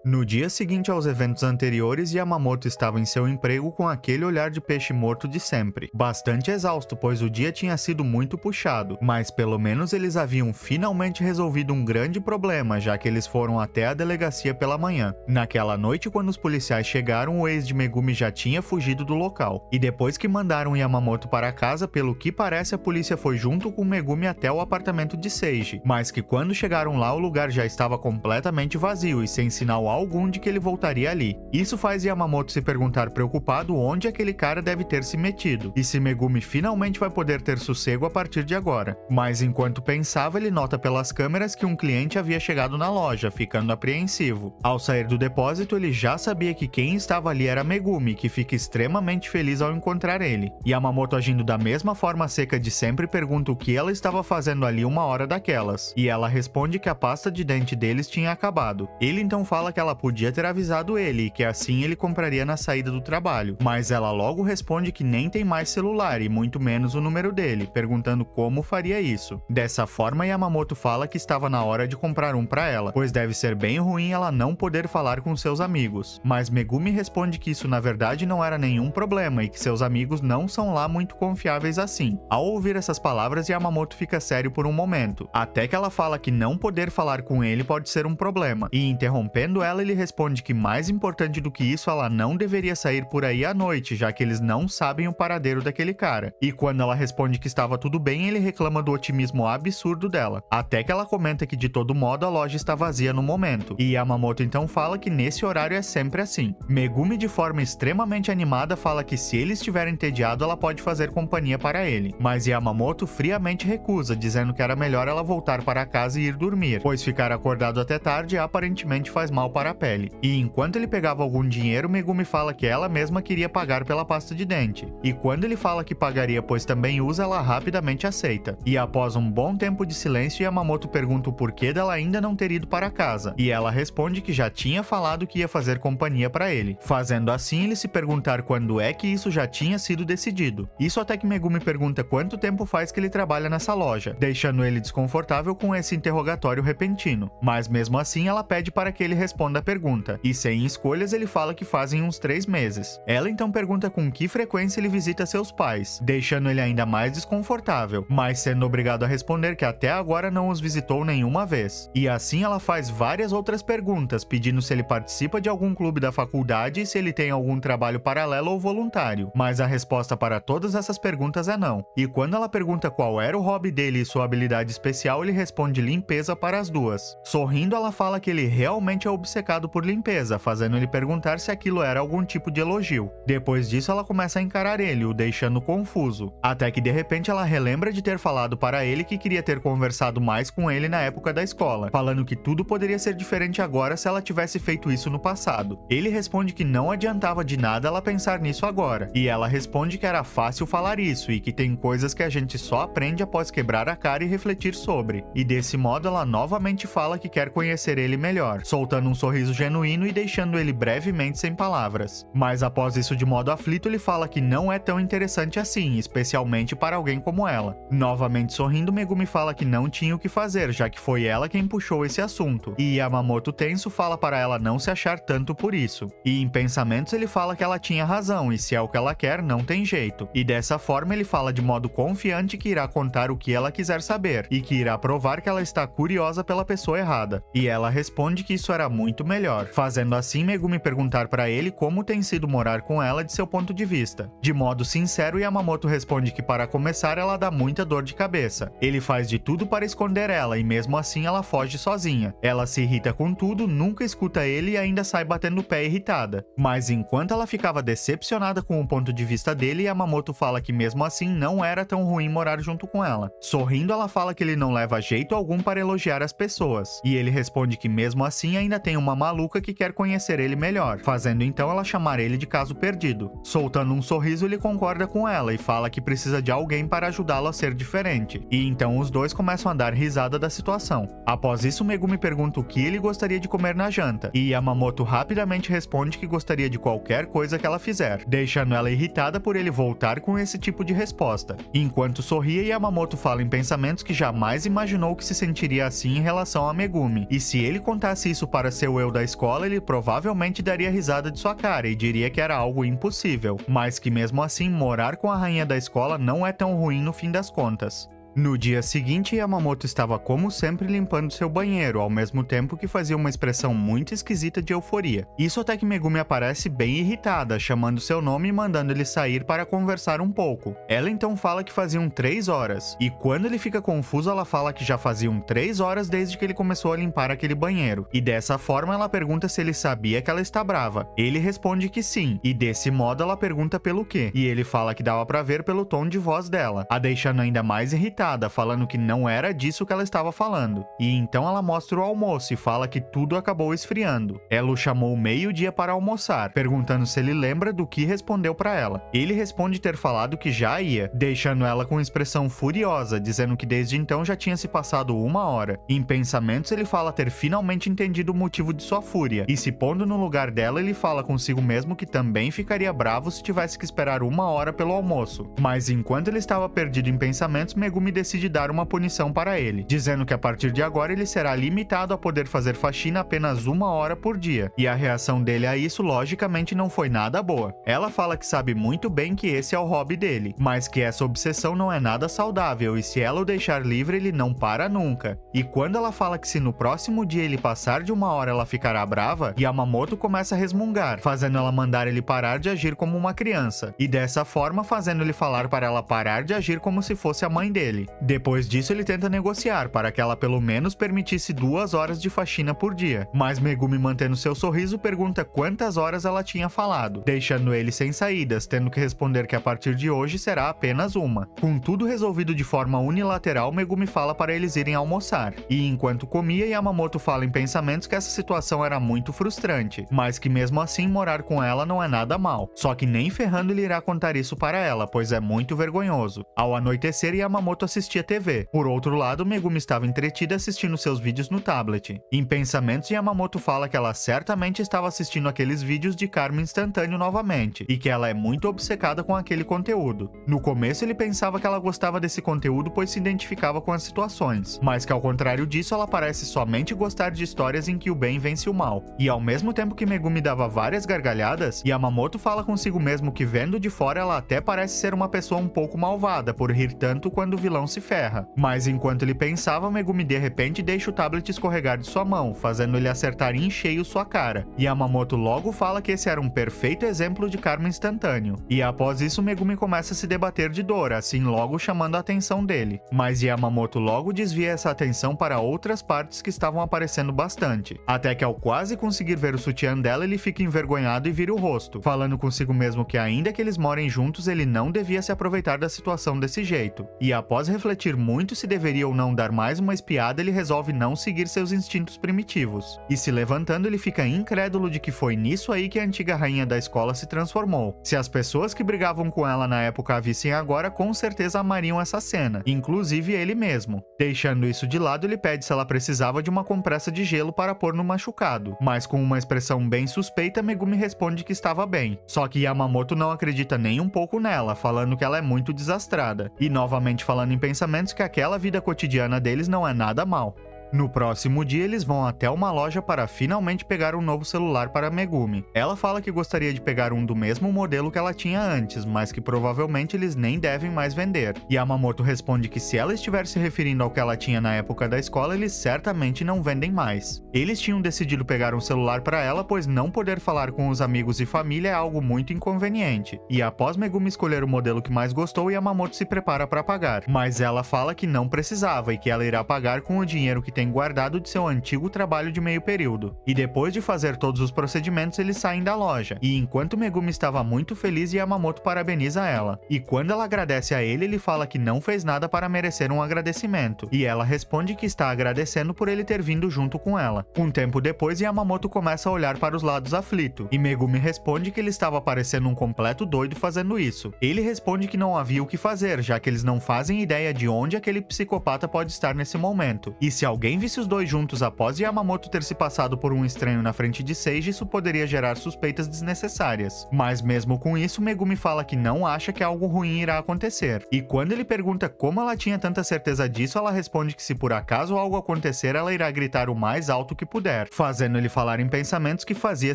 A: No dia seguinte aos eventos anteriores, Yamamoto estava em seu emprego com aquele olhar de peixe morto de sempre. Bastante exausto, pois o dia tinha sido muito puxado, mas pelo menos eles haviam finalmente resolvido um grande problema, já que eles foram até a delegacia pela manhã. Naquela noite, quando os policiais chegaram, o ex de Megumi já tinha fugido do local. E depois que mandaram Yamamoto para casa, pelo que parece a polícia foi junto com Megumi até o apartamento de Seiji, mas que quando chegaram lá o lugar já estava completamente vazio e sem sinal algum de que ele voltaria ali. Isso faz Yamamoto se perguntar preocupado onde aquele cara deve ter se metido, e se Megumi finalmente vai poder ter sossego a partir de agora. Mas enquanto pensava, ele nota pelas câmeras que um cliente havia chegado na loja, ficando apreensivo. Ao sair do depósito, ele já sabia que quem estava ali era Megumi, que fica extremamente feliz ao encontrar ele. Yamamoto, agindo da mesma forma seca de sempre, pergunta o que ela estava fazendo ali uma hora daquelas, e ela responde que a pasta de dente deles tinha acabado. Ele então fala que ela podia ter avisado ele e que assim ele compraria na saída do trabalho, mas ela logo responde que nem tem mais celular e muito menos o número dele, perguntando como faria isso. Dessa forma, Yamamoto fala que estava na hora de comprar um para ela, pois deve ser bem ruim ela não poder falar com seus amigos. Mas Megumi responde que isso na verdade não era nenhum problema e que seus amigos não são lá muito confiáveis assim. Ao ouvir essas palavras, Yamamoto fica sério por um momento, até que ela fala que não poder falar com ele pode ser um problema, e interrompendo ela, ele responde que mais importante do que isso, ela não deveria sair por aí à noite, já que eles não sabem o paradeiro daquele cara. E quando ela responde que estava tudo bem, ele reclama do otimismo absurdo dela. Até que ela comenta que de todo modo a loja está vazia no momento. E Yamamoto então fala que nesse horário é sempre assim. Megumi, de forma extremamente animada, fala que se ele estiver entediado, ela pode fazer companhia para ele. Mas Yamamoto friamente recusa, dizendo que era melhor ela voltar para casa e ir dormir, pois ficar acordado até tarde aparentemente faz mal para a pele. E enquanto ele pegava algum dinheiro, Megumi fala que ela mesma queria pagar pela pasta de dente. E quando ele fala que pagaria pois também usa, ela rapidamente aceita. E após um bom tempo de silêncio, Yamamoto pergunta o porquê dela ainda não ter ido para casa. E ela responde que já tinha falado que ia fazer companhia para ele, fazendo assim ele se perguntar quando é que isso já tinha sido decidido. Isso até que Megumi pergunta quanto tempo faz que ele trabalha nessa loja, deixando ele desconfortável com esse interrogatório repentino. Mas mesmo assim ela pede para que ele responda a pergunta, e sem escolhas ele fala que fazem uns 3 meses. Ela então pergunta com que frequência ele visita seus pais, deixando ele ainda mais desconfortável, mas sendo obrigado a responder que até agora não os visitou nenhuma vez. E assim ela faz várias outras perguntas, pedindo se ele participa de algum clube da faculdade e se ele tem algum trabalho paralelo ou voluntário, mas a resposta para todas essas perguntas é não. E quando ela pergunta qual era o hobby dele e sua habilidade especial, ele responde limpeza para as duas. Sorrindo, ela fala que ele realmente é obcecado por limpeza, fazendo ele perguntar se aquilo era algum tipo de elogio. Depois disso, ela começa a encarar ele, o deixando confuso, até que de repente ela relembra de ter falado para ele que queria ter conversado mais com ele na época da escola, falando que tudo poderia ser diferente agora se ela tivesse feito isso no passado. Ele responde que não adiantava de nada ela pensar nisso agora, e ela responde que era fácil falar isso e que tem coisas que a gente só aprende após quebrar a cara e refletir sobre. E desse modo ela novamente fala que quer conhecer ele melhor, soltando um sorriso genuíno e deixando ele brevemente sem palavras. Mas após isso, de modo aflito, ele fala que não é tão interessante assim, especialmente para alguém como ela. Novamente sorrindo, Megumi fala que não tinha o que fazer, já que foi ela quem puxou esse assunto. E Yamamoto tenso fala para ela não se achar tanto por isso. E em pensamentos ele fala que ela tinha razão, e se é o que ela quer, não tem jeito. E dessa forma ele fala de modo confiante que irá contar o que ela quiser saber, e que irá provar que ela está curiosa pela pessoa errada. E ela responde que isso era muito melhor, fazendo assim Megumi perguntar para ele como tem sido morar com ela de seu ponto de vista. De modo sincero, Yamamoto responde que para começar ela dá muita dor de cabeça. Ele faz de tudo para esconder ela, e mesmo assim ela foge sozinha. Ela se irrita com tudo, nunca escuta ele e ainda sai batendo o pé irritada. Mas enquanto ela ficava decepcionada com o ponto de vista dele, Yamamoto fala que mesmo assim não era tão ruim morar junto com ela. Sorrindo, ela fala que ele não leva jeito algum para elogiar as pessoas, e ele responde que mesmo assim ainda tem uma maluca que quer conhecer ele melhor, fazendo então ela chamar ele de caso perdido. Soltando um sorriso, ele concorda com ela e fala que precisa de alguém para ajudá-lo a ser diferente, e então os dois começam a dar risada da situação. Após isso, Megumi pergunta o que ele gostaria de comer na janta, e Yamamoto rapidamente responde que gostaria de qualquer coisa que ela fizer, deixando ela irritada por ele voltar com esse tipo de resposta. Enquanto sorria, Yamamoto fala em pensamentos que jamais imaginou que se sentiria assim em relação a Megumi, e se ele contasse isso para seu eu da escola, ele provavelmente daria risada de sua cara e diria que era algo impossível, mas que mesmo assim morar com a rainha da escola não é tão ruim no fim das contas. No dia seguinte, Yamamoto estava como sempre limpando seu banheiro, ao mesmo tempo que fazia uma expressão muito esquisita de euforia. Isso até que Megumi aparece bem irritada, chamando seu nome e mandando ele sair para conversar um pouco. Ela então fala que faziam 3 horas, e quando ele fica confuso ela fala que já faziam 3 horas desde que ele começou a limpar aquele banheiro, e dessa forma ela pergunta se ele sabia que ela está brava. Ele responde que sim, e desse modo ela pergunta pelo quê, e ele fala que dava pra ver pelo tom de voz dela, a deixando ainda mais irritada, falando que não era disso que ela estava falando. E então ela mostra o almoço e fala que tudo acabou esfriando. Ela o chamou meio-dia para almoçar, perguntando se ele lembra do que respondeu para ela. Ele responde ter falado que já ia, deixando ela com expressão furiosa, dizendo que desde então já tinha se passado 1 hora. Em pensamentos ele fala ter finalmente entendido o motivo de sua fúria, e se pondo no lugar dela ele fala consigo mesmo que também ficaria bravo se tivesse que esperar 1 hora pelo almoço. Mas enquanto ele estava perdido em pensamentos, Megumi decide dar uma punição para ele, dizendo que a partir de agora ele será limitado a poder fazer faxina apenas 1 hora por dia. E a reação dele a isso logicamente não foi nada boa. Ela fala que sabe muito bem que esse é o hobby dele, mas que essa obsessão não é nada saudável e se ela o deixar livre ele não para nunca. E quando ela fala que se no próximo dia ele passar de 1 hora ela ficará brava, Yamamoto começa a resmungar, fazendo ela mandar ele parar de agir como uma criança, e dessa forma fazendo ele falar para ela parar de agir como se fosse a mãe dele. Depois disso ele tenta negociar para que ela pelo menos permitisse 2 horas de faxina por dia, mas Megumi, mantendo seu sorriso, pergunta quantas horas ela tinha falado, deixando ele sem saídas, tendo que responder que a partir de hoje será apenas uma. Com tudo resolvido de forma unilateral, Megumi fala para eles irem almoçar, e enquanto comia, Yamamoto fala em pensamentos que essa situação era muito frustrante, mas que mesmo assim morar com ela não é nada mal, só que nem ferrando ele irá contar isso para ela, pois é muito vergonhoso. Ao anoitecer, Yamamoto assistia TV. Por outro lado, Megumi estava entretida assistindo seus vídeos no tablet. Em pensamentos, Yamamoto fala que ela certamente estava assistindo aqueles vídeos de karma instantâneo novamente, e que ela é muito obcecada com aquele conteúdo. No começo ele pensava que ela gostava desse conteúdo pois se identificava com as situações, mas que ao contrário disso ela parece somente gostar de histórias em que o bem vence o mal. E ao mesmo tempo que Megumi dava várias gargalhadas, Yamamoto fala consigo mesmo que vendo de fora ela até parece ser uma pessoa um pouco malvada por rir tanto quando o vilão se ferra. Mas enquanto ele pensava, Megumi de repente deixa o tablet escorregar de sua mão, fazendo ele acertar em cheio sua cara. Yamamoto logo fala que esse era um perfeito exemplo de karma instantâneo. E após isso, Megumi começa a se debater de dor, assim logo chamando a atenção dele. Mas Yamamoto logo desvia essa atenção para outras partes que estavam aparecendo bastante. Até que ao quase conseguir ver o sutiã dela, ele fica envergonhado e vira o rosto, falando consigo mesmo que ainda que eles morem juntos, ele não devia se aproveitar da situação desse jeito. E após refletir muito se deveria ou não dar mais uma espiada, ele resolve não seguir seus instintos primitivos. E se levantando, ele fica incrédulo de que foi nisso aí que a antiga rainha da escola se transformou. Se as pessoas que brigavam com ela na época a vissem agora, com certeza amariam essa cena, inclusive ele mesmo. Deixando isso de lado, ele pede se ela precisava de uma compressa de gelo para pôr no machucado, mas com uma expressão bem suspeita, Megumi responde que estava bem. Só que Yamamoto não acredita nem um pouco nela, falando que ela é muito desastrada, e novamente falando em pensamentos que aquela vida cotidiana deles não é nada mal. No próximo dia, eles vão até uma loja para finalmente pegar um novo celular para Megumi. Ela fala que gostaria de pegar um do mesmo modelo que ela tinha antes, mas que provavelmente eles nem devem mais vender. Yamamoto responde que se ela estiver se referindo ao que ela tinha na época da escola, eles certamente não vendem mais. Eles tinham decidido pegar um celular para ela, pois não poder falar com os amigos e família é algo muito inconveniente. E após Megumi escolher o modelo que mais gostou, Yamamoto se prepara para pagar. Mas ela fala que não precisava e que ela irá pagar com o dinheiro que tem guardado de seu antigo trabalho de meio período. E depois de fazer todos os procedimentos, eles saem da loja. E enquanto Megumi estava muito feliz, Yamamoto parabeniza ela. E quando ela agradece a ele, ele fala que não fez nada para merecer um agradecimento. E ela responde que está agradecendo por ele ter vindo junto com ela. Um tempo depois, Yamamoto começa a olhar para os lados aflito. E Megumi responde que ele estava parecendo um completo doido fazendo isso. Ele responde que não havia o que fazer, já que eles não fazem ideia de onde aquele psicopata pode estar nesse momento. E se alguém visse os dois juntos após Yamamoto ter se passado por um estranho na frente de Seiji, isso poderia gerar suspeitas desnecessárias. Mas mesmo com isso, Megumi fala que não acha que algo ruim irá acontecer. E quando ele pergunta como ela tinha tanta certeza disso, ela responde que se por acaso algo acontecer, ela irá gritar o mais alto que puder, fazendo ele falar em pensamentos que fazia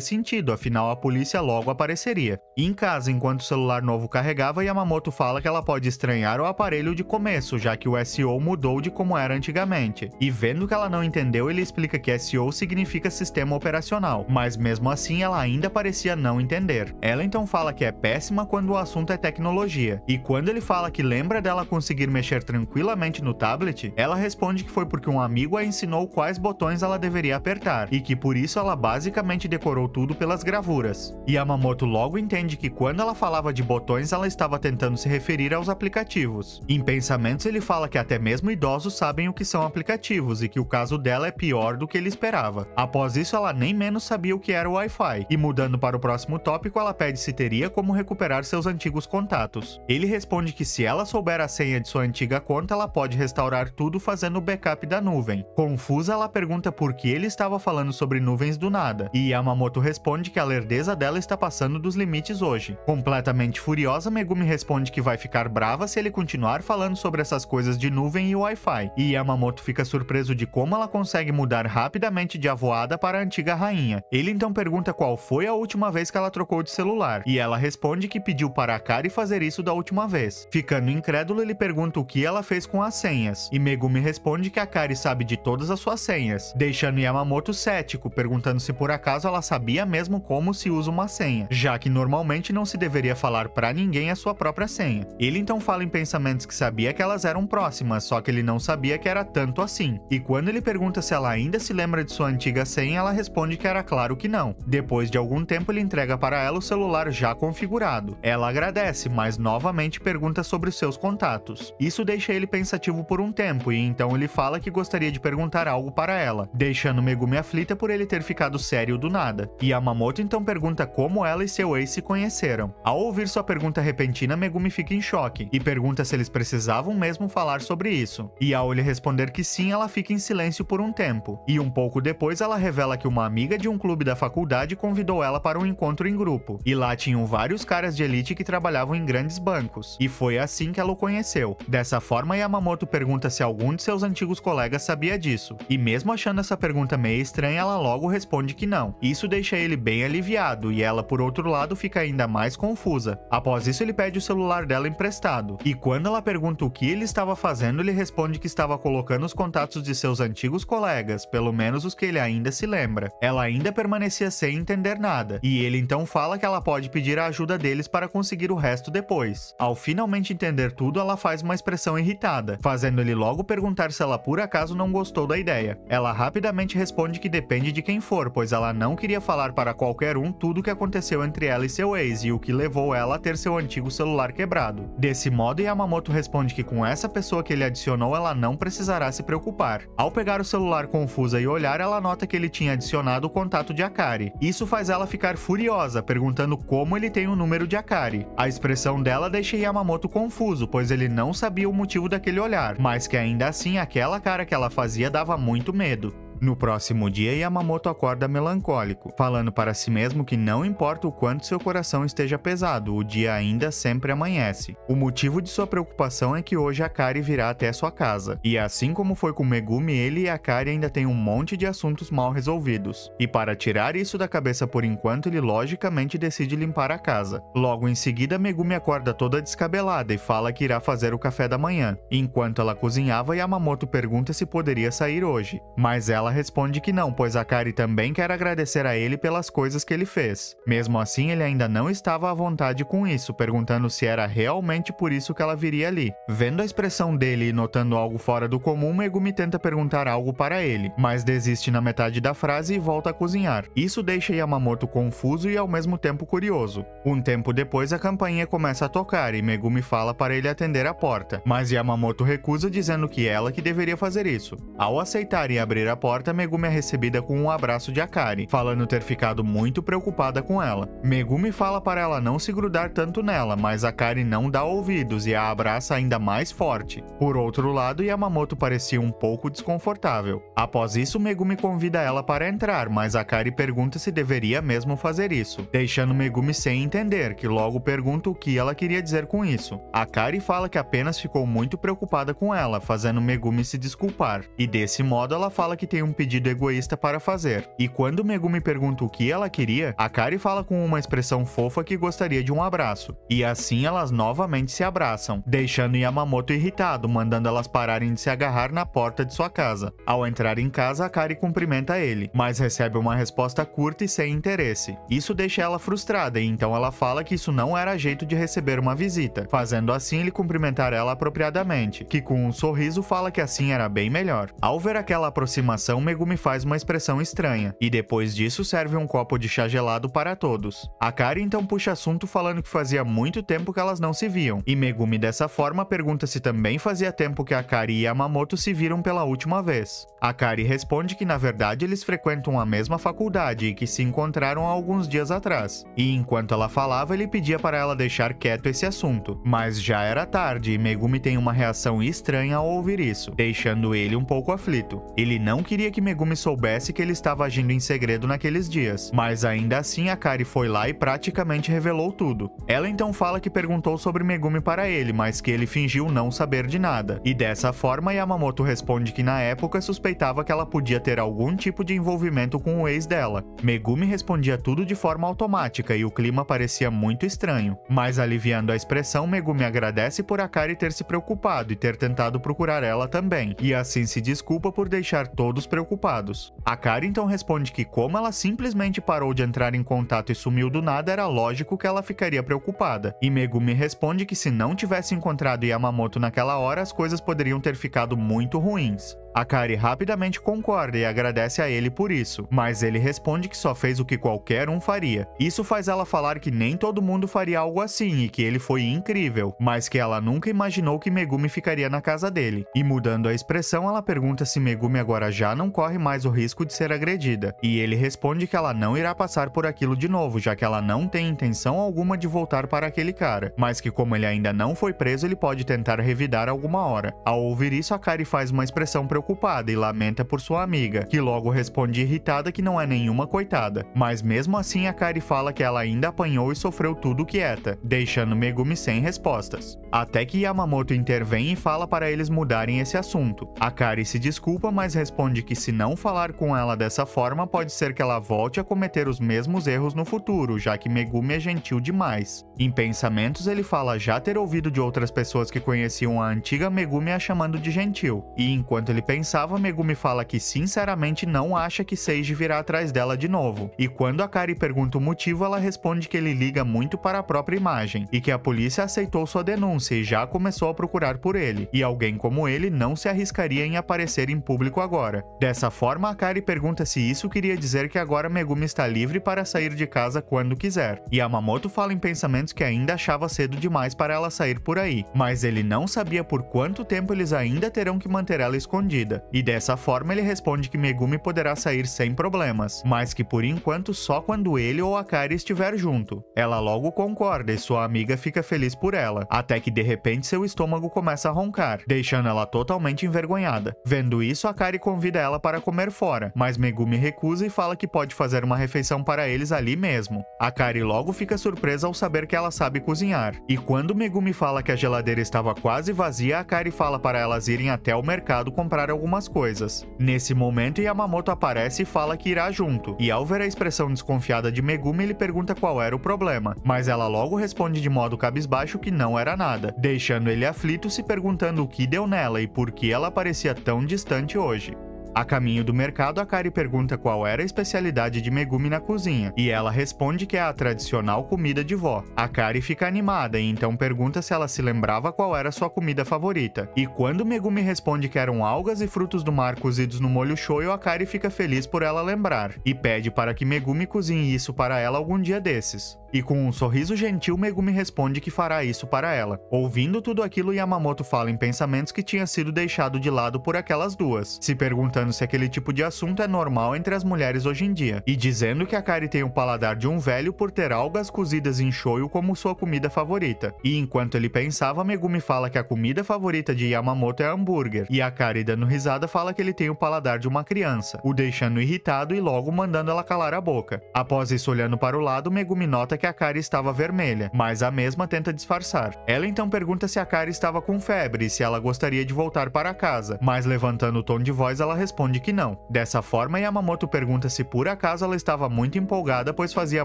A: sentido, afinal a polícia logo apareceria. Em casa, enquanto o celular novo carregava, Yamamoto fala que ela pode estranhar o aparelho de começo, já que o SEO mudou de como era antigamente. E vendo que ela não entendeu, ele explica que SEO significa sistema operacional, mas mesmo assim ela ainda parecia não entender. Ela então fala que é péssima quando o assunto é tecnologia, e quando ele fala que lembra dela conseguir mexer tranquilamente no tablet, ela responde que foi porque um amigo a ensinou quais botões ela deveria apertar, e que por isso ela basicamente decorou tudo pelas gravuras. Yamamoto logo entende que quando ela falava de botões, ela estava tentando se referir aos aplicativos. Em pensamentos, ele fala que até mesmo idosos sabem o que são aplicativos, e que o caso dela é pior do que ele esperava. Após isso, ela nem menos sabia o que era o Wi-Fi, e mudando para o próximo tópico, ela pede se teria como recuperar seus antigos contatos. Ele responde que se ela souber a senha de sua antiga conta, ela pode restaurar tudo fazendo o backup da nuvem. Confusa, ela pergunta por que ele estava falando sobre nuvens do nada, e Yamamoto responde que a lerdeza dela está passando dos limites hoje. Completamente furiosa, Megumi responde que vai ficar brava se ele continuar falando sobre essas coisas de nuvem e Wi-Fi, e Yamamoto fica surpreso de como ela consegue mudar rapidamente de avoada para a antiga rainha. Ele então pergunta qual foi a última vez que ela trocou de celular, e ela responde que pediu para Akari fazer isso da última vez. Ficando incrédulo, ele pergunta o que ela fez com as senhas, e Megumi responde que Akari sabe de todas as suas senhas, deixando Yamamoto cético, perguntando se por acaso ela sabia mesmo como se usa uma senha, já que normalmente não se deveria falar pra ninguém a sua própria senha. Ele então fala em pensamentos que sabia que elas eram próximas, só que ele não sabia que era tanto assim. E quando ele pergunta se ela ainda se lembra de sua antiga senha, ela responde que era claro que não. Depois de algum tempo, ele entrega para ela o celular já configurado. Ela agradece, mas novamente pergunta sobre os seus contatos. Isso deixa ele pensativo por um tempo, e então ele fala que gostaria de perguntar algo para ela, deixando Megumi aflita por ele ter ficado sério do nada. Yamamoto então pergunta como ela e seu ex se conheceram. Ao ouvir sua pergunta repentina, Megumi fica em choque, e pergunta se eles precisavam mesmo falar sobre isso. E ao ele responder que sim, ela fica em silêncio por um tempo. E um pouco depois, ela revela que uma amiga de um clube da faculdade convidou ela para um encontro em grupo. E lá tinham vários caras de elite que trabalhavam em grandes bancos. E foi assim que ela o conheceu. Dessa forma, Yamamoto pergunta se algum de seus antigos colegas sabia disso. E mesmo achando essa pergunta meio estranha, ela logo responde que não. Isso deixa ele bem aliviado, e ela, por outro lado, fica ainda mais confusa. Após isso, ele pede o celular dela emprestado. E quando ela pergunta o que ele estava fazendo, ele responde que estava colocando os contatos de seus antigos colegas, pelo menos os que ele ainda se lembra. Ela ainda permanecia sem entender nada, e ele então fala que ela pode pedir a ajuda deles para conseguir o resto depois. Ao finalmente entender tudo, ela faz uma expressão irritada, fazendo ele logo perguntar se ela por acaso não gostou da ideia. Ela rapidamente responde que depende de quem for, pois ela não queria falar para qualquer um tudo o que aconteceu entre ela e seu ex, e o que levou ela a ter seu antigo celular quebrado. Desse modo, Yamamoto responde que com essa pessoa que ele adicionou, ela não precisará se preocupar. Ao pegar o celular confusa e olhar, ela nota que ele tinha adicionado o contato de Akari. Isso faz ela ficar furiosa, perguntando como ele tem o número de Akari. A expressão dela deixa Yamamoto confuso, pois ele não sabia o motivo daquele olhar, mas que ainda assim aquela cara que ela fazia dava muito medo. No próximo dia, Yamamoto acorda melancólico, falando para si mesmo que não importa o quanto seu coração esteja pesado, o dia ainda sempre amanhece. O motivo de sua preocupação é que hoje Akari virá até sua casa, e assim como foi com Megumi, ele e Akari ainda têm um monte de assuntos mal resolvidos. E para tirar isso da cabeça por enquanto, ele logicamente decide limpar a casa. Logo em seguida, Megumi acorda toda descabelada e fala que irá fazer o café da manhã. Enquanto ela cozinhava, Yamamoto pergunta se poderia sair hoje, mas ela responde que não, pois Akari também quer agradecer a ele pelas coisas que ele fez. Mesmo assim, ele ainda não estava à vontade com isso, perguntando se era realmente por isso que ela viria ali. Vendo a expressão dele e notando algo fora do comum, Megumi tenta perguntar algo para ele, mas desiste na metade da frase e volta a cozinhar. Isso deixa Yamamoto confuso e ao mesmo tempo curioso. Um tempo depois, a campainha começa a tocar e Megumi fala para ele atender a porta, mas Yamamoto recusa, dizendo que ela que deveria fazer isso. Ao aceitar e abrir a porta, Megumi é recebida com um abraço de Akari, falando ter ficado muito preocupada com ela. Megumi fala para ela não se grudar tanto nela, mas Akari não dá ouvidos e a abraça ainda mais forte. Por outro lado, Yamamoto parecia um pouco desconfortável. Após isso, Megumi convida ela para entrar, mas Akari pergunta se deveria mesmo fazer isso, deixando Megumi sem entender, que logo pergunta o que ela queria dizer com isso. Akari fala que apenas ficou muito preocupada com ela, fazendo Megumi se desculpar, e desse modo ela fala que tem um pedido egoísta para fazer. E quando Megumi pergunta o que ela queria, Akari fala com uma expressão fofa que gostaria de um abraço. E assim elas novamente se abraçam, deixando Yamamoto irritado, mandando elas pararem de se agarrar na porta de sua casa. Ao entrar em casa, Akari cumprimenta ele, mas recebe uma resposta curta e sem interesse. Isso deixa ela frustrada, e então ela fala que isso não era jeito de receber uma visita, fazendo assim ele cumprimentar ela apropriadamente, que com um sorriso fala que assim era bem melhor. Ao ver aquela aproximação, explicação, Megumi faz uma expressão estranha, e depois disso serve um copo de chá gelado para todos. Akari então puxa assunto falando que fazia muito tempo que elas não se viam, e Megumi dessa forma pergunta se também fazia tempo que Akari e Yamamoto se viram pela última vez. Akari responde que na verdade eles frequentam a mesma faculdade e que se encontraram há alguns dias atrás, e enquanto ela falava ele pedia para ela deixar quieto esse assunto, mas já era tarde e Megumi tem uma reação estranha ao ouvir isso, deixando ele um pouco aflito. Ele não queria que Megumi soubesse que ele estava agindo em segredo naqueles dias, mas ainda assim Akari foi lá e praticamente revelou tudo. Ela então fala que perguntou sobre Megumi para ele, mas que ele fingiu não saber de nada, e dessa forma Yamamoto responde que na época suspeitava que ela podia ter algum tipo de envolvimento com o ex dela. Megumi respondia tudo de forma automática e o clima parecia muito estranho, mas aliviando a expressão, Megumi agradece por Akari ter se preocupado e ter tentado procurar ela também, e assim se desculpa por deixar todos preocupados. Akari então responde que como ela simplesmente parou de entrar em contato e sumiu do nada, era lógico que ela ficaria preocupada, e Megumi responde que se não tivesse encontrado Yamamoto naquela hora, as coisas poderiam ter ficado muito ruins. Akari rapidamente concorda e agradece a ele por isso, mas ele responde que só fez o que qualquer um faria. Isso faz ela falar que nem todo mundo faria algo assim e que ele foi incrível, mas que ela nunca imaginou que Megumi ficaria na casa dele. E mudando a expressão, ela pergunta se Megumi agora já não corre mais o risco de ser agredida, e ele responde que ela não irá passar por aquilo de novo, já que ela não tem intenção alguma de voltar para aquele cara, mas que como ele ainda não foi preso, ele pode tentar revidar alguma hora. Ao ouvir isso, Akari faz uma expressão preocupada e lamenta por sua amiga, que logo responde irritada que não é nenhuma coitada. Mas mesmo assim, Akari fala que ela ainda apanhou e sofreu tudo quieta, deixando Megumi sem respostas. Até que Yamamoto intervém e fala para eles mudarem esse assunto. Akari se desculpa, mas responde que se não falar com ela dessa forma, pode ser que ela volte a cometer os mesmos erros no futuro, já que Megumi é gentil demais. Em pensamentos, ele fala já ter ouvido de outras pessoas que conheciam a antiga Megumi a chamando de gentil, e enquanto ele pensava, Megumi fala que sinceramente não acha que Seiji virá atrás dela de novo, e quando Akari pergunta o motivo, ela responde que ele liga muito para a própria imagem, e que a polícia aceitou sua denúncia e já começou a procurar por ele, e alguém como ele não se arriscaria em aparecer em público agora. Dessa forma, Akari pergunta se isso queria dizer que agora Megumi está livre para sair de casa quando quiser, e Yamamoto fala em pensamentos que ainda achava cedo demais para ela sair por aí, mas ele não sabia por quanto tempo eles ainda terão que manter ela escondida. E dessa forma ele responde que Megumi poderá sair sem problemas, mas que por enquanto só quando ele ou Akari estiver junto. Ela logo concorda e sua amiga fica feliz por ela, até que de repente seu estômago começa a roncar, deixando ela totalmente envergonhada. Vendo isso, Akari convida ela para comer fora, mas Megumi recusa e fala que pode fazer uma refeição para eles ali mesmo. Akari logo fica surpresa ao saber que ela sabe cozinhar, e quando Megumi fala que a geladeira estava quase vazia, Akari fala para elas irem até o mercado comprar algumas coisas. Nesse momento, Yamamoto aparece e fala que irá junto, e ao ver a expressão desconfiada de Megumi, ele pergunta qual era o problema, mas ela logo responde de modo cabisbaixo que não era nada, deixando ele aflito se perguntando o que deu nela e por que ela parecia tão distante hoje. A caminho do mercado, Akari pergunta qual era a especialidade de Megumi na cozinha, e ela responde que é a tradicional comida de vó. Akari fica animada e então pergunta se ela se lembrava qual era sua comida favorita. E quando Megumi responde que eram algas e frutos do mar cozidos no molho shoyu, Akari fica feliz por ela lembrar, e pede para que Megumi cozinhe isso para ela algum dia desses. E com um sorriso gentil, Megumi responde que fará isso para ela. Ouvindo tudo aquilo, Yamamoto fala em pensamentos que tinha sido deixado de lado por aquelas duas, se perguntando se aquele tipo de assunto é normal entre as mulheres hoje em dia, e dizendo que Akari tem o paladar de um velho por ter algas cozidas em shoyu como sua comida favorita. E enquanto ele pensava, Megumi fala que a comida favorita de Yamamoto é hambúrguer, e Akari, dando risada, fala que ele tem o paladar de uma criança, o deixando irritado e logo mandando ela calar a boca. Após isso, olhando para o lado, Megumi nota que Akari estava vermelha, mas a mesma tenta disfarçar. Ela então pergunta se Akari estava com febre e se ela gostaria de voltar para casa, mas levantando o tom de voz, ela responde que não. Dessa forma, Yamamoto pergunta se por acaso ela estava muito empolgada, pois fazia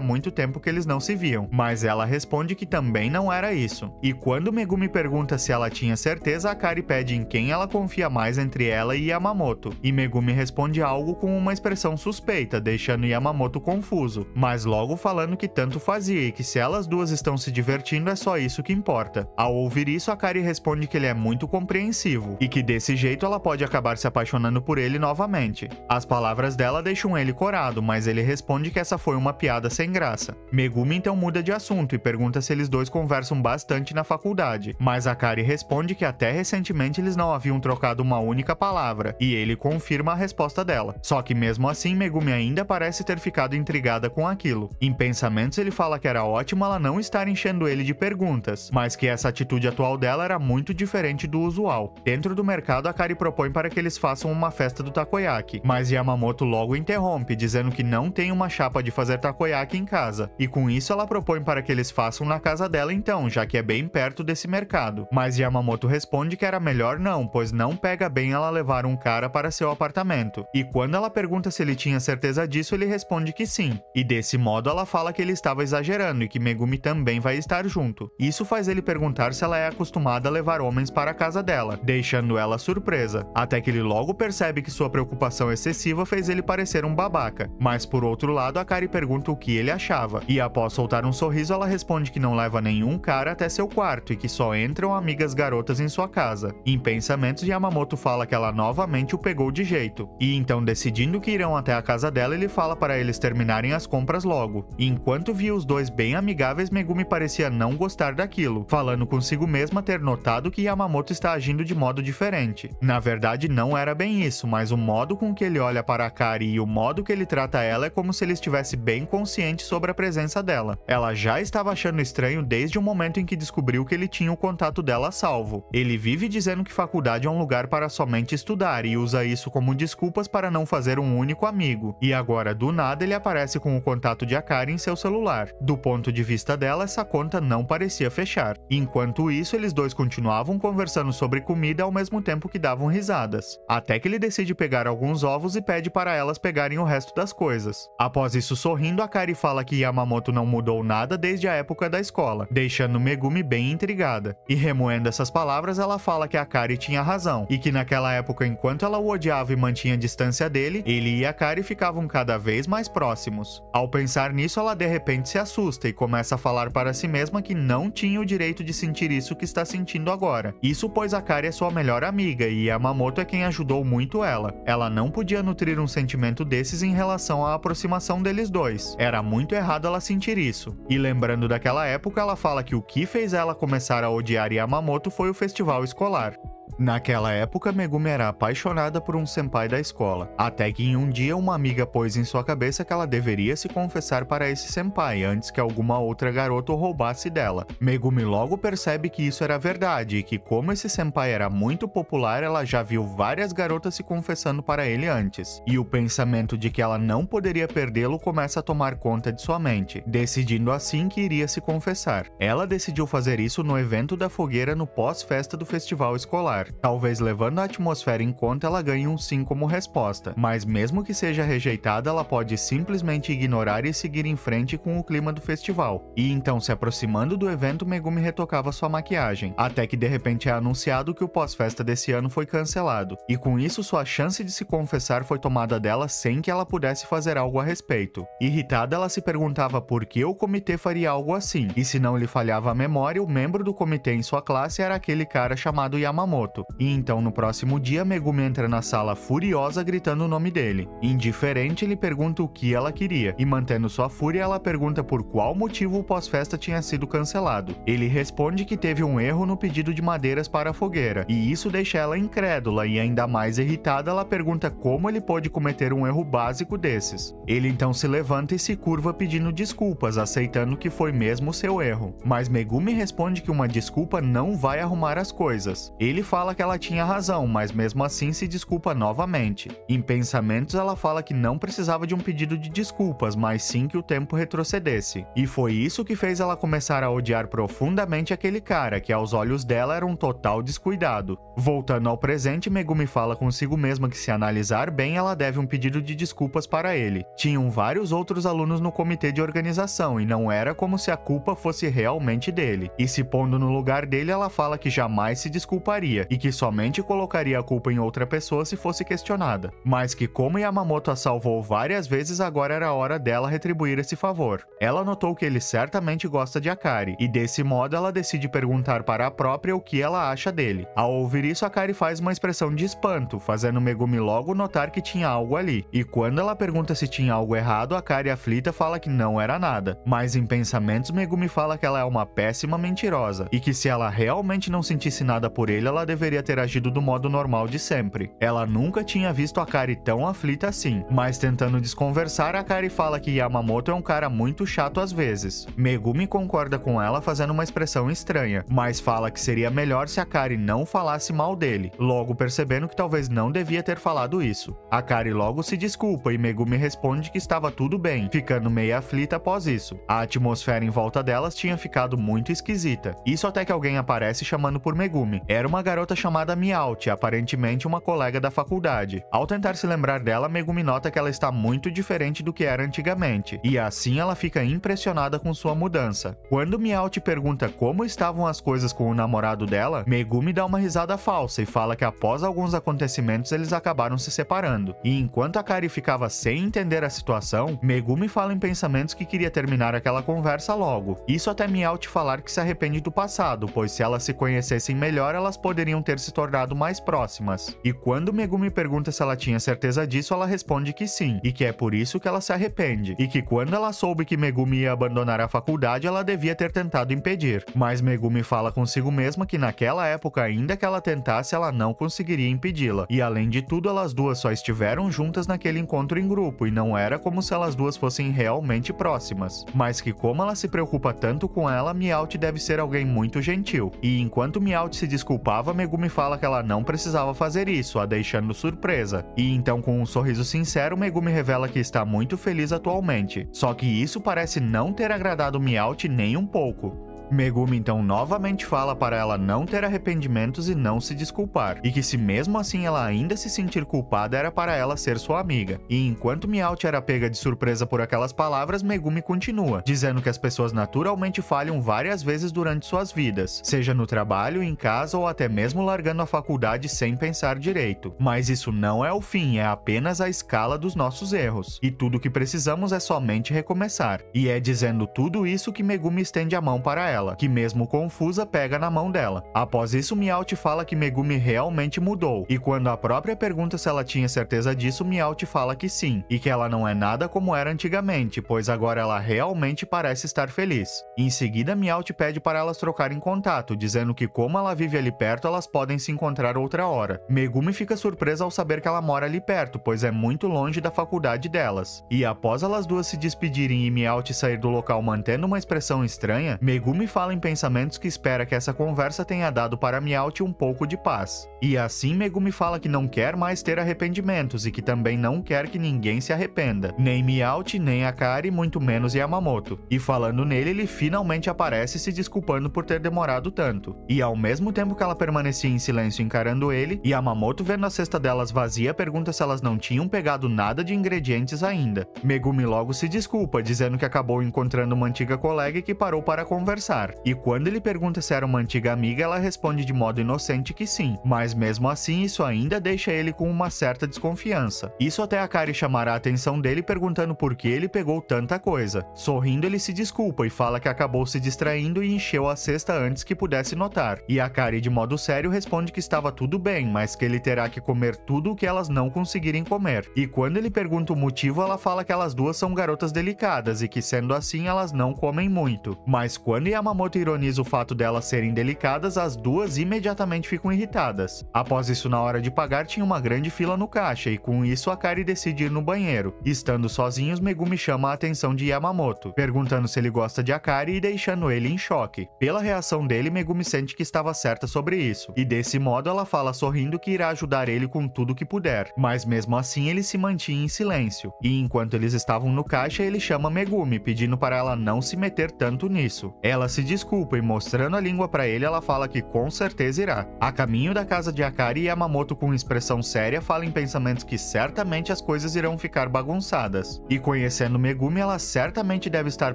A: muito tempo que eles não se viam, mas ela responde que também não era isso. E quando Megumi pergunta se ela tinha certeza, Akari pede em quem ela confia mais entre ela e Yamamoto, e Megumi responde algo com uma expressão suspeita, deixando Yamamoto confuso, mas logo falando que tanto fazia, fantasia e que se elas duas estão se divertindo é só isso que importa. Ao ouvir isso, a Kari responde que ele é muito compreensivo e que desse jeito ela pode acabar se apaixonando por ele novamente. As palavras dela deixam ele corado, mas ele responde que essa foi uma piada sem graça. Megumi então muda de assunto e pergunta se eles dois conversam bastante na faculdade, mas a Kari responde que até recentemente eles não haviam trocado uma única palavra, e ele confirma a resposta dela. Só que mesmo assim, Megumi ainda parece ter ficado intrigada com aquilo. Em pensamentos, ele fala que era ótimo ela não estar enchendo ele de perguntas, mas que essa atitude atual dela era muito diferente do usual. Dentro do mercado, a Kari propõe para que eles façam uma festa do takoyaki, mas Yamamoto logo interrompe, dizendo que não tem uma chapa de fazer takoyaki em casa, e com isso ela propõe para que eles façam na casa dela então, já que é bem perto desse mercado. Mas Yamamoto responde que era melhor não, pois não pega bem ela levar um cara para seu apartamento. E quando ela pergunta se ele tinha certeza disso, ele responde que sim. E desse modo ela fala que ele estava exagerando e que Megumi também vai estar junto. Isso faz ele perguntar se ela é acostumada a levar homens para a casa dela, deixando ela surpresa. Até que ele logo percebe que sua preocupação excessiva fez ele parecer um babaca. Mas por outro lado, a Kari pergunta o que ele achava. E após soltar um sorriso, ela responde que não leva nenhum cara até seu quarto e que só entram amigas garotas em sua casa. Em pensamentos, Yamamoto fala que ela novamente o pegou de jeito. E então, decidindo que irão até a casa dela, ele fala para eles terminarem as compras logo. E enquanto via os dois bem amigáveis, Megumi parecia não gostar daquilo, falando consigo mesma ter notado que Yamamoto está agindo de modo diferente. Na verdade, não era bem isso, mas o modo com que ele olha para a Kari e o modo que ele trata ela é como se ele estivesse bem consciente sobre a presença dela. Ela já estava achando estranho desde o momento em que descobriu que ele tinha o contato dela salvo. Ele vive dizendo que faculdade é um lugar para somente estudar e usa isso como desculpas para não fazer um único amigo. E agora, do nada, ele aparece com o contato de Akari em seu celular. Do ponto de vista dela, essa conta não parecia fechar. Enquanto isso, eles dois continuavam conversando sobre comida ao mesmo tempo que davam risadas. Até que ele decide pegar alguns ovos e pede para elas pegarem o resto das coisas. Após isso, sorrindo, Akari fala que Yamamoto não mudou nada desde a época da escola, deixando Megumi bem intrigada. E remoendo essas palavras, ela fala que Akari tinha razão, e que naquela época, enquanto ela o odiava e mantinha distância dele, ele e Akari ficavam cada vez mais próximos. Ao pensar nisso, ela de repente se assusta e começa a falar para si mesma que não tinha o direito de sentir isso que está sentindo agora. Isso pois Akari é sua melhor amiga e Yamamoto é quem ajudou muito ela. Ela não podia nutrir um sentimento desses em relação à aproximação deles dois. Era muito errado ela sentir isso. E lembrando daquela época, ela fala que o que fez ela começar a odiar Yamamoto foi o festival escolar. Naquela época, Megumi era apaixonada por um senpai da escola, até que em um dia uma amiga pôs em sua cabeça que ela deveria se confessar para esse senpai antes que alguma outra garota o roubasse dela. Megumi logo percebe que isso era verdade e que como esse senpai era muito popular, ela já viu várias garotas se confessando para ele antes. E o pensamento de que ela não poderia perdê-lo começa a tomar conta de sua mente, decidindo assim que iria se confessar. Ela decidiu fazer isso no evento da fogueira no pós-festa do festival escolar. Talvez levando a atmosfera em conta, ela ganhe um sim como resposta, mas mesmo que seja rejeitada, ela pode simplesmente ignorar e seguir em frente com o clima do festival. E então, se aproximando do evento, Megumi retocava sua maquiagem, até que de repente é anunciado que o pós-festa desse ano foi cancelado, e com isso sua chance de se confessar foi tomada dela sem que ela pudesse fazer algo a respeito. Irritada, ela se perguntava por que o comitê faria algo assim, e se não lhe falhava a memória, o membro do comitê em sua classe era aquele cara chamado Yamamoto. E então no próximo dia, Megumi entra na sala furiosa gritando o nome dele. Indiferente, ele pergunta o que ela queria, e mantendo sua fúria, ela pergunta por qual motivo o pós-festa tinha sido cancelado. Ele responde que teve um erro no pedido de madeiras para a fogueira, e isso deixa ela incrédula e ainda mais irritada, ela pergunta como ele pode cometer um erro básico desses. Ele então se levanta e se curva pedindo desculpas, aceitando que foi mesmo seu erro. Mas Megumi responde que uma desculpa não vai arrumar as coisas. Ele fala que ela tinha razão, mas mesmo assim se desculpa novamente. Em pensamentos, ela fala que não precisava de um pedido de desculpas, mas sim que o tempo retrocedesse. E foi isso que fez ela começar a odiar profundamente aquele cara, que aos olhos dela era um total descuidado. Voltando ao presente, Megumi fala consigo mesma que se analisar bem, ela deve um pedido de desculpas para ele. Tinham vários outros alunos no comitê de organização e não era como se a culpa fosse realmente dele. E se pondo no lugar dele, ela fala que jamais se desculparia, e que somente colocaria a culpa em outra pessoa se fosse questionada, mas que como Yamamoto a salvou várias vezes, agora era a hora dela retribuir esse favor. Ela notou que ele certamente gosta de Akari, e desse modo ela decide perguntar para a própria o que ela acha dele. Ao ouvir isso, Akari faz uma expressão de espanto, fazendo Megumi logo notar que tinha algo ali, e quando ela pergunta se tinha algo errado, Akari aflita fala que não era nada, mas em pensamentos Megumi fala que ela é uma péssima mentirosa, e que se ela realmente não sentisse nada por ele, ela deveria ter agido do modo normal de sempre. Ela nunca tinha visto Akari tão aflita assim, mas tentando desconversar, Akari fala que Yamamoto é um cara muito chato às vezes. Megumi concorda com ela fazendo uma expressão estranha, mas fala que seria melhor se Akari não falasse mal dele, logo percebendo que talvez não devia ter falado isso. Akari logo se desculpa e Megumi responde que estava tudo bem, ficando meio aflita após isso. A atmosfera em volta delas tinha ficado muito esquisita. Isso até que alguém aparece chamando por Megumi. Era uma garota chamada Miauti, aparentemente uma colega da faculdade. Ao tentar se lembrar dela, Megumi nota que ela está muito diferente do que era antigamente, e assim ela fica impressionada com sua mudança. Quando Miauti pergunta como estavam as coisas com o namorado dela, Megumi dá uma risada falsa e fala que após alguns acontecimentos eles acabaram se separando. E enquanto Akari ficava sem entender a situação, Megumi fala em pensamentos que queria terminar aquela conversa logo. Isso até Miauti falar que se arrepende do passado, pois se elas se conhecessem melhor, elas poderiam ter se tornado mais próximas. E quando Megumi pergunta se ela tinha certeza disso, ela responde que sim, e que é por isso que ela se arrepende, e que quando ela soube que Megumi ia abandonar a faculdade, ela devia ter tentado impedir. Mas Megumi fala consigo mesma que naquela época, ainda que ela tentasse, ela não conseguiria impedi-la. E além de tudo, elas duas só estiveram juntas naquele encontro em grupo, e não era como se elas duas fossem realmente próximas. Mas que como ela se preocupa tanto com ela, Miauti deve ser alguém muito gentil. E enquanto Miauti se desculpava, Megumi fala que ela não precisava fazer isso, a deixando surpresa. E então, com um sorriso sincero, Megumi revela que está muito feliz atualmente. Só que isso parece não ter agradado Miauti nem um pouco. Megumi então novamente fala para ela não ter arrependimentos e não se desculpar, e que se mesmo assim ela ainda se sentir culpada era para ela ser sua amiga. E enquanto Miauti era pega de surpresa por aquelas palavras, Megumi continua, dizendo que as pessoas naturalmente falham várias vezes durante suas vidas, seja no trabalho, em casa ou até mesmo largando a faculdade sem pensar direito. Mas isso não é o fim, é apenas a escala dos nossos erros, e tudo que precisamos é somente recomeçar. E é dizendo tudo isso que Megumi estende a mão para ela, que mesmo confusa pega na mão dela. Após isso, Miauti fala que Megumi realmente mudou, e quando a própria pergunta se ela tinha certeza disso, Miauti fala que sim, e que ela não é nada como era antigamente, pois agora ela realmente parece estar feliz. Em seguida, Miauti pede para elas trocarem contato, dizendo que como ela vive ali perto, elas podem se encontrar outra hora. Megumi fica surpresa ao saber que ela mora ali perto, pois é muito longe da faculdade delas. E após elas duas se despedirem e Miauti sair do local mantendo uma expressão estranha, Megumi fala em pensamentos que espera que essa conversa tenha dado para Miauti um pouco de paz. E assim Megumi fala que não quer mais ter arrependimentos e que também não quer que ninguém se arrependa. Nem Miauti, nem Akari, muito menos Yamamoto. E falando nele, ele finalmente aparece se desculpando por ter demorado tanto. E ao mesmo tempo que ela permanecia em silêncio encarando ele, Yamamoto, vendo a cesta delas vazia, pergunta se elas não tinham pegado nada de ingredientes ainda. Megumi logo se desculpa, dizendo que acabou encontrando uma antiga colega e que parou para conversar. E quando ele pergunta se era uma antiga amiga, ela responde de modo inocente que sim, mas mesmo assim isso ainda deixa ele com uma certa desconfiança. Isso até Akari chamar a atenção dele perguntando por que ele pegou tanta coisa. Sorrindo, ele se desculpa e fala que acabou se distraindo e encheu a cesta antes que pudesse notar. E Akari, de modo sério, responde que estava tudo bem, mas que ele terá que comer tudo o que elas não conseguirem comer. E quando ele pergunta o motivo, ela fala que elas duas são garotas delicadas e que sendo assim elas não comem muito. Mas quando Yamamoto ironiza o fato delas serem delicadas, as duas imediatamente ficam irritadas. Após isso, na hora de pagar, tinha uma grande fila no caixa e com isso Akari decide ir no banheiro. Estando sozinhos, Megumi chama a atenção de Yamamoto, perguntando se ele gosta de Akari e deixando ele em choque. Pela reação dele, Megumi sente que estava certa sobre isso, e desse modo ela fala sorrindo que irá ajudar ele com tudo que puder, mas mesmo assim ele se mantinha em silêncio. E enquanto eles estavam no caixa, ele chama Megumi, pedindo para ela não se meter tanto nisso. Ela se se desculpa e mostrando a língua pra ele, ela fala que com certeza irá. A caminho da casa de Akari, Yamamoto com expressão séria fala em pensamentos que certamente as coisas irão ficar bagunçadas. E conhecendo Megumi, ela certamente deve estar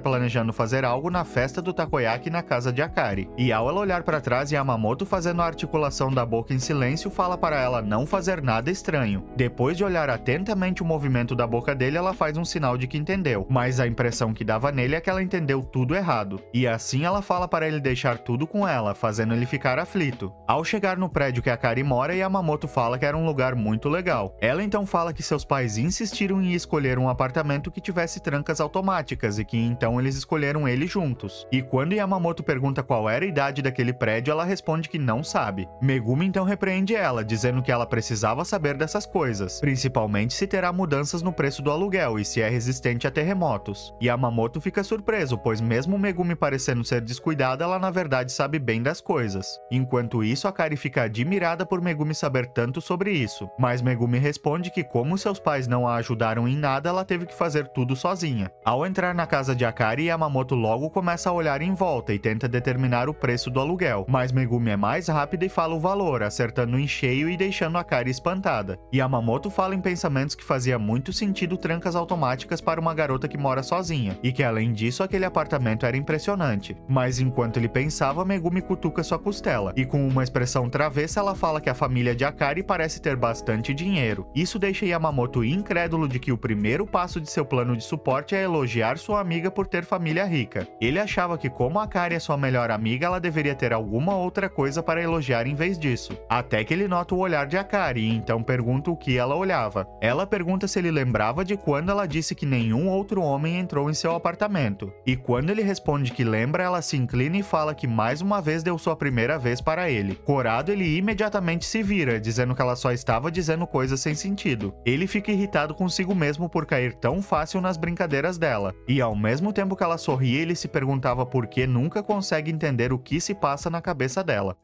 A: planejando fazer algo na festa do takoyaki na casa de Akari. E ao ela olhar pra trás, Yamamoto fazendo a articulação da boca em silêncio fala para ela não fazer nada estranho. Depois de olhar atentamente o movimento da boca dele, ela faz um sinal de que entendeu, mas a impressão que dava nele é que ela entendeu tudo errado. E assim ela fala para ele deixar tudo com ela, fazendo ele ficar aflito. Ao chegar no prédio que Akari mora, Yamamoto fala que era um lugar muito legal. Ela então fala que seus pais insistiram em escolher um apartamento que tivesse trancas automáticas e que então eles escolheram ele juntos. E quando Yamamoto pergunta qual era a idade daquele prédio, ela responde que não sabe. Megumi então repreende ela, dizendo que ela precisava saber dessas coisas, principalmente se terá mudanças no preço do aluguel e se é resistente a terremotos. Yamamoto fica surpreso, pois mesmo Megumi parecendo ser descuidada, ela na verdade sabe bem das coisas. Enquanto isso, Akari fica admirada por Megumi saber tanto sobre isso, mas Megumi responde que como seus pais não a ajudaram em nada, ela teve que fazer tudo sozinha. Ao entrar na casa de Akari, Yamamoto logo começa a olhar em volta e tenta determinar o preço do aluguel, mas Megumi é mais rápida e fala o valor, acertando em cheio e deixando Akari espantada. Yamamoto fala em pensamentos que fazia muito sentido trancas automáticas para uma garota que mora sozinha, e que além disso aquele apartamento era impressionante. Mas enquanto ele pensava, Megumi cutuca sua costela, e com uma expressão travessa ela fala que a família de Akari parece ter bastante dinheiro. Isso deixa Yamamoto incrédulo de que o primeiro passo de seu plano de suporte é elogiar sua amiga por ter família rica. Ele achava que como Akari é sua melhor amiga, ela deveria ter alguma outra coisa para elogiar em vez disso. Até que ele nota o olhar de Akari e então pergunta o que ela olhava. Ela pergunta se ele lembrava de quando ela disse que nenhum outro homem entrou em seu apartamento. E quando ele responde que lembra, ela se inclina e fala que mais uma vez deu sua primeira vez para ele. Corado, ele imediatamente se vira, dizendo que ela só estava dizendo coisas sem sentido. Ele fica irritado consigo mesmo por cair tão fácil nas brincadeiras dela. E ao mesmo tempo que ela sorria, ele se perguntava por que nunca consegue entender o que se passa na cabeça dela.